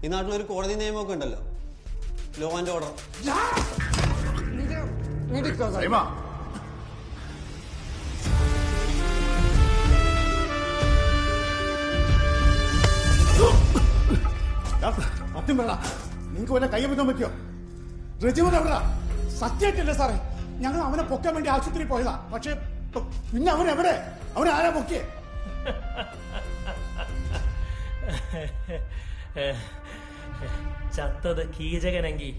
ഈ നാട്ടിലൊരു കോടതി നിയമമൊക്കെ ഉണ്ടല്ലോ, ലോ ആൻഡ് ഓർഡർ. സത്യം പറ, നിങ്ങൾക്ക് വല്ല കയ്യബദ്ധം പറ്റിയോ? റെജിമോൻ എവിടാ? സത്യമായിട്ടില്ല സാറേ, ഞങ്ങൾ അവനെ പൊക്കാൻ വേണ്ടി ആശുപത്രിയിൽ പോയതാ. പക്ഷെ പിന്നെ അവൻ എവിടെ? അവൻ ആരാ പൊക്കിയേ? ചത്തത് കീചകനെങ്കി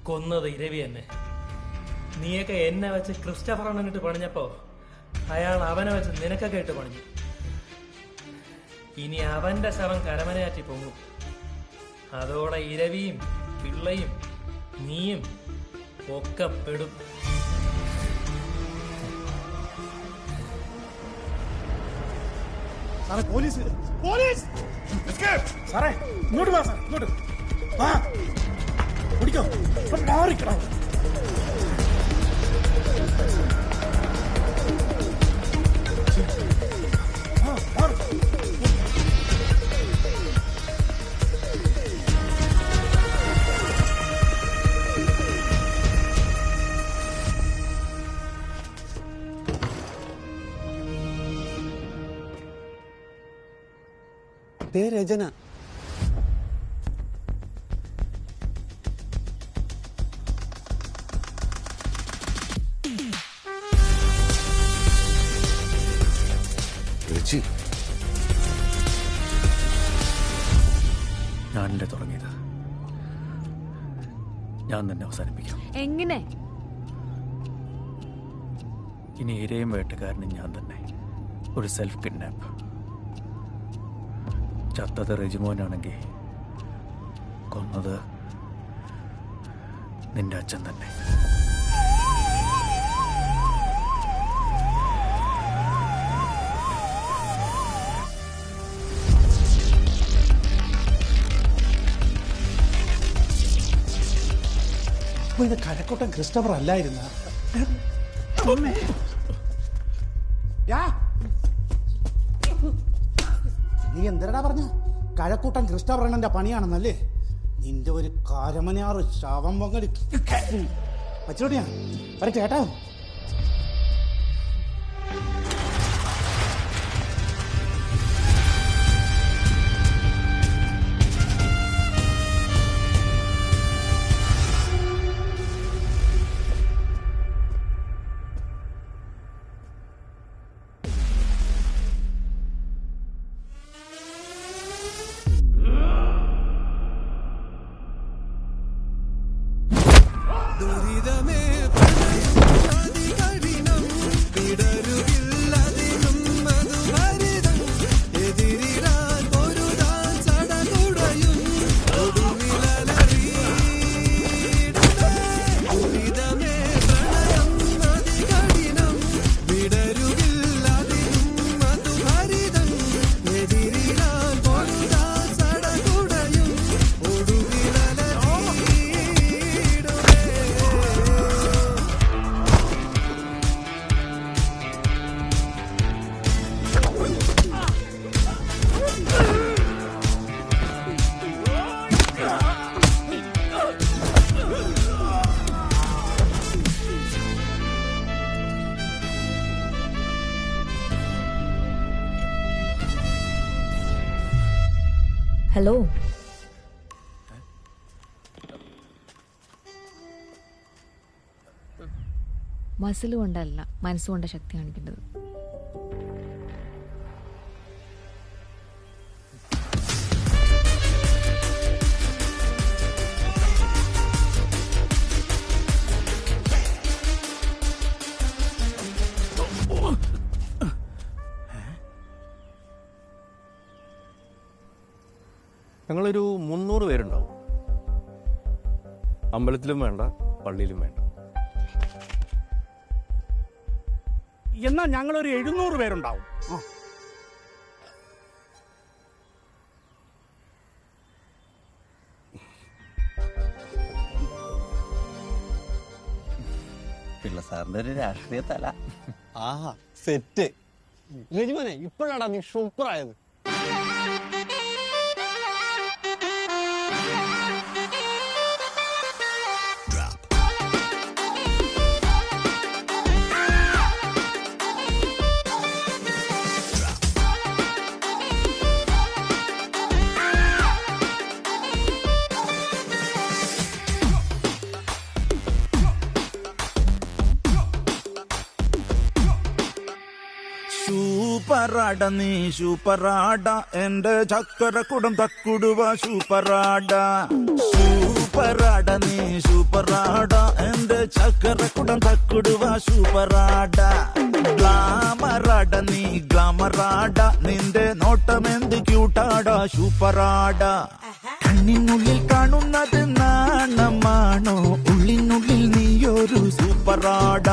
കൊന്നത് ഇരവി തന്നെ. നീയൊക്കെ എന്നെ വെച്ച് ക്രിസ്റ്റഫർ അണ്ണനിട്ട് പണിഞ്ഞപ്പോ അയാൾ അവനെ വെച്ച് നിനക്കൊക്കെ ഇട്ട് പണിഞ്ഞു. ഇനി അവന്റെ ശവം കരമനയാറ്റി പൊങ്ങും. അതോടെ ഇരവിയും പിള്ളയും നീയും ഒക്കെ പെടും. സാറേ പോലീസ്, പോലീസ്! സാറേ ഇങ്ങോട്ട് വാ, സാർ ഇങ്ങോട്ട് വാ, പിടിക്കോ, മാറിക്കണം. രചന ഞാനല്ലേ തുടങ്ങിയത്, ഞാൻ തന്നെ അവസാനിപ്പിക്കാം. എങ്ങനെ? ഇനി ഇരയും വേട്ടക്കാരനും ഞാൻ തന്നെ. ഒരു സെൽഫ് കിഡ്നാപ്പ്. ചത്തത് റെജിമോനാണെങ്കിൽ കൊന്നത് നിന്റെ അച്ഛൻ തന്നെ. ഇത് കഴക്കൂട്ടൻ ക്രിസ്റ്റഫർ അല്ലായിരുന്ന? നീ എന്തരടാ പറഞ്ഞ? കഴക്കൂട്ടൻ ക്രിസ്റ്റഫർ അണ്ണന്റെ പണിയാണെന്നല്ലേ? നിന്റെ ഒരു കരമനാറ് ശവം പൊങ്ങൽ വച്ചോട്ടിയാ ഒരു ചേട്ടാ. ഹലോ, മസിൽ കൊണ്ടല്ല മനസ്സുകൊണ്ട് ശക്തി കാണിക്കേണ്ടത്. ഞങ്ങളൊരു 300 പേരുണ്ടാവും. അമ്പലത്തിലും വേണ്ട, പള്ളിയിലും വേണ്ട. എന്നാൽ ഞങ്ങളൊരു 700 പേരുണ്ടാവും. പിള്ള സാറിന്റെ ഒരു രാഷ്ട്രീയ തല. ആഹാ സെറ്റ്. രജിമോനെ ഇപ്പോഴാടാ നീ സൂപ്പറായത്. സൂപ്പറാട നീ സൂപ്പറാട എന്റെ ചക്കരക്കുടം തക്കുടുവ സൂപ്പറാട. സൂപ്പറാട നീ സൂപ്പറാട എന്റെ ചക്കരക്കുടം തക്കുടുവ സൂപ്പറാട. ഗ്ലാമറാട നീ ഗ്ലാമറാട നിന്റെ നോട്ടമെന്ത് ക്യൂട്ടാട സൂപ്പറാട. കണ്ണിനുള്ളിൽ കാണുന്നത് നാണമാണോ ഉള്ളിനുള്ളിൽ നീയൊരു സൂപ്പറാട.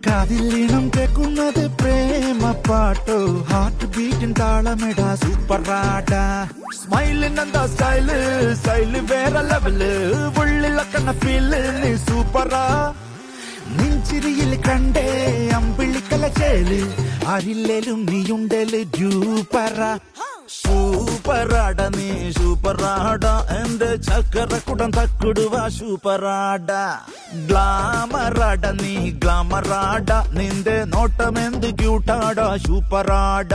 കാതിലീണം കേൾക്കുന്നത് പ്രേമ പാട്ടോ ഹാർട്ട് ബീറ്റും താളമിട സൂപ്പറാട. സ്മൈലിനെന്താ സ്റ്റൈല് സ്റ്റൈല് വേറെ ലെവല് ഉള്ളിലക്കണ ഫീല് നീ സൂപ്പറാ. നെഞ്ചിരിയിൽ കണ്ടേ അമ്പിളിക്കല ചേല് ആരില്ലേലും നീയുണ്ടേല് സൂപ്പറാ. സൂപ്പറാട നീ സൂപ്പറാട എന്റെ ചക്കരക്കുടം തക്കുടുവ സൂപ്പറാട. ഗ്ലാമറാട നീ ഗ്ലാമറാട നിന്റെ നോട്ടമെന്ത് ക്യൂട്ടാട സൂപ്പറാട.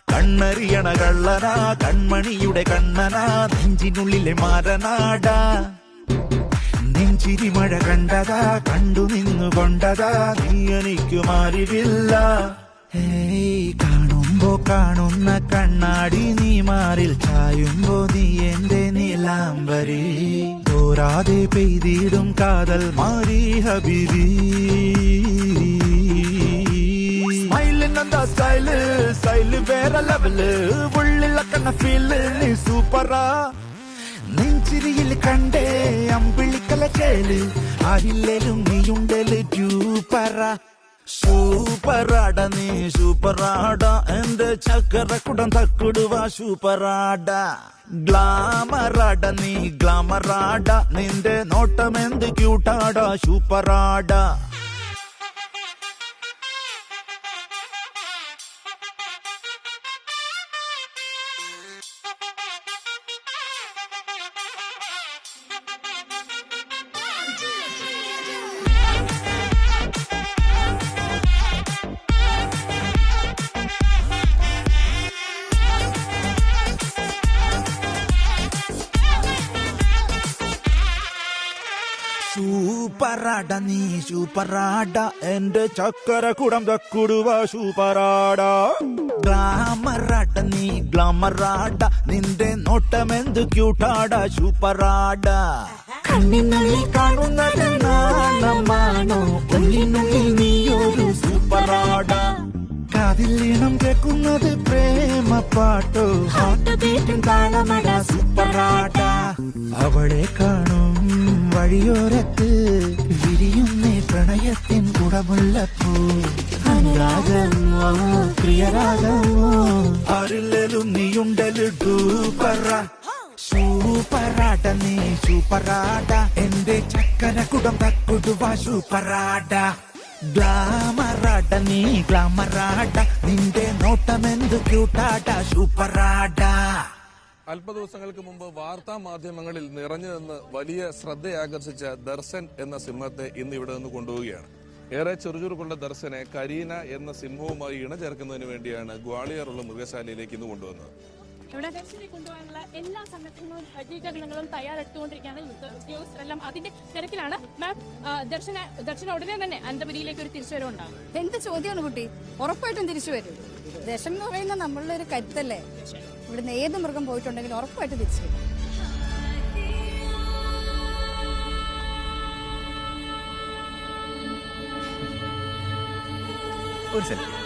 കണ്ണറിയണ കള്ളനാ കൺമണിയുടെ കണ്ണനാ നെഞ്ചിനുള്ളിലെ മാരനാട. നെഞ്ചിരി മഴ കണ്ടതാ കണ്ടു നിന്നുകൊണ്ടതാ നീ എനിക്ക് മാറിവില്ല. കാണുമ്പോ കാണുന്ന കണ്ണാടി നീ മാറിൽ ചായുമ്പോ നീ എന്റെ നീലാംബരി. തോരാതെ പെയ്തിടും കാതൽ മാറി ഹബീബി. സ്മൈലിനെന്താ സ്റ്റൈല് സ്റ്റൈല് വേറെ ലെവല് ഉള്ളിലക്കണ ഫീല് നീ സൂപ്പറാ. നെഞ്ചിരിയിൽ കണ്ടേ അമ്പിളിക്കല ചേല് ആരില്ലേലും നീയുണ്ടേല് സൂപ്പറാ. സൂപ്പറാട നീ സൂപ്പറാട എന്റെ ചക്കരക്കുടം തക്കുടുവ സൂപ്പറാട. ഗ്ലാമറാട നീ ഗ്ലാമറാട നിന്റെ നോട്ടമെന്ത് ക്യൂട്ടാട സൂപ്പറാട. സൂപ്പറാട നീ സൂപ്പറാട എന്റെ ചക്കരക്കുടം തക്കുടുവ സൂപ്പറാട. ഗ്ലാമറാട നീ ഗ്ലാമറാട നിന്റെ നോട്ടമെന്ത് ക്യൂട്ടാട സൂപ്പറാട. കണ്ണിനുള്ളിൽ കാണുന്നത് നാണമാണോ ഉള്ളിനുള്ളിൽ നീയൊരു സൂപ്പറാട. കാതിലീണം കേൾക്കുന്നത് പ്രേമ പാട്ടോ ഹാർട്ട് ബീറ്റും താളമട സൂപ്പറാട. അവളെ കാണും വഴിയോരത്ത് വിരിയുന്നേ പ്രണയത്തിൻ കുടമുള്ളപ്പോ. അനുരാഗമോ പ്രിയരാഗമോ ആരില്ലേലും നീയുണ്ടല് സൂപ്പറാ. സൂപ്പറാട നീ സൂപ്പറാട എന്റെ ചക്കരക്കുടം തക്കുടുവ സൂപ്പറാട. ഗ്ലാമറാട നീ ഗ്ലാമറാട നിന്റെ നോട്ടമെന്ത് ക്യൂട്ടാട സൂപ്പറാട. അല്പ ദിവസങ്ങൾക്ക് മുമ്പ് വാർത്താ മാധ്യമങ്ങളിൽ നിറഞ്ഞു നിന്ന് വലിയ ശ്രദ്ധയാകർഷിച്ച ദർശൻ എന്ന സിംഹത്തെ ഇന്ന് ഇവിടെ നിന്ന് കൊണ്ടുപോവുകയാണ്. ഏറെ ചെറുചുറുക്കുള്ള ദർശനെ കരീന എന്ന സിംഹവുമായി ഇണചേർക്കുന്നതിന് വേണ്ടിയാണ് ഗ്വാളിയറുള്ള മൃഗശാലയിലേക്ക് ഇന്ന് കൊണ്ടുവന്നത്. ഇവിടെ ദർശനെ കൊണ്ടുപോകാനുള്ള എല്ലാ സംഘടനകളും സജ്ജീകരണങ്ങളും തയ്യാറെടുത്തുകൊണ്ടിരിക്കുകയാണ്. ഉദ്യോഗസ്ഥരെല്ലാം അതിന്റെ തിരക്കിലാണ്. മാം, ദർശന ഉടനെ തന്നെ അനന്തപുരിയിലേക്ക് ഒരു തിരിച്ചുവരവുണ്ടാകും. എന്ത് ചോദ്യമാണ് കുട്ടി? ഉറപ്പായിട്ടും തിരിച്ചു വരും. ദർശനം എന്ന് പറയുന്ന നമ്മളുടെ ഒരു കരുത്തല്ലേ. ഇവിടുന്ന് ഏത് മൃഗം പോയിട്ടുണ്ടെങ്കിലും ഉറപ്പായിട്ട് തിരിച്ചു വരും. ഒരു സെൽഫി.